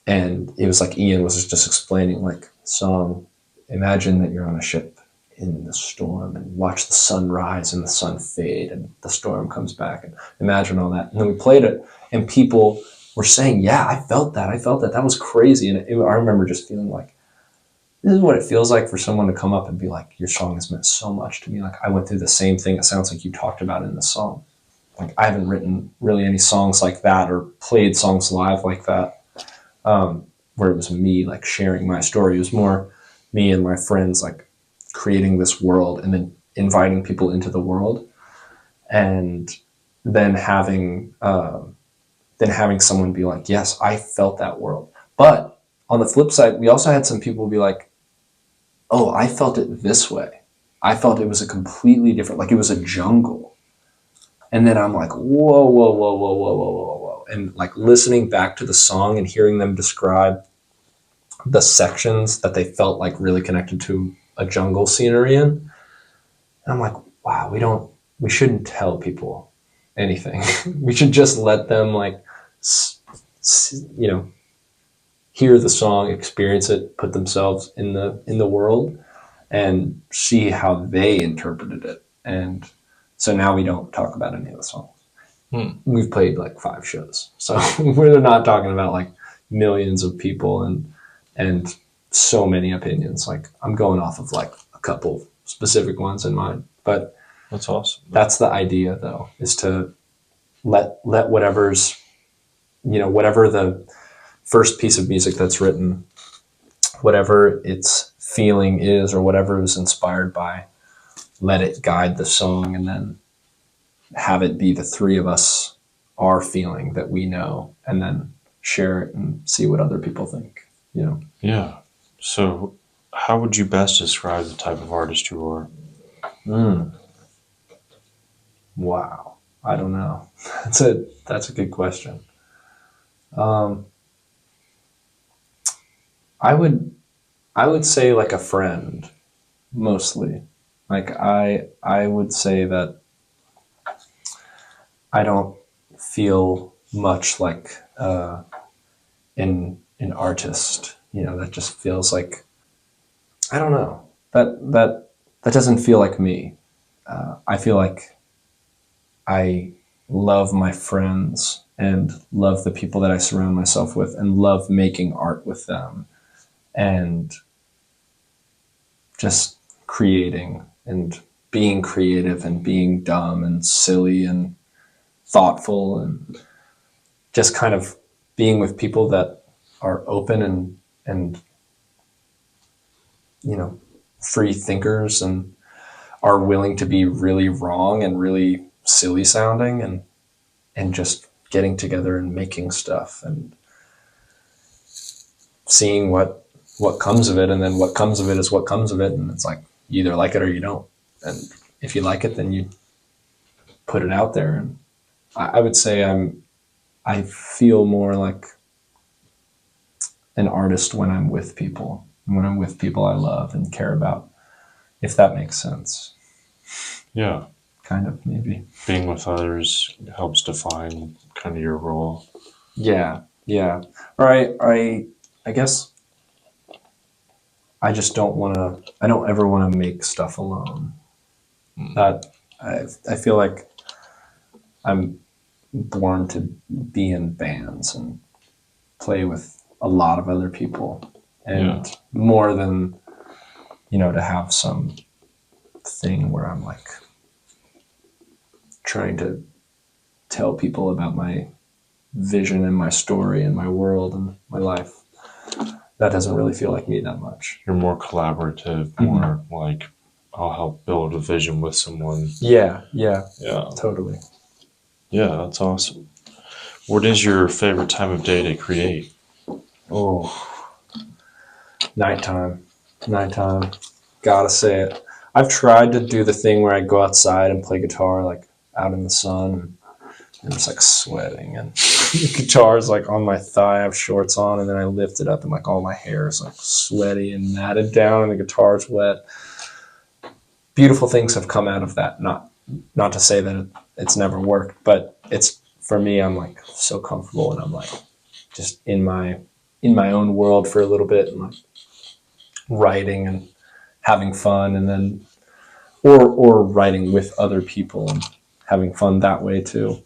And it was like Ian was just explaining like song, imagine that you're on a ship in the storm and watch the sun rise and the sun fade and the storm comes back and imagine all that. And then we played it and people were saying, yeah, I felt that. That was crazy. And I remember just feeling like, this is what it feels like for someone to come up and be like, your song has meant so much to me. Like I went through the same thing. It sounds like you talked about in the song. Like I haven't written really any songs like that or played songs live like that. Where it was me like sharing my story. It was more me and my friends like creating this world and then inviting people into the world and then having someone be like, yes, I felt that world. But on the flip side, we also had some people be like, oh, I felt it this way. I felt it was a completely different, like it was a jungle. And then I'm like, whoa, whoa, whoa, whoa, whoa, whoa, whoa, whoa. And like listening back to the song and hearing them describe the sections that they felt like really connected to a jungle scenery in. And I'm like, wow, we shouldn't tell people anything. We should just let them like, you know, hear the song, experience it, put themselves in the world and see how they interpreted it. And so now we don't talk about any of the songs. We've played like 5 shows. So we're not talking about like millions of people and so many opinions. Like I'm going off of like a couple specific ones in mind. But That's awesome. That's the idea though, is to let whatever's, you know, whatever the first piece of music that's written, whatever its feeling is or whatever it was inspired by, let it guide the song and then have it be the three of us, our feeling that we know, and then share it and see what other people think, you know? Yeah. So how would you best describe the type of artist you are? Wow. I don't know. That's a good question. I would say like a friend, mostly. Like I would say that I don't feel much like an artist, you know, that just feels like, I don't know, that doesn't feel like me. I feel like I love my friends and love the people that I surround myself with and love making art with them and just creating and being creative and being dumb and silly and thoughtful and just kind of being with people that are open and you know, free thinkers and are willing to be really wrong and really silly sounding and just getting together and making stuff and seeing what comes of it. And then what comes of it is what comes of it. And it's like, you either like it or you don't. And if you like it, then you put it out there. And I would say I feel more like an artist when I'm with people. When I'm with people I love and care about, if that makes sense. Yeah. Kind of, maybe. Being with others helps define kind of your role. Yeah. Or I guess I just don't ever want to make stuff alone. That I feel like I'm born to be in bands and play with a lot of other people and more than, you know, to have some thing where I'm like trying to tell people about my vision and my story and my world and my life. That doesn't really feel like me that much. You're more collaborative, more like, I'll help build a vision with someone. Yeah, totally. Yeah, that's awesome. What is your favorite time of day to create? Oh, nighttime. Gotta say it. I've tried to do the thing where I go outside and play guitar, like out in the sun, and I'm just like sweating, and the guitar's like on my thigh. I have shorts on, and then I lift it up, and like all my hair is like sweaty and matted down, and the guitar's wet. Beautiful things have come out of that. Not to say that it's never worked, but it's, for me, I'm like so comfortable, and I'm like just in my own world for a little bit, and like writing and having fun, and then or writing with other people and having fun that way too.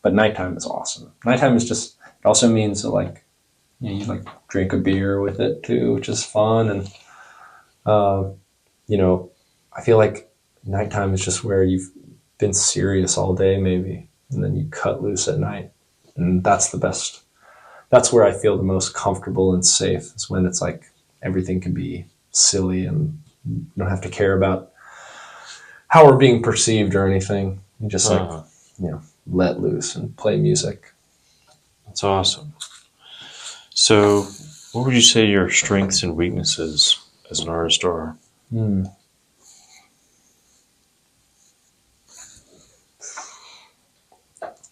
But nighttime is awesome. Nighttime is just, it also means that like, you like drink a beer with it too, which is fun. And I feel like nighttime is just where you've been serious all day maybe, and then you cut loose at night, and that's the best. That's where I feel the most comfortable and safe, is when it's like everything can be silly and you don't have to care about how we're being perceived or anything. You just let loose and play music. That's awesome. So what would you say your strengths and weaknesses as an artist are?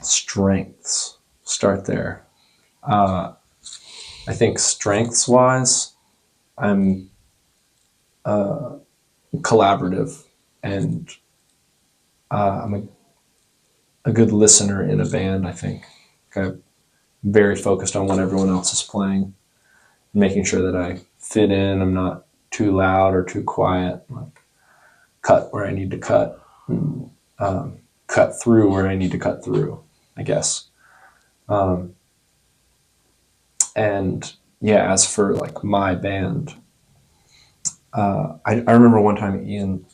Strengths. Start there. I think strengths-wise, I'm collaborative, and I'm a good listener in a band, I think. I'm very focused on what everyone else is playing, making sure that I fit in. I'm not too loud or too quiet. Like, cut where I need to cut, and, cut through where I need to cut through, I guess. And yeah, as for like my band, I remember one time, Ian,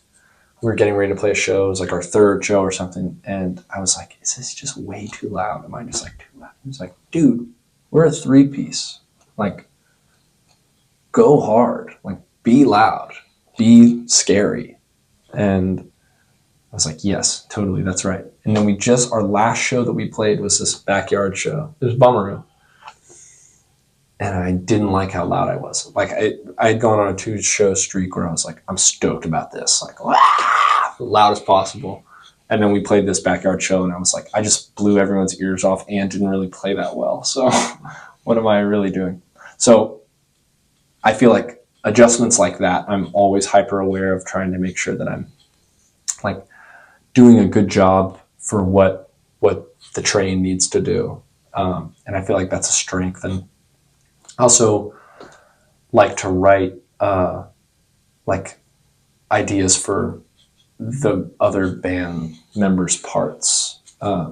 we were getting ready to play a show. It was like our third show or something. And I was like, is this just way too loud? Am I just like too loud? He was like, dude, we're a 3-piece. Like, go hard. Like, be loud. Be scary. And I was like, yes, totally, that's right. And then our last show that we played was this backyard show. It was Bummeroo. And I didn't like how loud I was. Like, I had gone on a 2-show streak where I was like, I'm stoked about this. Like, loud as possible. And then we played this backyard show, and I was like, I just blew everyone's ears off and didn't really play that well. So what am I really doing? So I feel like adjustments like that, I'm always hyper aware of, trying to make sure that I'm like doing a good job for what the train needs to do. And I feel like that's a strength. And I also like to write like ideas for the other band members' parts,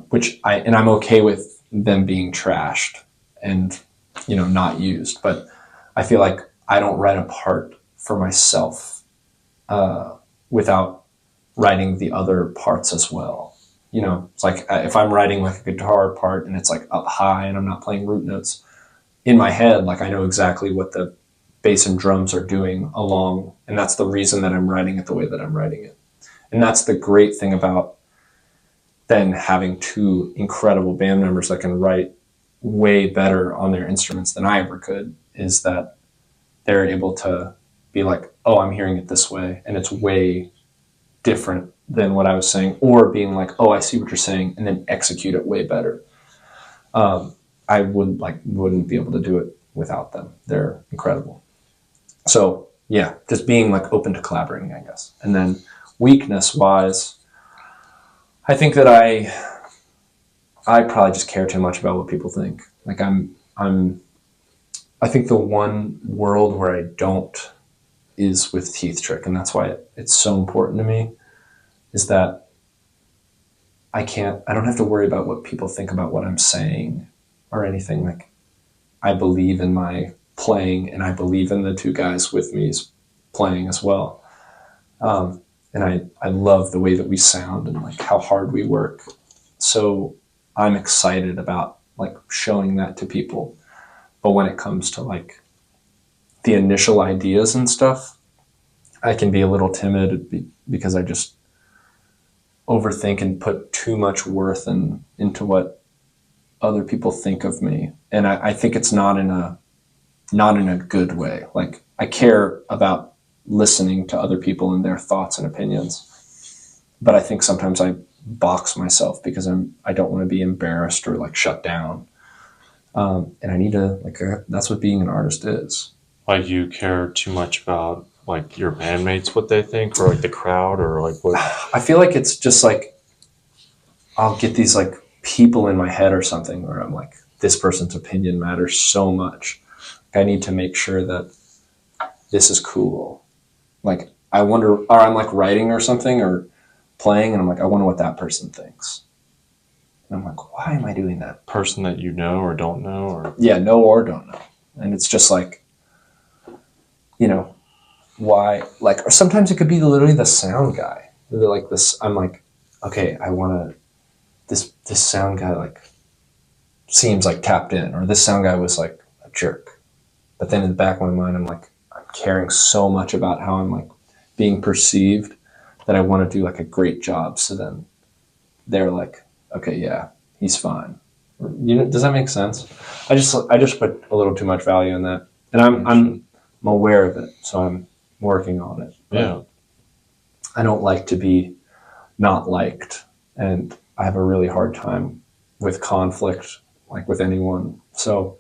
which I'm okay with them being trashed and not used. But I feel like I don't write a part for myself without writing the other parts as well. It's like if I'm writing like a guitar part and it's like up high and I'm not playing root notes, in my head, like I know exactly what the bass and drums are doing along, and that's the reason that I'm writing it the way that I'm writing it. And that's the great thing about then having 2 incredible band members that can write way better on their instruments than I ever could, is that they're able to be like, oh, I'm hearing it this way, and it's way different than what I was saying, or being like, oh, I see what you're saying, and then execute it way better. I wouldn't be able to do it without them. They're incredible. So yeah, just being like open to collaborating, I guess. And then weakness wise, I think that I probably just care too much about what people think. Like I think the one world where I don't is with Teeth Trick, and that's why it's so important to me, is that I don't have to worry about what people think about what I'm saying or anything. Like, I believe in my playing, and I believe in the 2 guys with me playing as well. and I love the way that we sound and like how hard we work. So I'm excited about like showing that to people. But when it comes to like the initial ideas and stuff, I can be a little timid because I just overthink and put too much worth into what other people think of me. And I think it's not in a good way. Like I care about listening to other people and their thoughts and opinions. But I think sometimes I box myself because I don't want to be embarrassed or like shut down. And I need to that's what being an artist is. Like you care too much about like your bandmates, what they think, or like the crowd, or like what? I feel like it's just like I'll get these like people in my head or something where I'm like, this person's opinion matters so much. I need to make sure that this is cool. Like I wonder, or I'm like writing or something or playing, and I'm like, I wonder what that person thinks. And I'm like, why am I doing that? Person that you know or don't know, or yeah, know or don't know. And it's just like, you know, why? Like, or sometimes it could be literally the sound guy. They're like this. I'm like, okay, I want to. This sound guy like seems like tapped in, or this sound guy was like a jerk. But then in the back of my mind, I'm like, I'm caring so much about how I'm like being perceived that I want to do like a great job. So then they're like, okay, yeah, he's fine. You know, does that make sense? I just put a little too much value in that, and I'm aware of it, so I'm working on it. Yeah, I don't like to be not liked, and I have a really hard time with conflict, like with anyone. So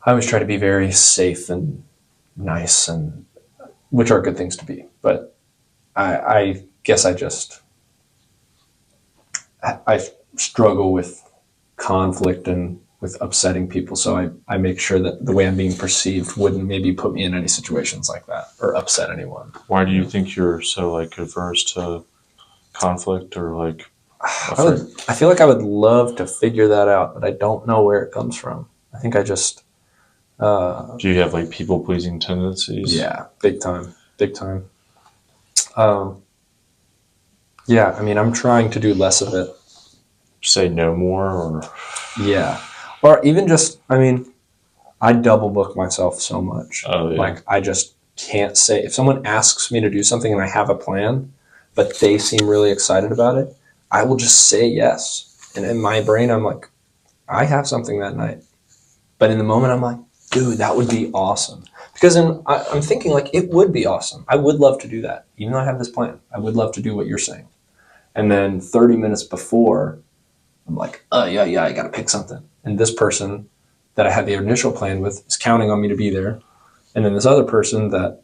I always try to be very safe and nice, and which are good things to be. But I guess I struggle with conflict and with upsetting people. So I make sure that the way I'm being perceived wouldn't maybe put me in any situations like that or upset anyone. Why do you think you're so like averse to conflict or like? I feel like I would love to figure that out, but I don't know where it comes from. I think I just. Do you have like people pleasing tendencies? Yeah, big time. Yeah, I mean, I'm trying to do less of it. Say no more, or Yeah. Or even just, I mean, I double book myself so much. oh, yeah. Like, I just can't say, if someone asks me to do something and I have a plan, but they seem really excited about it, I will just say yes. And in my brain, I'm like, I have something that night. But in the moment, I'm like, dude, that would be awesome. Because I'm thinking, like, it would be awesome. I would love to do that. Even though I have this plan, I would love to do what you're saying. And then 30 minutes before, I'm like, oh, yeah, I got to pick something. And this person that I had the initial plan with is counting on me to be there. And then this other person that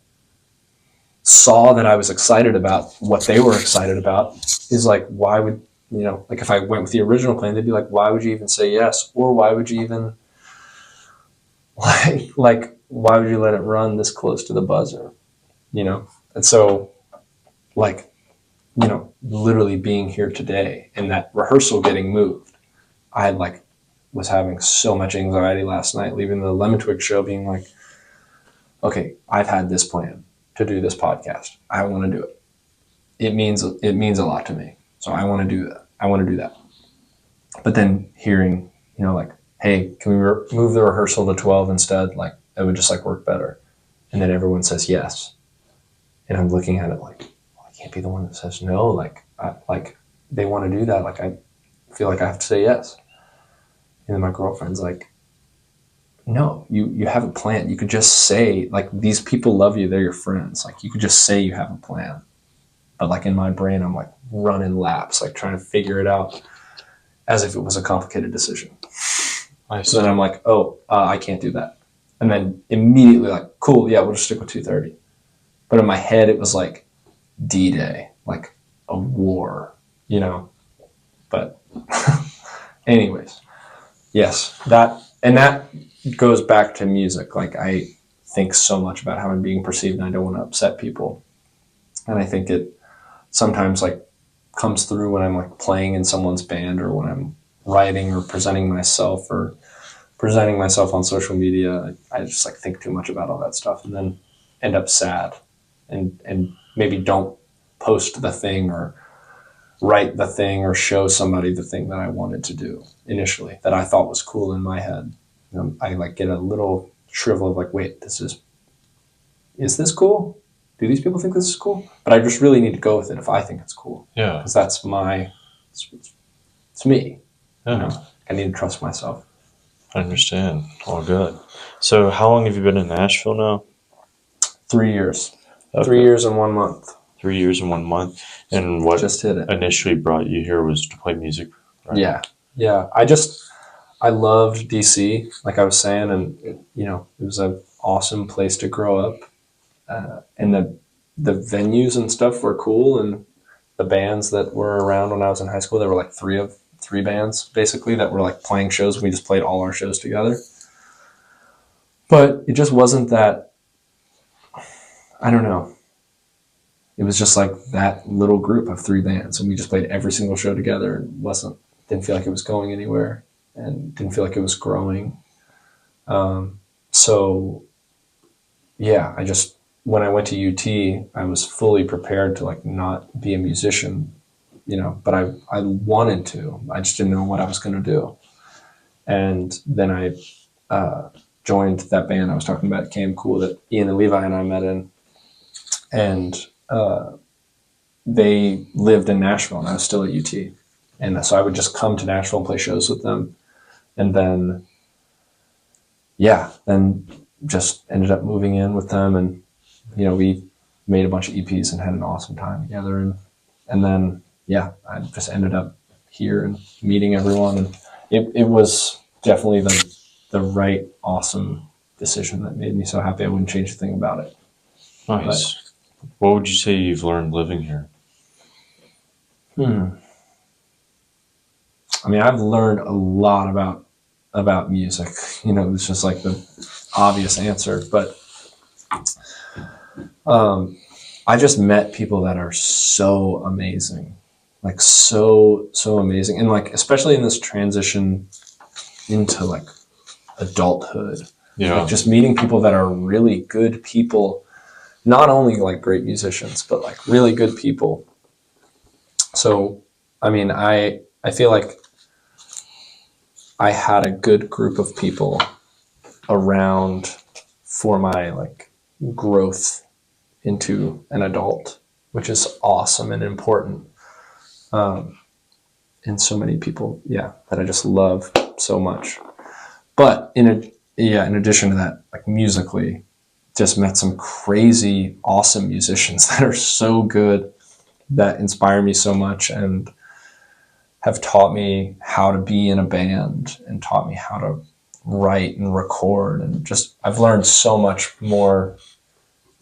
saw that I was excited about what they were excited about is like, why would, like if I went with the original plan, they'd be like, why would you even say yes? Or why would you even, like why would you let it run this close to the buzzer? And so, like, literally being here today and that rehearsal getting moved, I was having so much anxiety last night leaving the Lemon Twig show, being like, okay, I've had this plan to do this podcast. I want to do it. It means a lot to me. So I want to do that. But then hearing, like, hey, can we move the rehearsal to 12 instead? Like, it would just work better. And then everyone says yes. And I'm looking at it like, well, I can't be the one that says no. Like they want to do that. Like, I feel like I have to say yes. And then my girlfriend's like, no, you have a plan. You could just say, like, these people love you. They're your friends. Like, you could just say you have a plan. But like in my brain, I'm like running laps, like trying to figure it out as if it was a complicated decision. So then I'm like, I can't do that. And then immediately like, cool, yeah, we'll just stick with 2:30. But in my head, it was like D-Day, like a war, But anyways, yes, that goes back to music. Like, I think so much about how I'm being perceived and I don't want to upset people. And I think it sometimes like comes through when I'm like playing in someone's band or when I'm writing or presenting myself on social media. I just like think too much about all that stuff and then end up sad and maybe don't post the thing or write the thing or show somebody the thing that I wanted to do initially that I thought was cool in my head. I like get a little shrivel of like, wait, is this cool? Do these people think this is cool? But I just really need to go with it if I think it's cool. Yeah. Because that's it's me. Yeah. You know? I need to trust myself. I understand. All good. So how long have you been in Nashville now? 3 years. Okay. 3 years and 1 month. 3 years and 1 month. And what Just hit it. initially brought you here was to play music, right? Yeah. Yeah. I loved DC, like I was saying, and it was an awesome place to grow up. And the venues and stuff were cool, and the bands that were around when I was in high school, there were like three bands basically that were like playing shows. We just played all our shows together. But it just wasn't that, I don't know. It was just like that little group of 3 bands, and we just played every single show together, and didn't feel like it was going anywhere, and didn't feel like it was growing. So yeah, when I went to UT, I was fully prepared to like not be a musician, but I wanted to. I just didn't know what I was going to do. And then I joined that band I was talking about, Cam Cool, that Ian and Levi and I met in. And they lived in Nashville, and I was still at UT. And so I would just come to Nashville and play shows with them. And then, then just ended up moving in with them. And, we made a bunch of EPs and had an awesome time together. And then, I just ended up here and meeting everyone. And it was definitely the right, awesome decision that made me so happy. I wouldn't change a thing about it. Nice. What would you say you've learned living here? I mean, I've learned a lot about music. It's just like the obvious answer, but I just met people that are so amazing, like so amazing, and like especially in this transition into like adulthood. Yeah. Like just meeting people that are really good people, not only like great musicians, but like really good people. So, I mean, I feel like I had a good group of people around for my like growth into an adult, which is awesome and important. And so many people, that I just love so much. But in addition to that, like musically, just met some crazy, awesome musicians that are so good, that inspire me so much and have taught me how to be in a band and taught me how to write and record. And just, I've learned so much more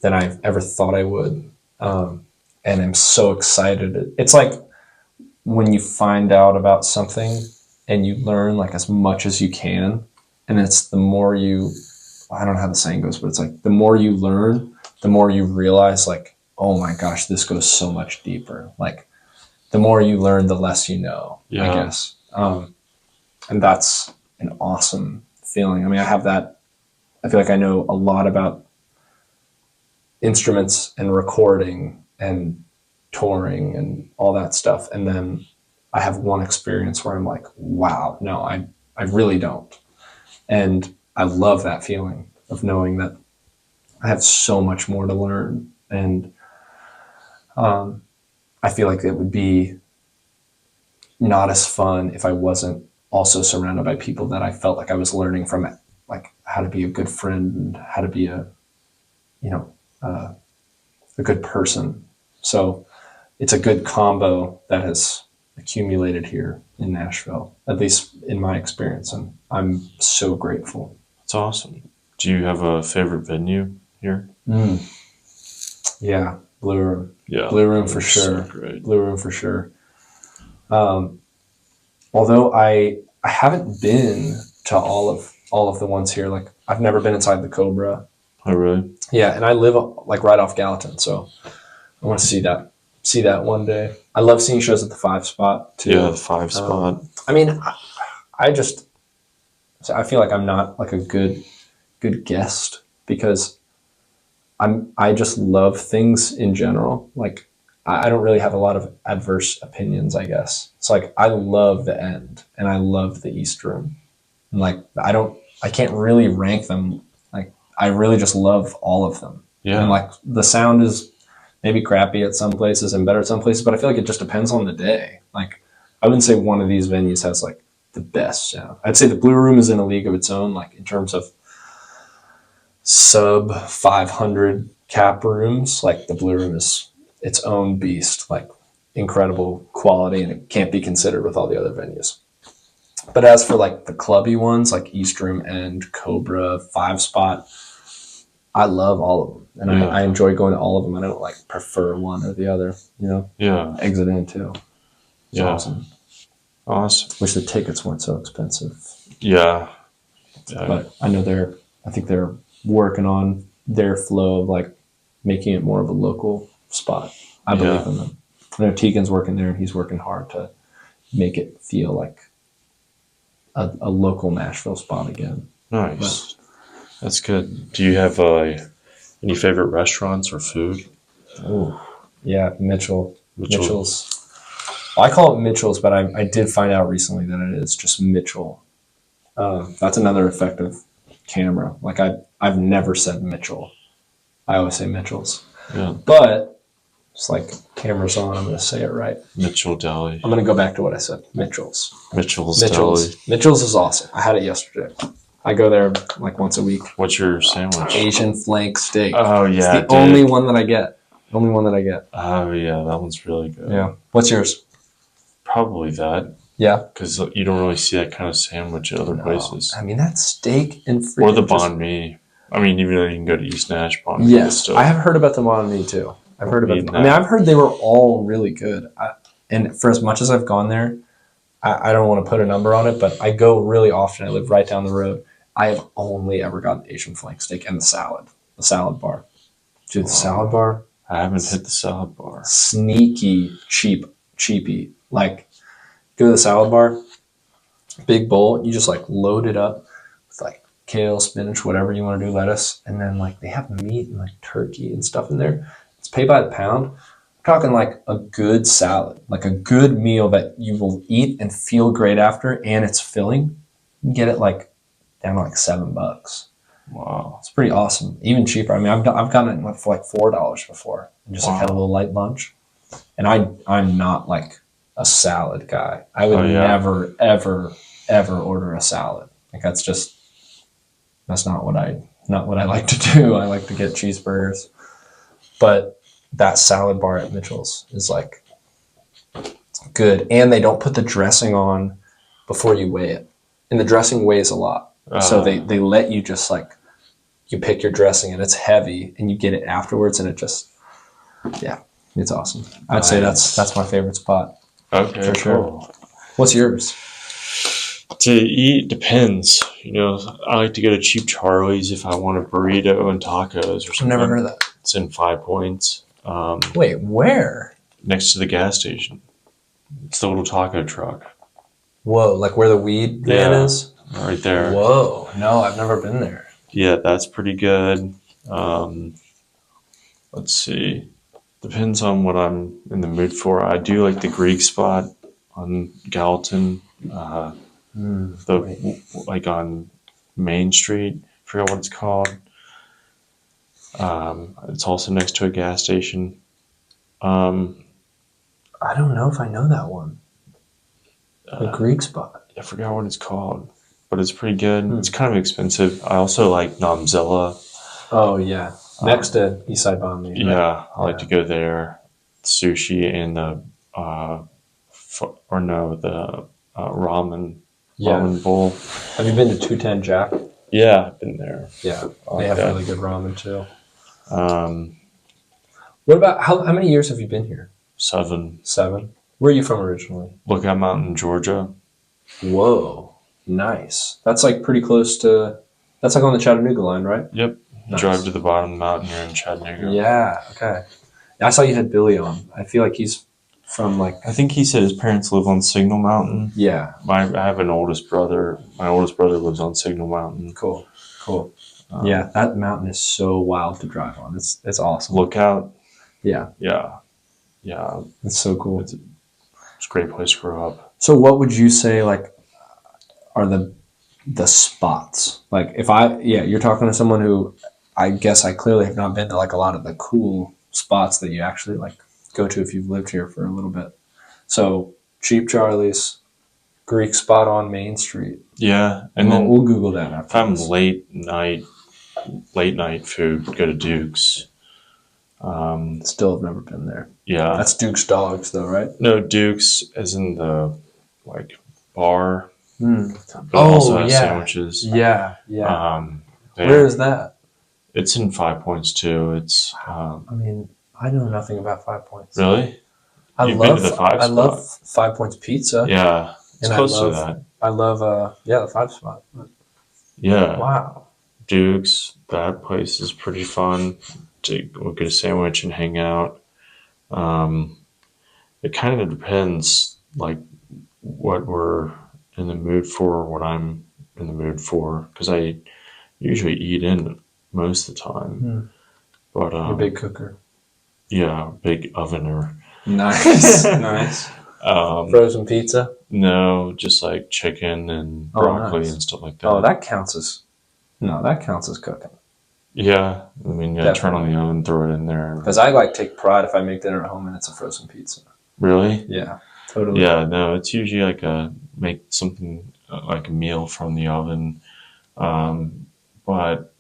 than I've ever thought I would. And I'm so excited. It's like when you find out about something and you learn like as much as you can. And it's the more I don't know how the saying goes, but it's like the more you learn, the more you realize like, oh my gosh, this goes so much deeper. Like the more you learn, the less you know, I guess. And that's an awesome feeling. I mean, I have that. I feel like I know a lot about instruments and recording and touring and all that stuff. And then I have one experience where I'm like, wow, no, I really don't. And I love that feeling of knowing that I have so much more to learn. And I feel like it would be not as fun if I wasn't also surrounded by people that I felt like I was learning from, like how to be a good friend and how to be a good person. So it's a good combo that has accumulated here in Nashville, at least in my experience. And I'm so grateful. That's awesome. Do you have a favorite venue here? Yeah, Blue Room. Yeah, Blue Room for sure. So great. Blue Room for sure. Although I haven't been to all of the ones here. Like I've never been inside the Cobra. Oh, really? Yeah, and I live like right off Gallatin, so I want to see that one day. I love seeing shows at the 5 spot too. Yeah, the 5 spot. I mean, I feel like I'm not like a good guest because I just love things in general. Like I don't really have a lot of adverse opinions, I guess. It's like I love the End and I love the East Room. And like I can't really rank them. Like I really just love all of them. Yeah. And like the sound is maybe crappy at some places and better at some places, but I feel like it just depends on the day. Like I wouldn't say one of these venues has like the best sound. I'd say the Blue Room is in a league of its own, like in terms of sub 500 cap rooms. Like the Blue Room is its own beast, like incredible quality, and it can't be considered with all the other venues. But as for like the clubby ones, like East Room and Cobra, 5 Spot, I love all of them, and I enjoy going to all of them. I don't like prefer one or the other, you know. Yeah. Exit in too. It's awesome. Wish the tickets weren't so expensive. Yeah. But I know I think they're working on their flow of like making it more of a local spot. I believe in them. I know Tegan's working there and he's working hard to make it feel like a local Nashville spot again. Nice. That's good. Do you have any favorite restaurants or food? Oh, yeah, Mitchell's. Well, I call it Mitchell's, but I did find out recently that it is just Mitchell. That's another effective camera. Like I've never said Mitchell. I always say Mitchell's. Yeah. But it's like camera's on. I'm going to say it right. Mitchell Deli. I'm going to go back to what I said. Mitchell's Deli. Mitchell's is awesome. I had it yesterday. I go there like once a week. What's your sandwich? Asian flank steak. Oh yeah, it's the only one that I get. Only one that I get. Oh yeah, that one's really good. Yeah. What's yours? Probably that. Yeah. Because you don't really see that kind of sandwich at other places. I mean, that steak and freaking... Or the banh mi. I mean, even though you can go to East Nash, banh mi. Yes, I have heard about the banh mi too. I've heard about them. I mean, I've heard they were all really good. And for as much as I've gone there, I don't want to put a number on it, but I go really often. I live right down the road. I have only ever gotten Asian flank steak and the salad bar. Dude, the salad bar? I haven't hit the salad bar. Sneaky cheapy. Like, go to the salad bar, big bowl, you just like load it up with like kale, spinach, whatever you want to do, lettuce, and then like they have meat and like turkey and stuff in there. It's pay by the pound. I'm talking like a good salad, like a good meal that you will eat and feel great after, and it's filling. You can get it like down to like $7. Wow, it's pretty awesome. Even cheaper. I mean, I've gotten it for like $4 before, and just like had a little light lunch. And I'm not like a salad guy. I would never, ever, ever order a salad. Like that's not what I like to do. I like to get cheeseburgers. But that salad bar at Mitchell's is like good. And they don't put the dressing on before you weigh it. And the dressing weighs a lot. So they let you just like, you pick your dressing and it's heavy and you get it afterwards and it just, it's awesome. I'd say that's my favorite spot. Okay, for sure. Cool. What's yours? To eat depends. You know, I like to go to Cheap Charlie's if I want a burrito and tacos or something. I've never heard of that. It's in 5 Points. Wait, where? Next to the gas station. It's the little taco truck. Whoa, like where the weed van is? Right there. Whoa, no, I've never been there. Yeah, that's pretty good. Let's see. Depends on what I'm in the mood for. I do like the Greek spot on Gallatin. Like on Main Street. I forgot what it's called. It's also next to a gas station. I don't know if I know that one. The Greek spot. I forgot what it's called, but it's pretty good. It's kind of expensive. I also like Namzilla. Oh yeah, next to Eastside Banh Mi. Right? Yeah, I like to go there. Sushi and the ramen bowl. Have you been to 210 Jack? Yeah, I've been there. Yeah, they have really good ramen too. What about how many years have you been here? 7. Where are you from originally? Lookout Mountain, Georgia. Whoa, nice. That's like pretty close to. That's like on the Chattanooga line, right? Yep. Nice. Drive to the bottom of the mountain here in Chattanooga. Yeah. Okay. I saw you had Billy on. I feel like he's from like. I think he said his parents live on Signal Mountain. Yeah. I have an oldest brother. My oldest brother lives on Signal Mountain. Cool. Yeah, that mountain is so wild to drive on. It's awesome. Lookout. Yeah. Yeah. yeah, It's so cool. it's a great place to grow up. So what would you say like are the spots? Like if you're talking to someone who I guess I clearly have not been to like a lot of the cool spots that you actually like go to if you've lived here for a little bit. So Cheap Charlie's, Greek spot on Main Street. Yeah, and then we'll Google that after. if I'm this. late night food, go to Duke's. Still have never been there. Yeah, That's Duke's Dogs though, right? no, Duke's is in the like bar, but Oh, also has yeah. sandwiches. Yeah. Where is that? It's in 5 Points too. It's I mean, I know nothing about 5 Points. really. I You've been to the Five I Spot. love 5 Points Pizza. Yeah, it's And close to that. I love the 5 Spot. Yeah, Wow. Duke's, that place is pretty fun. We'll get a sandwich and hang out. It kind of depends, like what we're in the mood for, what I'm in the mood for, because I usually eat in most of the time. But You're a big cooker. yeah, big ovener. Nice. Nice. Frozen pizza? No, just like chicken and broccoli and stuff like that. Oh, that counts as cooking. Yeah, I mean, turn on the oven, throw it in there. Because I like take pride if I make dinner at home and it's a frozen pizza. Really? Yeah, totally. Yeah, no, it's usually like make something like a meal from the oven. But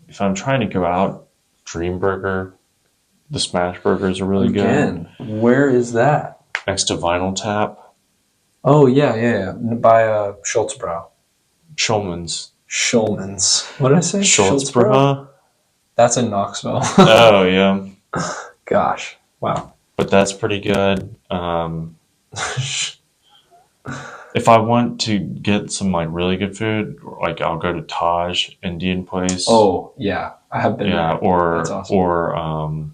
if I'm trying to go out, Dream Burger, the smash burgers are really good. Where is that? Next to Vinyl Tap. Oh, yeah. By Schultzbrow. Schulman's. What did I say? Schultzbrow? That's in Knoxville. Oh, yeah. Gosh. Wow. But that's pretty good. If I want to get some like really good food, like I'll go to Taj Indian place. Oh, yeah. I have been there. Or That's awesome. or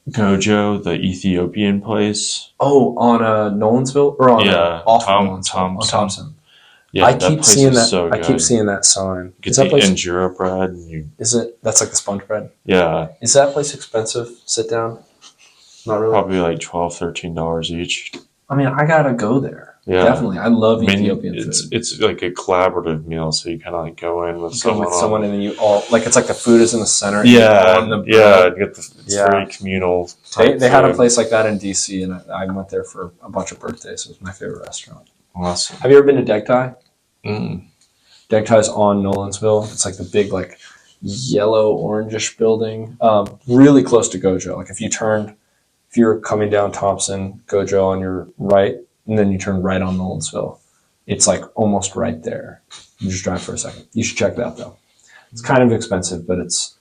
Gojo, the Ethiopian place. Oh, on Nolensville or on off Thompson. Thompson. Yeah, I keep seeing that. So I keep seeing that sign. Get Is that the place? injera bread. And Is it? That's like the sponge bread. Yeah. Is that place expensive? Sit down. Not really. Probably like $12-13 each. I mean, I gotta go there. Yeah, definitely. I love Ethiopian food. It's like a collaborative meal, so you kind of like go in with someone, and then you all like it's like the food is in the center. Yeah, on the bread. You get it's very communal. They had a place like that in DC, and I went there for a bunch of birthdays. It was my favorite restaurant. Awesome. Have you ever been to Degtai? Mm. Degtai's on Nolensville. It's like the big like yellow orangish building, really close to Gojo. Like if you're coming down Thompson, Gojo on your right, and then you turn right on Nolensville. It's like almost right there. You just drive for a second. You should check it out though. It's kind of expensive, but it's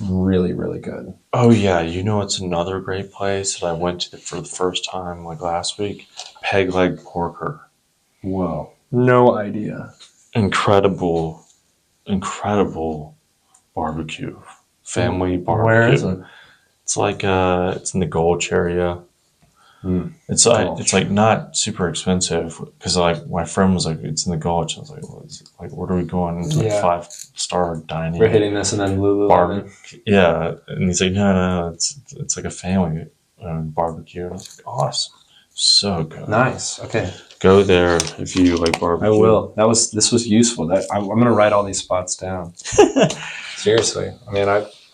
really, really good. Oh yeah, it's another great place that I went to for the first time like last week. Peg Leg Porker. Whoa. No idea. Incredible barbecue. Family barbecue. Where is it? It's like it's in the Gulch area. It's like not super expensive because like my friend was like it's in the Gulch. I was like, what are we going to 5-star dining? We're hitting this and then Lululemon. Yeah, and he's like, no, it's like a family barbecue. And I was like, awesome, so good. Nice. Okay. Go there if you like barbecue. I will. This was useful. I'm gonna write all these spots down. Seriously. I mean,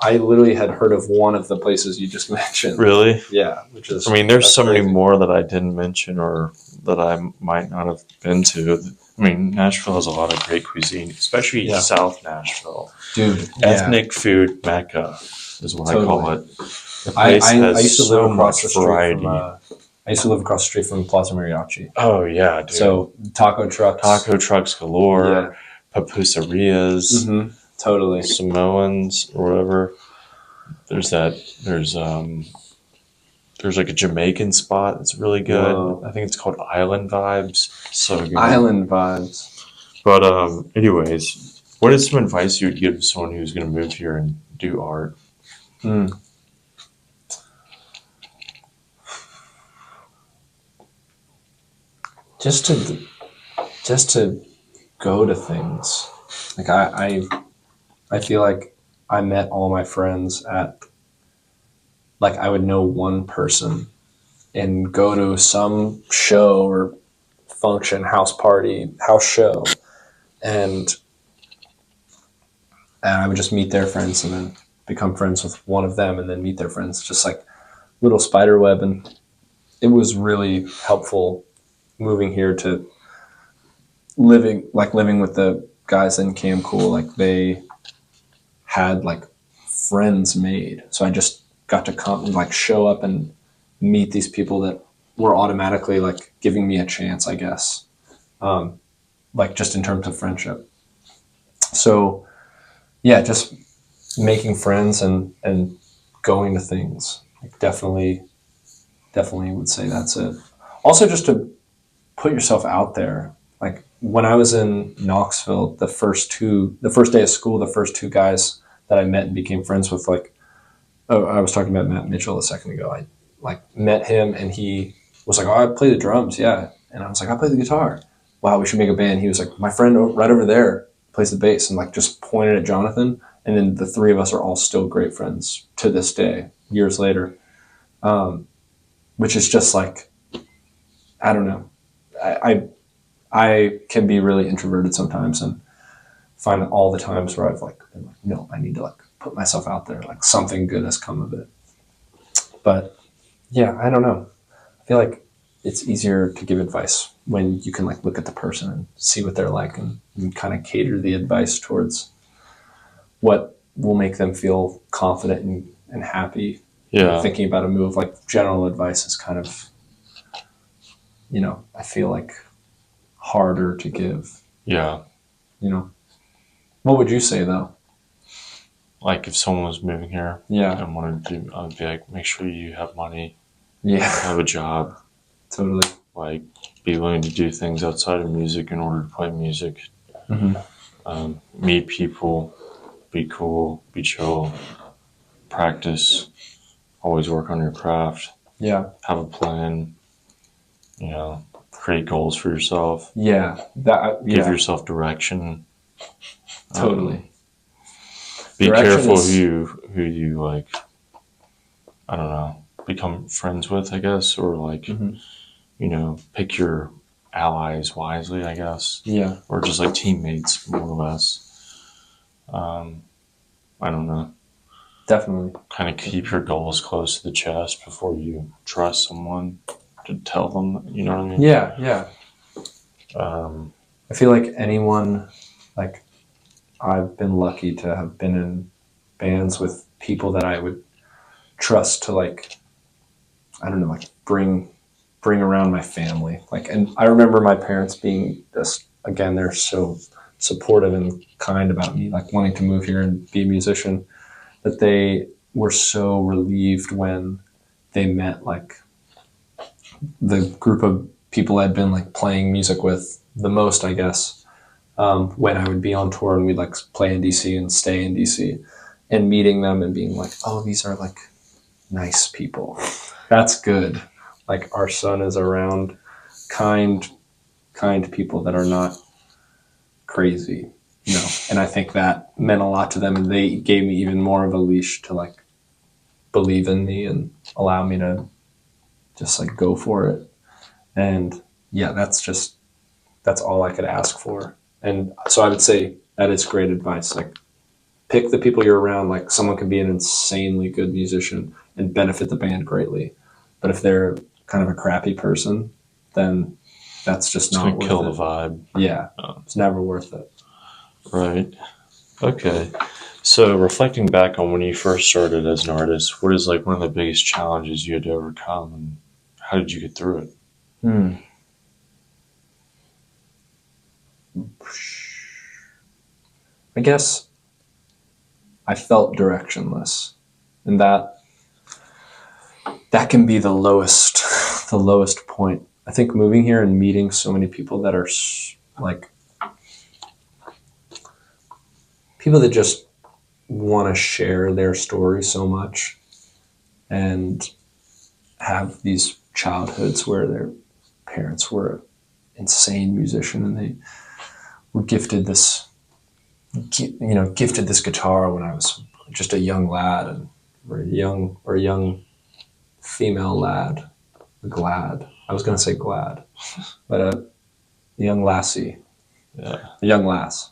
I literally had heard of one of the places you just mentioned. Really? Yeah. Which is. I mean, there's so many more that I didn't mention or that I might not have been to. I mean, Nashville has a lot of great cuisine, especially South Nashville. Dude. Ethnic food mecca is what I call it. The I place has used to so live across the much street variety. I used to live across the street from Plaza Mariachi. Oh yeah, dude. So taco trucks galore, pupuserias, totally. Samoans or whatever. There's like a Jamaican spot that's really good. Whoa. I think it's called Island Vibes. So good. Island Vibes. But anyways, what is some advice you would give to someone who's going to move here and do art? Just to go to things. Like I feel like I met all my friends at like I would know one person and go to some show or function, house party, house show, and I would just meet their friends and then become friends with one of them and then meet their friends, just like little spider web. And it was really helpful moving here to living with the guys in Cam Cool. Like they had like friends made. So I just got to come and like show up and meet these people that were automatically like giving me a chance, I guess. Like just in terms of friendship. So yeah, just making friends and going to things. Like definitely would say that's it. Also just to put yourself out there. Like when I was in Knoxville, the first day of school, the first two guys that I met and became friends with, like, oh, I was talking about Matt Mitchell a second ago. I like met him and he was like, oh, I play the drums. Yeah. And I was like, I play the guitar. Wow, we should make a band. He was like, my friend right over there plays the bass, and like just pointed at Jonathan. And then the three of us are all still great friends to this day, years later. Which is just like, I don't know. I can be really introverted sometimes and find all the times where I've like been like, no, I need to like put myself out there. Like something good has come of it. But yeah, I don't know. I feel like it's easier to give advice when you can like look at the person and see what they're like and kind of cater the advice towards what will make them feel confident and happy. Yeah. Thinking about a move, like general advice is kind of, I feel like harder to give. Yeah. What would you say though? Like if someone was moving here, Yeah, and wanted to do, I'd be like, make sure you have money, yeah, have a job, totally. like be willing to do things outside of music in order to play music. Mm-hmm. Meet people, be cool, be chill, practice, always work on your craft. Yeah, Have a plan. Create goals for yourself. yeah, Give yourself direction. Totally. Be Direction careful is- who you like. I don't know. Become friends with, I guess, or like, pick your allies wisely, I guess. Yeah, Or just like teammates, more or less. I don't know. definitely. Kind of keep your goals close to the chest before you trust someone to tell them. You know what I mean? Yeah. I feel like anyone, like I've been lucky to have been in bands with people that I would trust to like, I don't know, like bring around my family. Like, and I remember my parents being just, again, they're so supportive and kind about me, like wanting to move here and be a musician, that they were so relieved when they met like the group of people I'd been like playing music with the most, I guess, when I would be on tour and we'd like play in DC and stay in DC, and meeting them and being like, oh, these are like nice people. That's good. Like our son is around kind people that are not crazy, and I think that meant a lot to them, and they gave me even more of a leash to like believe in me and allow me to just like go for it. And yeah, that's all I could ask for. And so I would say that is great advice. Like pick the people you're around. Like someone can be an insanely good musician and benefit the band greatly, but if they're kind of a crappy person, then that's just not worth it. Kill the vibe. Yeah, it's never worth it. Right. Okay. So reflecting back on when you first started as an artist, what is like one of the biggest challenges you had to overcome, and how did you get through it? I guess I felt directionless, and that can be the lowest point. I think moving here and meeting so many people that are like people that just want to share their story so much and have these childhoods where their parents were an insane musician and they were gifted this guitar when I was just a young lad, and or a young female lad, glad. I was going to say glad, but a young lassie, a young lass,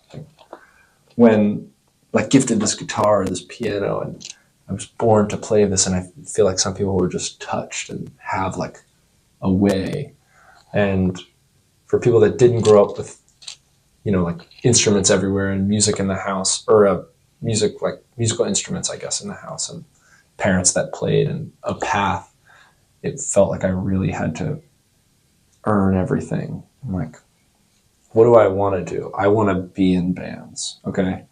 when like gifted this guitar, this piano, and I was born to play this, and I feel like some people were just touched and have like a way. And for people that didn't grow up with, like instruments everywhere and music in the house, or musical instruments, I guess, in the house, and parents that played and a path, it felt like I really had to earn everything. I'm like, what do I want to do? I want to be in bands. Okay.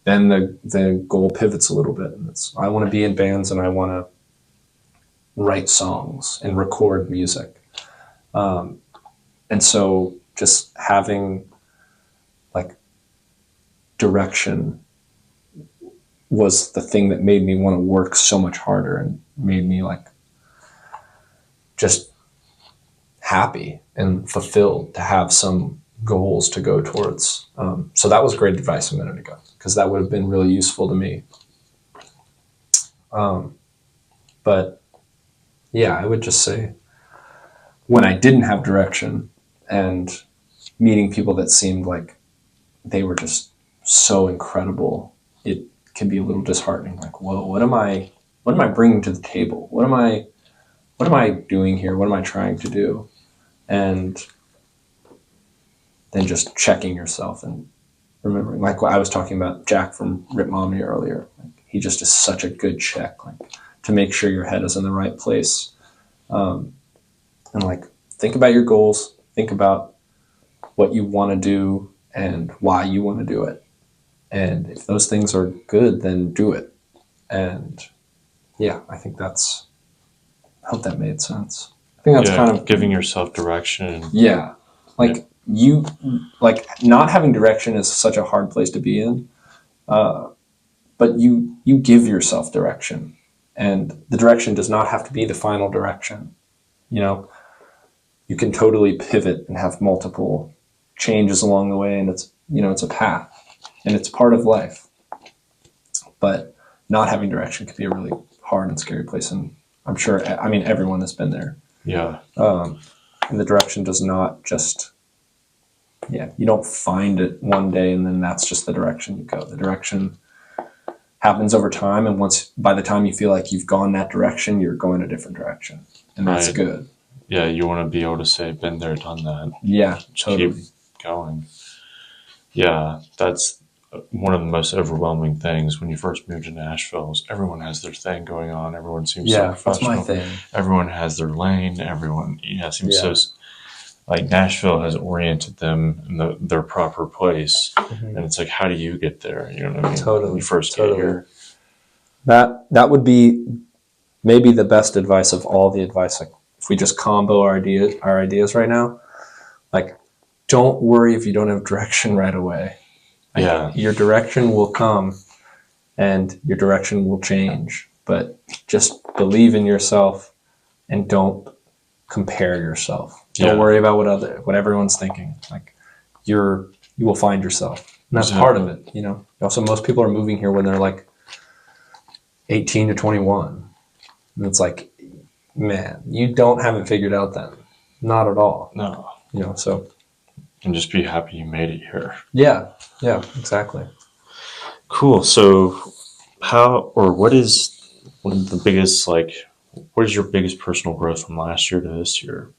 Then the goal pivots a little bit, and I want to be in bands, and I want to write songs and record music. And so just having like direction was the thing that made me want to work so much harder and made me like just happy and fulfilled to have some goals to go towards. So that was great advice a minute ago, because that would have been really useful to me. But yeah, I would just say when I didn't have direction and meeting people that seemed like they were just so incredible, it can be a little disheartening. Like, whoa, what am I bringing to the table? What am I doing here? What am I trying to do? And then just checking yourself and remembering, like what I was talking about Jack from Ritt Momney earlier. Like, he just is such a good check, like to make sure your head is in the right place. And like, think about your goals, think about what you want to do and why you want to do it. And if those things are good, then do it. And yeah, I hope that made sense. I think that's kind of giving yourself direction. Yeah. Like not having direction is such a hard place to be in. But you give yourself direction, and the direction does not have to be the final direction. You can totally pivot and have multiple changes along the way, and it's a path, and it's part of life. But not having direction can be a really hard and scary place, and I'm sure, everyone has been there. Yeah. And the direction does not just, you don't find it one day and then that's just the direction you go. The direction happens over time, and by the time you feel like you've gone that direction, you're going a different direction, and that's right. Good. Yeah, you want to be able to say, been there, done that. Yeah, totally. Keep going. Yeah, that's one of the most overwhelming things when you first move to Nashville is everyone has their thing going on. Everyone seems so professional. That's my thing. Everyone has their lane. Everyone seems so like Nashville has oriented them in their proper place. Mm-hmm. And it's like, how do you get there? You know what I mean? Totally. When you first get here. That would be maybe the best advice of all the advice. Like, if we just combo our ideas right now, like, don't worry if you don't have direction right away. Like, your direction will come and your direction will change, but just believe in yourself and don't compare yourself. Don't worry about what everyone's thinking. Like, you will find yourself. And that's part of it, Also, most people are moving here when they're like 18 to 21. And it's like, man, you don't have it figured out then. Not at all. No. So. And just be happy you made it here. Yeah, exactly. Cool. So what is one of the biggest, what is your biggest personal growth from last year to this year?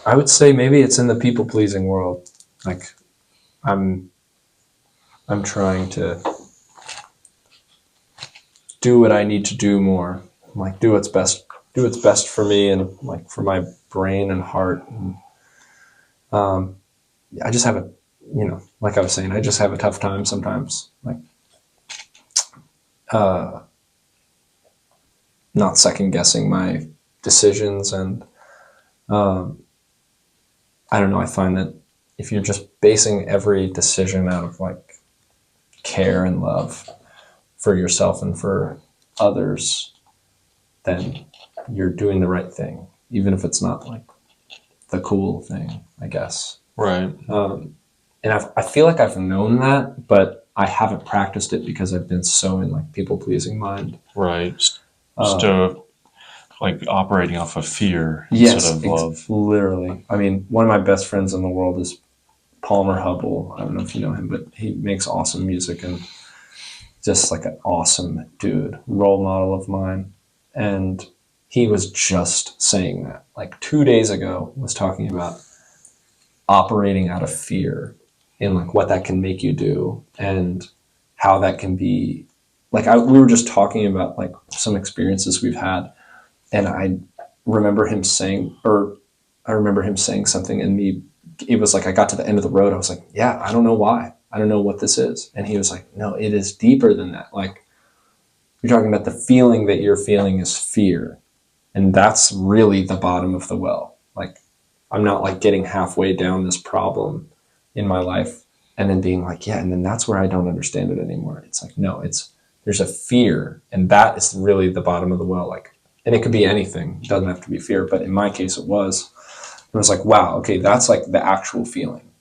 I would say maybe it's in the people-pleasing world. Like, I'm trying to do what I need to do more. Like, do what's best for me and like for my brain and heart. And, I just have like I was saying, I just have a tough time sometimes. Like, not second guessing my decisions, and I don't know. I find that if you're just basing every decision out of like care and love for yourself and for others, then you're doing the right thing, even if it's not like the cool thing, I guess. Right. And I feel like I've known that, but I haven't practiced it because I've been so in like people pleasing mind. Right. Just like operating off of fear Yes, instead of love. literally. I mean, one of my best friends in the world is Palmer Hubble. I don't know if you know him, but he makes awesome music and just like an awesome dude, role model of mine. And he was just saying that, like 2 days ago, was talking about operating out of fear and like what that can make you do and how that can be like we were just talking about like some experiences we've had, and I remember him saying something, and me, it was like I got to the end of the road. I was like, yeah, I don't know why. I don't know what this is. And he was like, no, it is deeper than that. Like, you're talking about the feeling that you're feeling is fear. And that's really the bottom of the well. Like, I'm not like getting halfway down this problem in my life and then being like, yeah, and then that's where I don't understand it anymore. It's like, no, there's a fear, and that is really the bottom of the well. Like, and it could be anything. It doesn't have to be fear, but in my case, it was. It was like, wow, okay, that's like the actual feeling.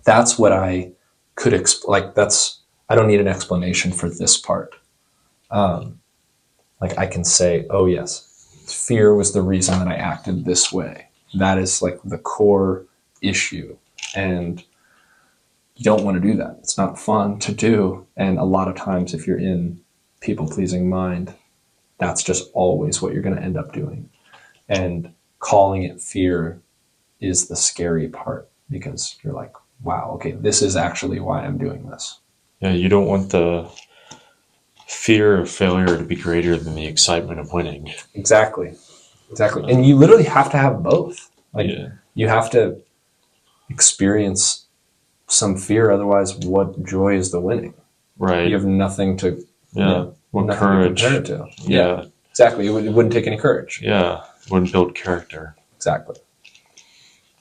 That's what I could I don't need an explanation for this part. Like, I can say, oh yes, fear was the reason that I acted this way. That is like the core issue. And you don't want to do that. It's not fun to do. And a lot of times if you're in people-pleasing mind, that's just always what you're going to end up doing. And calling it fear is the scary part, because you're like, wow, okay, this is actually why I'm doing this. Yeah, you don't want the fear of failure to be greater than the excitement of winning. Exactly. And you literally have to have both. Like, you have to experience some fear, otherwise what joy is the winning? Right. You have nothing to what courage to compare it to. Yeah. Exactly. It wouldn't take any courage. Yeah. It wouldn't build character. Exactly.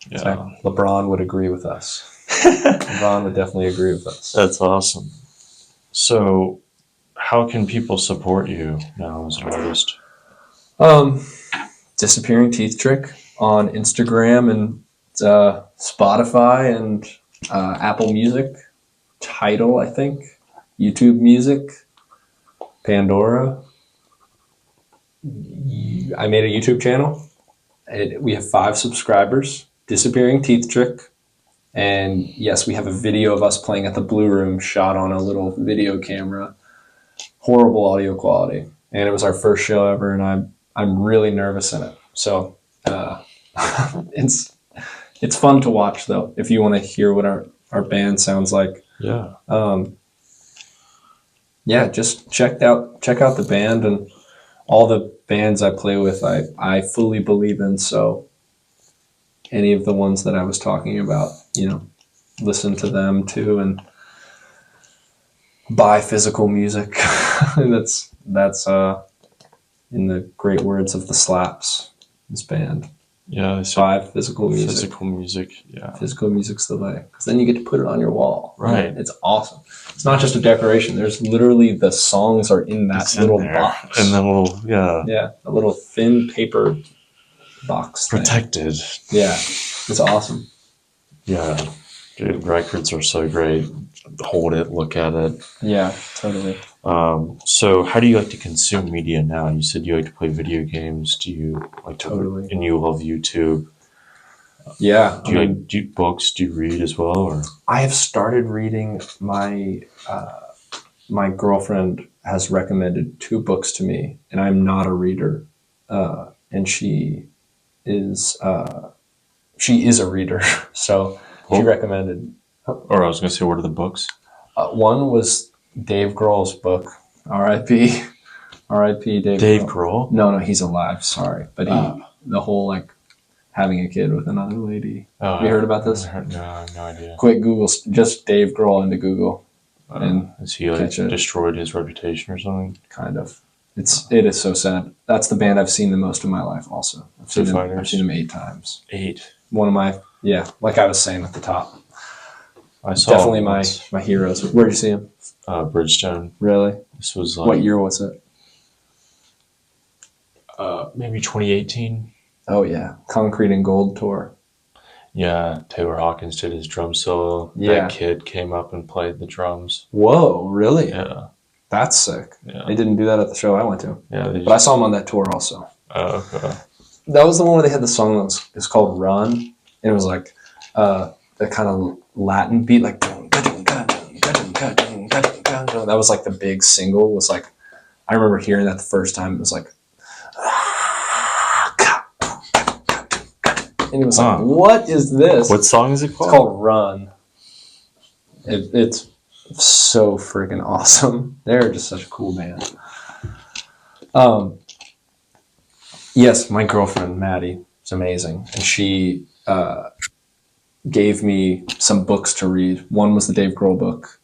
Yeah. Exactly. LeBron would agree with us. LeBron would definitely agree with us. That's awesome. So how can people support you now as an artist? Disappearing Teeth Trick on Instagram and Spotify and Apple Music, Tidal, I think, YouTube Music, Pandora. I made a YouTube channel. We have 5 subscribers. Disappearing Teeth Trick. And yes, we have a video of us playing at the Blue Room shot on a little video camera. Horrible audio quality. And it was our first show ever, and I'm really nervous in it. So it's fun to watch, though, if you want to hear what our band sounds like. Yeah. Just check out the band, and all the bands I play with, I fully believe in. So any of the ones that I was talking about, listen to them too, and buy physical music. that's in the great words of the Slaps, this band. Yeah, buy physical music. Physical music, yeah. Physical music's the way, because then you get to put it on your wall. Right. It's awesome. It's not just a decoration. There's literally, the songs are in that little box. In the little, yeah, a little thin paper box thing. Protected. Yeah, it's awesome. Yeah, dude, records are so great. Hold it, look at it. Yeah, totally. So how do you like to consume media now? You said you like to play video games. Do you like to, and you love YouTube? Yeah. Do you do books? Do you read as well? Or I have started reading. My girlfriend has recommended 2 books to me, and I'm not a reader, and she is a reader. So she recommended. Or I was going to say, what are the books? One was Dave Grohl's book, R.I.P. R.I.P. Dave Grohl? No, he's alive. Sorry, but the whole like having a kid with another lady. Oh, have you heard about this? No, I have no idea. Quick Google, just Dave Grohl into Google, and is he like destroyed his reputation or something? Kind of. It is so sad. That's the band I've seen the most in my life. Also, I've seen them 8 times. 8. One of my like I was saying at the top. I saw definitely my heroes. Where'd you see him? Bridgestone. Really? This was like, what year was it? Maybe 2018. Oh yeah, Concrete and Gold tour. Yeah, Taylor Hawkins did his drum solo. Yeah. That kid came up and played the drums. Whoa, really? Yeah. That's sick. Yeah. They didn't do that at the show I went to. Yeah. But I saw them on that tour also. Oh, okay. That was the one where they had the song that was called Run. And it was like the kind of Latin beat, like that was like the big single. Was like, I remember hearing that the first time. It was like, and it was like, what is this? What song is it called? It's called Run. It's so freaking awesome. They're just such a cool band. Yes, my girlfriend Maddie is amazing, and she gave me some books to read. One was the Dave Grohl book.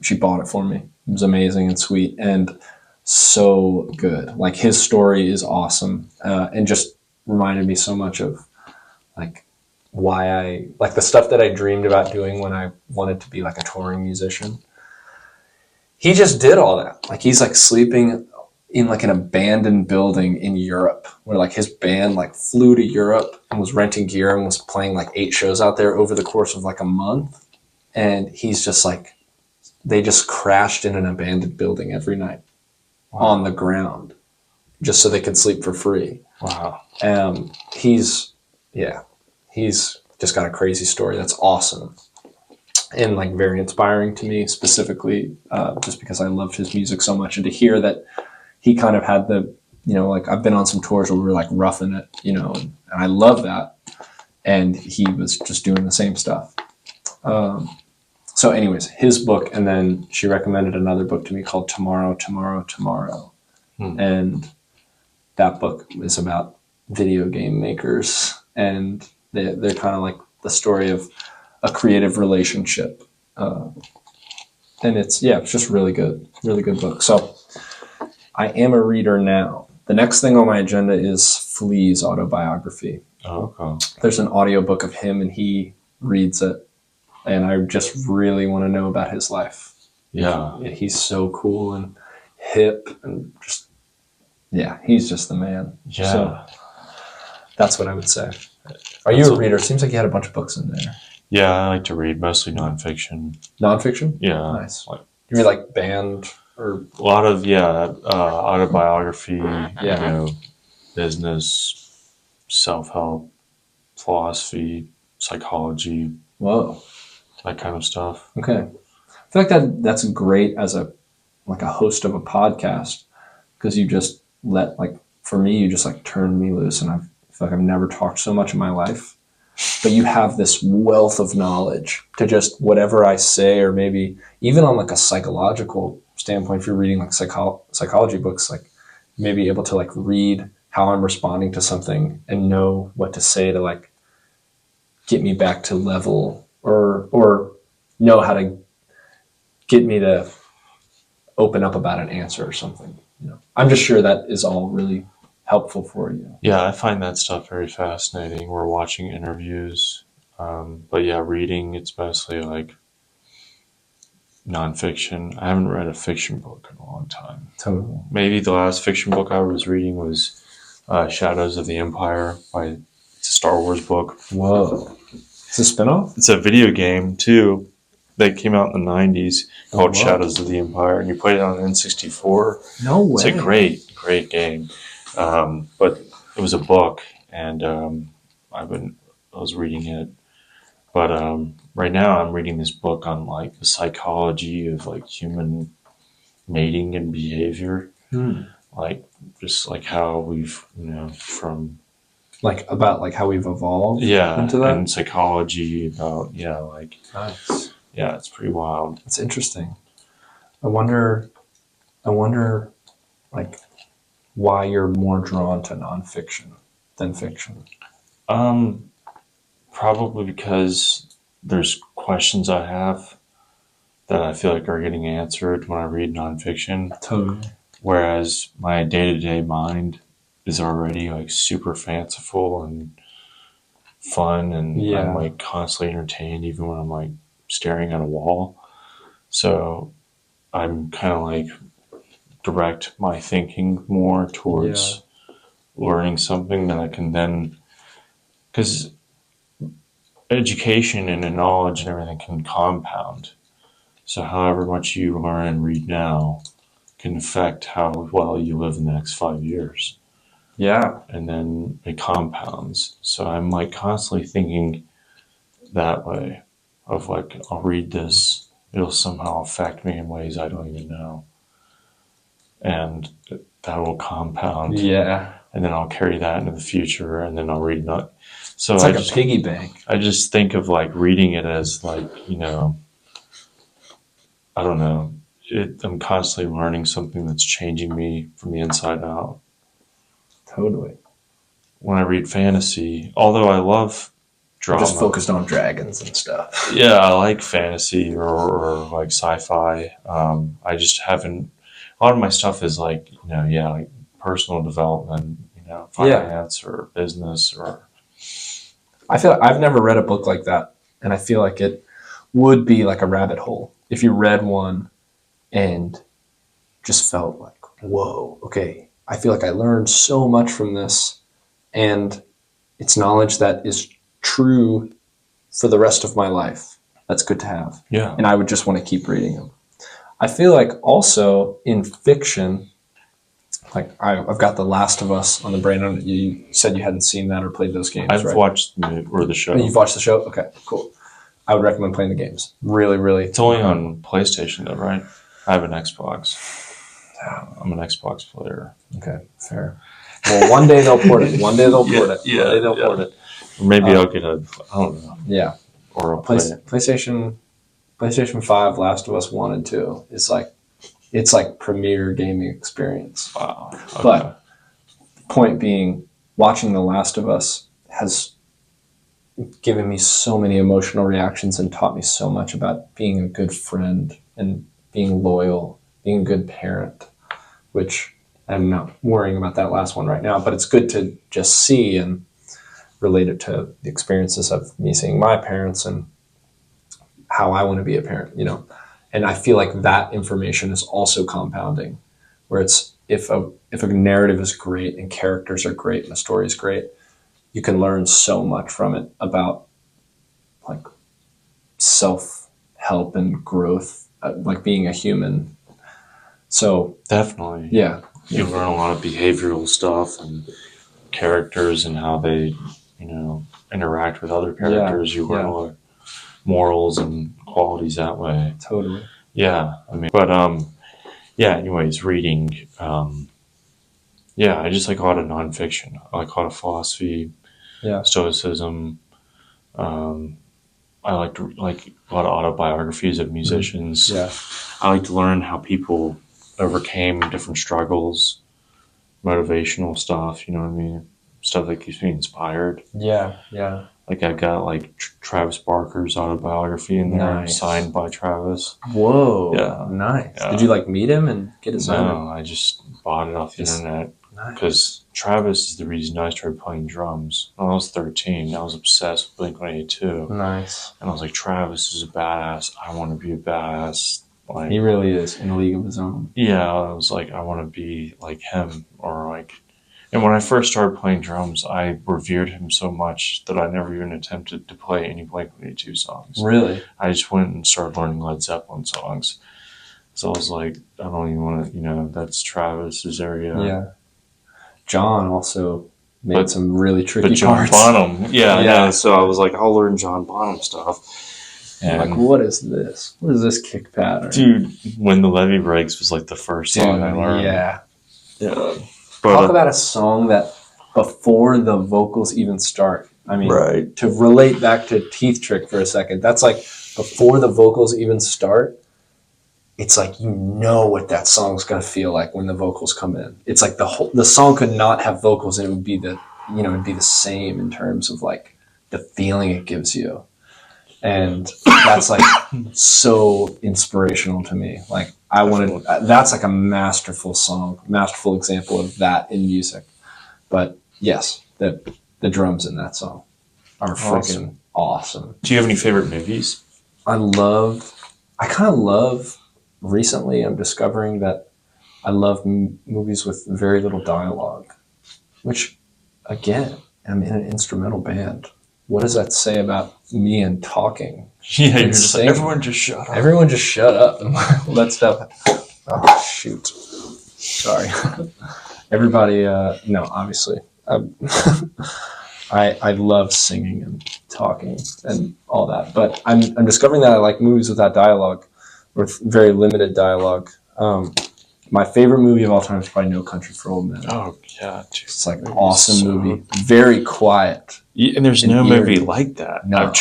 She bought it for me. It was amazing and sweet and so good. Like, his story is awesome, and just reminded me so much of like why I like the stuff that I dreamed about doing when I wanted to be like a touring musician. He just did all that. Like, he's like sleeping in like an abandoned building in Europe, where like his band like flew to Europe and was renting gear and was playing like 8 shows out there over the course of like a month. And he's just like, they just crashed in an abandoned building every night. Wow. On the ground, just so they could sleep for free. Wow. He's just got a crazy story that's awesome and like very inspiring to me, specifically just because I loved his music so much. And to hear that he kind of had the, like, I've been on some tours where we were like roughing it, and I love that. And he was just doing the same stuff. So anyways, his book, and then she recommended another book to me called Tomorrow, Tomorrow, Tomorrow. And that book is about video game makers, and they're kind of like the story of a creative relationship. And it's just really good book. So I am a reader now. The next thing on my agenda is Flea's autobiography. Oh, okay. There's an audiobook of him, and he reads it. And I just really want to know about his life. Yeah. He's so cool and hip and just, he's just the man. Yeah. So that's what I would say. Are you a reader? It seems like you had a bunch of books in there. Yeah, I like to read, mostly nonfiction. Nonfiction? Yeah. Nice. You read like band or? A lot of, autobiography, business, self-help, philosophy, psychology. Whoa. That kind of stuff. Okay. I feel like that's great as a host of a podcast, because you just for me, you just like turned me loose, and I feel like I've never talked so much in my life. But you have this wealth of knowledge to just whatever I say, or maybe even on like a psychological standpoint, if you're reading like psychology books, like maybe able to like read how I'm responding to something and know what to say to like get me back to level, or know how to get me to open up about an answer or something. I'm just sure that is all really helpful for you. Yeah, I find that stuff very fascinating. We're watching interviews, but reading, it's mostly like nonfiction. I haven't read a fiction book in a long time. Totally. Maybe the last fiction book I was reading was Shadows of the Empire. It's a Star Wars book. Whoa. It's a spinoff? It's a video game, too, that came out in the 90s called Shadows of the Empire, and you play it on an N64. No way. It's a great game. But it was a book, and I was reading it. But right now I'm reading this book on like the psychology of like human mating and behavior. Like just like how we've, from like about like how we've evolved into that, and psychology about nice. Yeah, it's pretty wild. It's interesting. I wonder like why you're more drawn to nonfiction than fiction. Probably because there's questions I have that I feel like are getting answered when I read nonfiction. Totally. Whereas my day-to-day mind is already like super fanciful and fun, and I'm like constantly entertained even when I'm like staring at a wall. So I'm kind of like direct my thinking more towards learning something that I can then, because education and knowledge and everything can compound. So however much you learn and read now can affect how well you live in the next 5 years. Yeah. And then it compounds. So I'm like constantly thinking that way of like, I'll read this, it'll somehow affect me in ways I don't even know. And that will compound. Yeah. And then I'll carry that into the future, and then I'll read that. So It's like a piggy bank. I just think of like reading it as like, you know, I don't know. I'm constantly learning something that's changing me from the inside out. Totally. When I read fantasy, although I love drama. I'm just focused on dragons and stuff. Yeah, I like fantasy or like sci-fi. I just haven't. A lot of my stuff is like, you know, yeah, like personal development, you know, finance or business or. I feel like I've never read a book like that, and I feel like it would be like a rabbit hole if you read one and just felt like, whoa, okay, I feel like I learned so much from this, and it's knowledge that is true for the rest of my life. That's good to have. Yeah. And I would just want to keep reading them. I feel like also in fiction, like I've got The Last of Us on the brain. You said you hadn't seen that or played those games, I've right? watched the show. You've watched the show? Okay, cool. I would recommend playing the games. Really, really. It's only on PlayStation though, right? I have an Xbox. I'm an Xbox player. Okay, fair. Well, one day they'll port it. One day they'll port it. Yeah, one day they'll port it. Or maybe I'll get I don't know. Yeah. Or I'll play it. PlayStation 5, Last of Us 1 and 2 is like, it's like premier gaming experience. Wow. Okay. But point being, watching The Last of Us has given me so many emotional reactions and taught me so much about being a good friend and being loyal, being a good parent, which I'm not worrying about that last one right now, but it's good to just see and relate it to the experiences of me seeing my parents and how I want to be a parent, you know. And I feel like that information is also compounding, where it's if a narrative is great and characters are great and the story is great, you can learn so much from it about like self-help and growth, like being a human. So definitely. Yeah. You learn a lot of behavioral stuff and characters and how they, you know, interact with other characters. You learn a lot of morals and qualities that way. Totally. Yeah. I mean, but, yeah, anyways, reading, I just like a lot of nonfiction. I like a lot of philosophy, stoicism. I like to like a lot of autobiographies of musicians. Yeah. I like to learn how people overcame different struggles, motivational stuff, you know what I mean? Stuff that keeps me inspired. Yeah, yeah. Like I've got like Travis Barker's autobiography in there, Nice. signed by Travis. Whoa. Yeah. Nice. Yeah. Did you like meet him and get his No, I just bought it off the internet because Travis is the reason I started playing drums. When I was 13, I was obsessed with Blink-182. Nice. And I was like, Travis is a badass. I want to be a badass. Like, He really is in a league of his own. yeah, I was like, I want to be like him, or like. And when I first started playing drums, I revered him so much that I never even attempted to play any Blink-182 songs. Really? I just went and started learning Led Zeppelin songs. So I was like, I don't even want to, you know, that's Travis's area. Yeah. John also made some really tricky But John parts. Bonham, yeah. So I was like, I'll learn John Bonham stuff. And like, what is this? What is this kick pattern? Dude, When the Levee Breaks was like the first song I learned. Yeah. But, Talk about a song that before the vocals even start. I mean, right. To relate back to Teeth Trick for a second, that's like before the vocals even start, it's like you know what that song's gonna feel like when the vocals come in. It's like the song could not have vocals and it would be it'd be the same in terms of like the feeling it gives you. And that's like so inspirational to me. Like that's like a masterful song, masterful example of that in music. But yes, the drums in that song are freaking awesome. Do you have any favorite movies? Recently I'm discovering that I love movies with very little dialogue, which again, I'm in an instrumental band. What does that say about me and talking? Yeah, you're just like, everyone just shut up. Everyone just shut up and let stuff. Oh, shoot. Sorry. Everybody, no, obviously. I love singing and talking and all that, but I'm discovering that I like movies without dialogue, with very limited dialogue. My favorite movie of all time is probably No Country for Old Men. Oh yeah, dude. It's like an awesome movie, very quiet. Yeah, and there's no movie like that. No,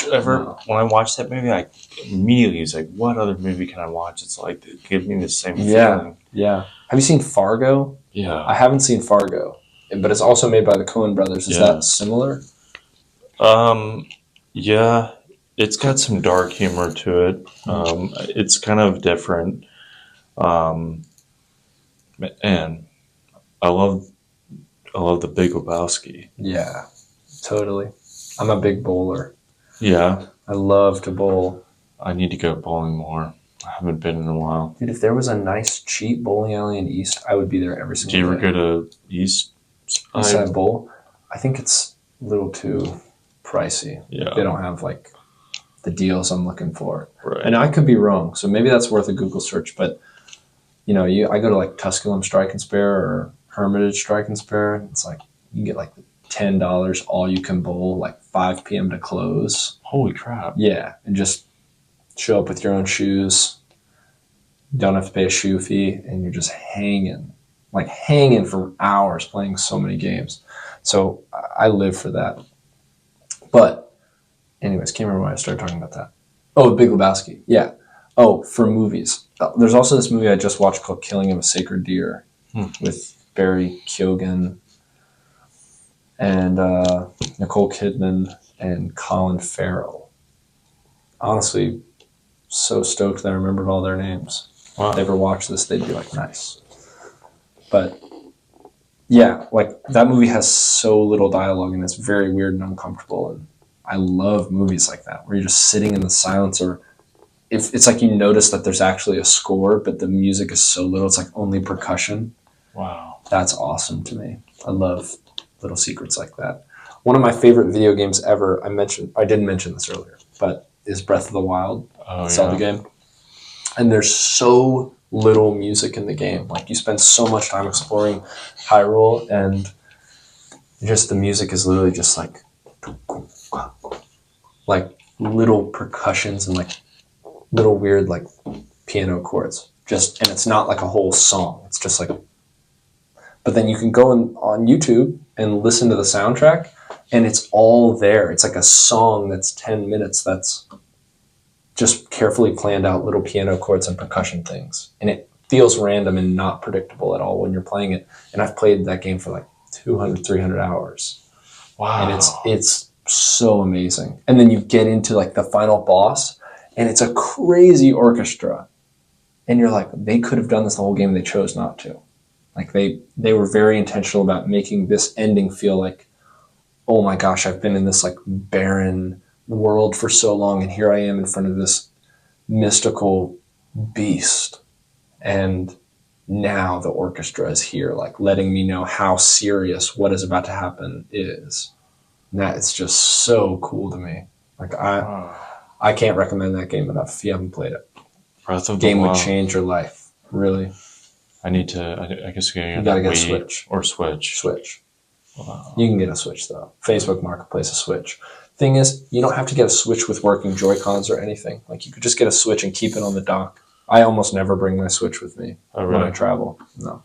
When I watched that movie, I immediately was like, "What other movie can I watch?" It's like give me the same feeling. Yeah. Have you seen Fargo? Yeah, I haven't seen Fargo, but it's also made by the Coen brothers. Is that similar? Yeah, it's got some dark humor to it. It's kind of different. And I love the Big Lebowski. Yeah, totally. I'm a big bowler. Yeah, I love to bowl. I need to go bowling more. I haven't been in a while. Dude, if there was a nice, cheap bowling alley in East, I would be there every single day. Do you ever go to East Side Bowl? I think it's a little too pricey. Yeah. They don't have like the deals I'm looking for. Right. And I could be wrong, so maybe that's worth a Google search. But I go to like Tusculum Strike and Spare or Hermitage Strike and Spare. It's like you get like $10 all you can bowl, like 5 p.m. to close. Holy crap! Yeah, and just show up with your own shoes. You don't have to pay a shoe fee, and you're just hanging for hours playing so many games. So I live for that. But anyways, can't remember why I started talking about that. Oh, Big Lebowski. Yeah. Oh, for movies. There's also this movie I just watched called Killing of a Sacred Deer with Barry Keoghan and Nicole Kidman and Colin Farrell. Honestly, so stoked that I remembered all their names. Wow. If they ever watch this, they'd be like, nice. But yeah, like that movie has so little dialogue and it's very weird and uncomfortable. And I love movies like that where you're just sitting in the silence, or if it's like you notice that there's actually a score, but the music is so little, it's like only percussion. Wow. That's awesome to me. I love little secrets like that. One of my favorite video games ever, I didn't mention this earlier, but is Breath of the Wild. Zelda game. And there's so little music in the game. Like you spend so much time exploring Hyrule, and just the music is literally just like little percussions and like little weird like piano chords. And it's not like a whole song. It's just like, but then you can go on YouTube and listen to the soundtrack, and it's all there. It's like a song that's 10 minutes that's just carefully planned out little piano chords and percussion things. And it feels random and not predictable at all when you're playing it. And I've played that game for like 200, 300 hours. Wow. And it's so amazing. And then you get into like the final boss, and it's a crazy orchestra. And you're like, they could have done this the whole game, they chose not to. Like they were very intentional about making this ending feel like, oh my gosh, I've been in this like barren world for so long, and here I am in front of this mystical beast, and now the orchestra is here, like letting me know how serious what is about to happen is. And that it's just so cool to me. Like I can't recommend that game enough if you haven't played it. Breath of the game Wild would change your life, really. I need to. I guess you gotta get a Switch or Switch. Wow. You can get a Switch though. Facebook Marketplace, a Switch. Thing is, you don't have to get a Switch with working Joy-Cons or anything. Like you could just get a Switch and keep it on the dock. I almost never bring my Switch with me when I travel. No,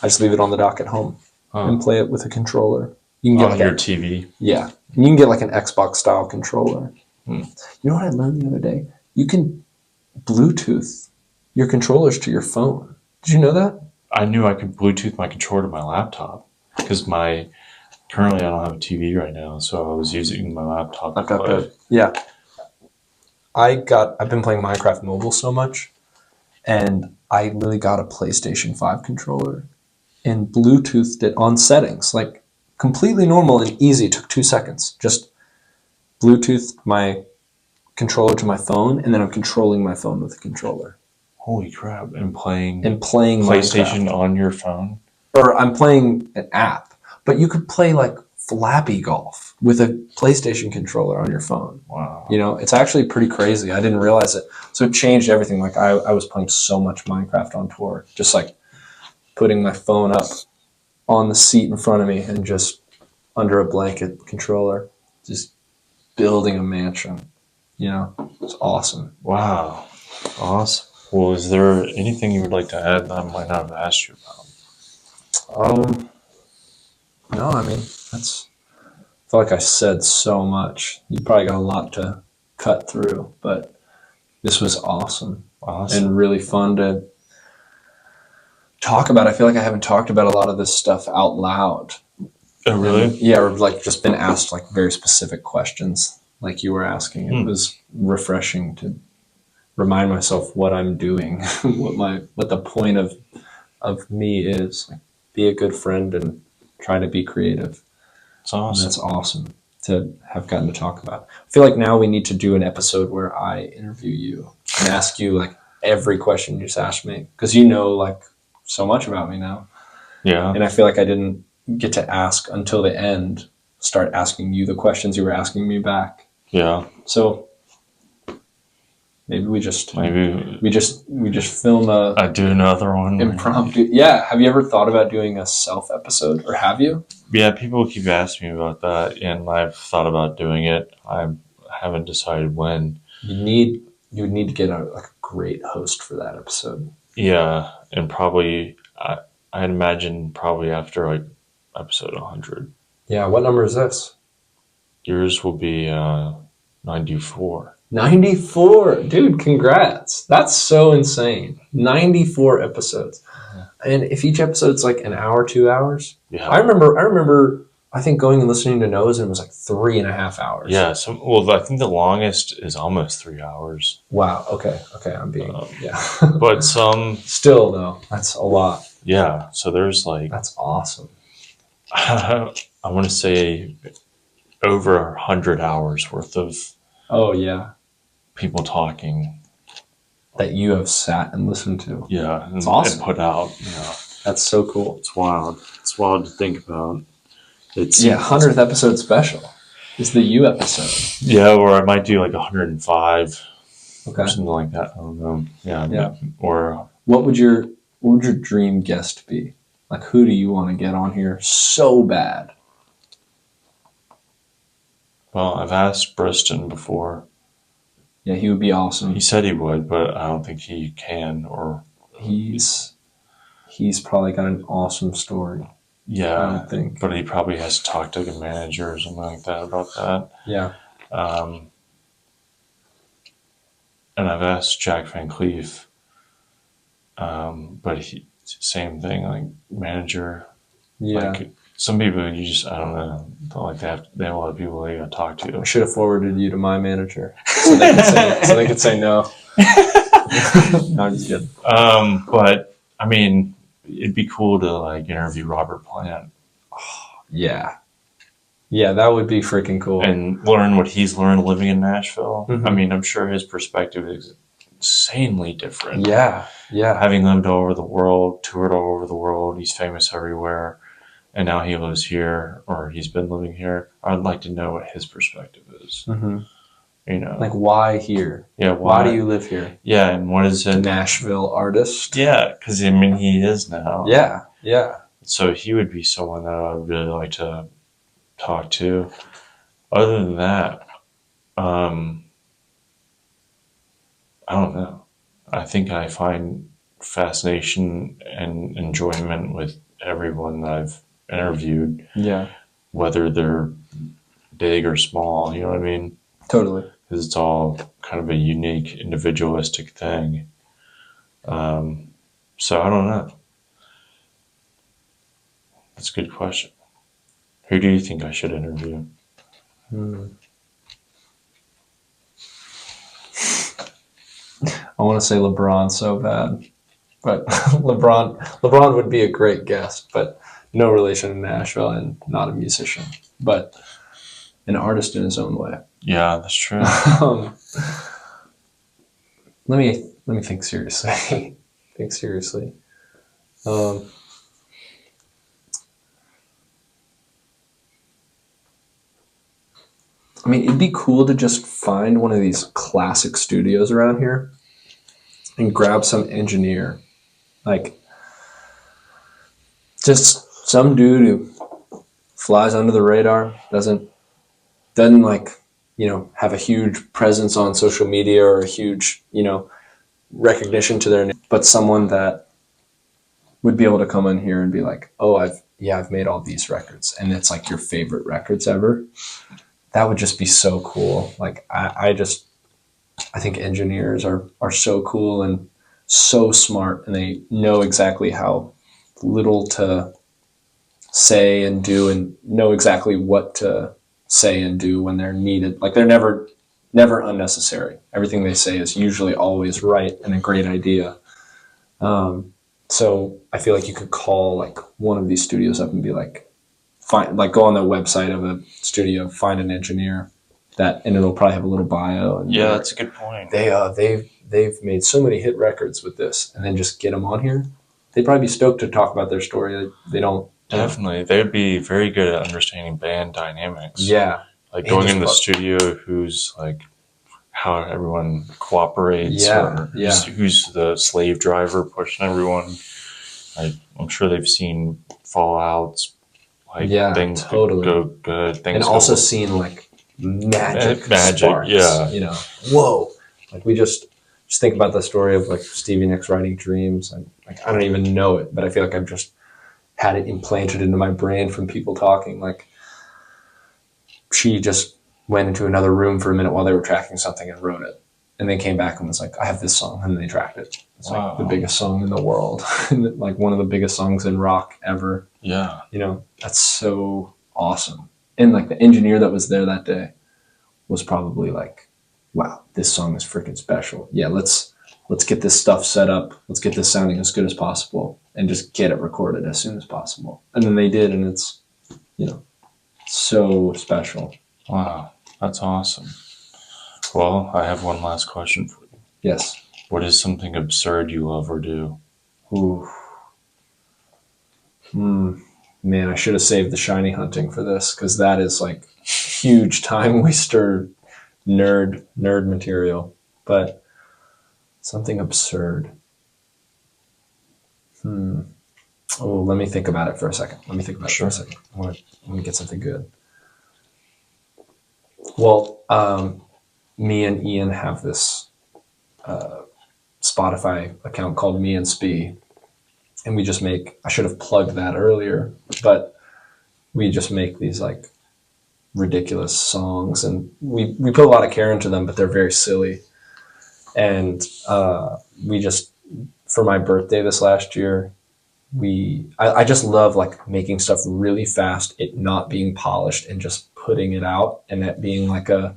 I just leave it on the dock at home and play it with a controller. You can get on your TV. Yeah, and you can get like an Xbox style controller. You know what I learned the other day? You can Bluetooth your controllers to your phone. Did you know that? I knew I could Bluetooth my controller to my laptop because currently I don't have a TV right now, so I was using my laptop. Yeah. I've been playing Minecraft Mobile so much, and I really got a PlayStation 5 controller and Bluetoothed it on settings, like completely normal and easy. It took 2 seconds. Just Bluetoothed my controller to my phone, and then I'm controlling my phone with the controller. Holy crap. And playing PlayStation Minecraft on your phone? Or I'm playing an app. But you could play like Flappy Golf with a PlayStation controller on your phone. Wow. You know, it's actually pretty crazy. I didn't realize it. So it changed everything. Like I was playing so much Minecraft on tour, just like putting my phone up on the seat in front of me and just under a blanket controller, just building a mansion. You know, it's awesome. Wow. Awesome. Well, is there anything you would like to add that I might not have asked you about? No, I mean, I feel like I said so much. You probably got a lot to cut through, but this was awesome. And really fun to talk about. I feel like I haven't talked about a lot of this stuff out loud. Oh, really? And, yeah, or like just been asked like very specific questions like you were asking. It was refreshing to remind myself what I'm doing, what the point of me is. Like, be a good friend and try to be creative. It's awesome. And that's awesome to have gotten to talk about. I feel like now we need to do an episode where I interview you and ask you like every question you just asked me, because you know like so much about me now. Yeah. And I feel like I didn't get to ask until the end, start asking you the questions you were asking me back. Yeah. So maybe we just film I do another one. impromptu. Yeah. Have you ever thought about doing a self episode, or have you? Yeah, people keep asking me about that, and I've thought about doing it. I haven't decided when. You would need to get a great host for that episode. Yeah, and probably I'd imagine probably after like episode 100. Yeah. What number is this? Yours will be 94. 94, dude! Congrats. That's so insane. 94 episodes. Yeah. And if each episode's like an hour, 2 hours. Yeah. I remember I think going and listening to Nose, and it was like 3.5 hours. Yeah. Well, I think the longest is almost 3 hours. Wow. Okay. I'm being yeah. But some Still though, that's a lot. Yeah. So there's like That's awesome. I want to say over 100 hours worth of Oh yeah. people talking That you have sat and listened to. Yeah, it's awesome. And put out. Yeah, that's so cool. It's wild. It's wild to think about. It's 100th episode special. It's the you episode. Yeah, or I might do like 105. Okay. Or something like that. I don't know. Yeah. Or what would your dream guest be? Like, who do you want to get on here so bad? Well, I've asked Briston before. Yeah, he would be awesome. He said he would, but I don't think he can. Or he's probably got an awesome story. Yeah, I think. But he probably has to talk to a manager or something like that about that. Yeah. And I've asked Jack Van Cleef, but same thing, like manager. Yeah. Like some people, you just, I don't know, like they have a lot of people they got to talk to. I should have forwarded you to my manager so they could say no. No, I'm just kidding. But I mean, it'd be cool to like interview Robert Plant. Yeah, that would be freaking cool. And learn what he's learned living in Nashville. Mm-hmm. I mean, I'm sure his perspective is insanely different. Yeah. Having lived all over the world, toured all over the world, he's famous everywhere, and now he lives here, or he's been living here. I'd like to know what his perspective is. Mm-hmm. You know, like why here? Yeah, why do you live here? Yeah, and what is it? Nashville artist. Yeah, because I mean he is now. Yeah. So he would be someone that I would really like to talk to. Other than that, I don't know. I think I find fascination and enjoyment with everyone that I've interviewed. Yeah. Whether they're big or small, you know what I mean? Totally. Because it's all kind of a unique, individualistic thing. So I don't know. That's a good question. Who do you think I should interview? I want to say LeBron so bad, but LeBron would be a great guest, but no relation to Nashville and not a musician, but an artist in his own way. Yeah, that's true. Let me think seriously. I mean, it'd be cool to just find one of these classic studios around here and grab some engineer, like just some dude who flies under the radar, doesn't like, have a huge presence on social media or a huge, recognition to their name, but someone that would be able to come in here and be like, oh, I've made all these records, and it's like your favorite records ever. That would just be so cool. Like I think engineers are so cool and so smart, and they know exactly how little to say and do, and know exactly what to say and do when they're needed. Like they're never unnecessary. Everything they say is usually always right and a great idea. So I feel like you could call like one of these studios up and be like, go on the website of a studio, find an engineer and it'll probably have a little bio. And yeah, that's a good point. They've made so many hit records with this, and then just get them on here. They'd probably be stoked to talk about their story. They don't. Definitely. They'd be very good at understanding band dynamics. Yeah. Like going in the studio, who's like how everyone cooperates, or who's the slave driver pushing everyone. I'm sure they've seen fallouts, like things totally go good, things and also seen like magic sparks, whoa. Like we just think about the story of like Stevie Nicks writing Dreams, and like I don't even know it, but I feel like I've just had it implanted into my brain from people talking. Like she just went into another room for a minute while they were tracking something and wrote it, and then came back and was like, I have this song, and then they tracked it. It's like the biggest song in the world, like one of the biggest songs in rock ever. Yeah. That's so awesome. And like the engineer that was there that day was probably like, wow, this song is freaking special. Yeah, let's get this stuff set up. Let's get this sounding as good as possible and just get it recorded as soon as possible. And then they did, and it's, so special. Wow, that's awesome. Well, I have one last question for you. Yes. What is something absurd you love or do? Ooh. Man, I should have saved the shiny hunting for this, because that is like huge time waster nerd material. But something absurd. Oh, let me think about it for a second. I want to get something good. Well, me and Ian have this Spotify account called Me and Spee, and we just I should have plugged that earlier, but we just make these like ridiculous songs, and we put a lot of care into them, but they're very silly. And we just, for my birthday this last year, I just love like making stuff really fast, it not being polished, and just putting it out, and it being like a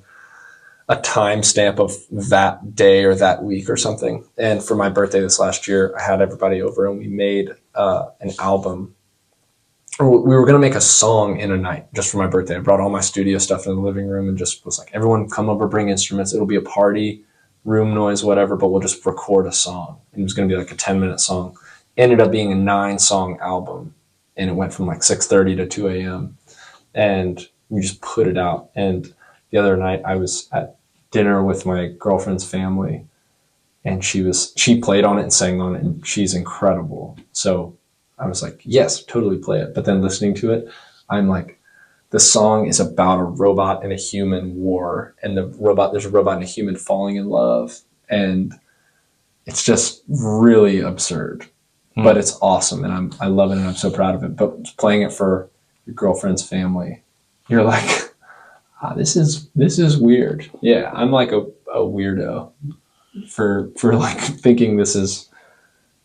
timestamp of that day or that week or something. And for my birthday this last year, I had everybody over, and we made an album. Or we were going to make a song in a night just for my birthday. I brought all my studio stuff in the living room and just was like, everyone come over, bring instruments. It'll be a party, room noise, whatever, but we'll just record a song. And it was going to be like a 10-minute song. Ended up being a 9-song album, and it went from like 6:30 to 2 a.m. And we just put it out. And the other night I was at dinner with my girlfriend's family, and she played on it and sang on it, and she's incredible. So I was like, yes, totally play it. But then listening to it, I'm like, the song is about a robot and a human war, and there's a robot and a human falling in love, and it's just really absurd. But it's awesome, and I love it, and I'm so proud of it. But playing it for your girlfriend's family, you're like, this is weird. Yeah, I'm like a weirdo for like thinking this is,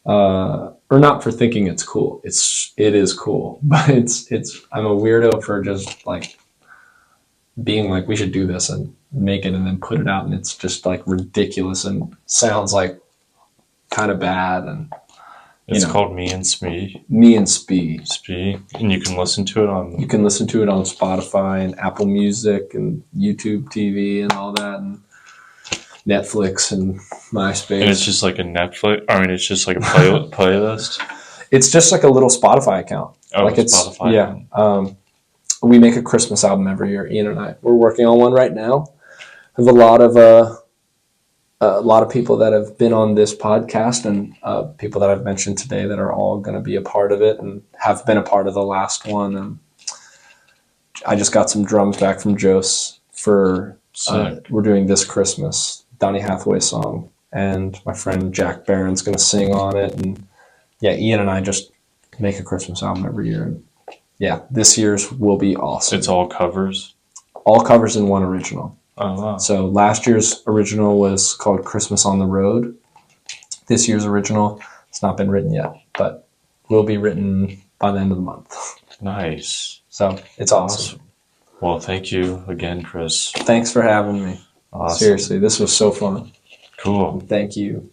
or not for thinking it's cool. It is cool, but I'm a weirdo for just like being like, we should do this and make it and then put it out, and it's just like ridiculous and sounds like kind of bad. And it's called Me and Spee. Me and Spee. Spee. And you can listen to it on Spotify and Apple Music and YouTube TV and all that, and Netflix and MySpace. And it's just like a Netflix. I mean, it's just like a playlist. It's just like a little Spotify account. Oh, like it's Spotify. Yeah. we make a Christmas album every year, Ian and I. We're working on one right now. I have a lot of people that have been on this podcast and people that I've mentioned today that are all going to be a part of it and have been a part of the last one. I just got some drums back from Jose for we're doing This Christmas, Donny Hathaway song, and my friend Jack Barron's going to sing on it. And yeah, Ian and I just make a Christmas album every year. And yeah, this year's will be awesome. It's all covers? All covers and one original. Oh, wow. So last year's original was called Christmas on the Road. This year's original, it's not been written yet, but will be written by the end of the month. Nice. So it's awesome. Well, thank you again, Chris. Thanks for having me. Awesome. Seriously, this was so fun. Cool. Thank you.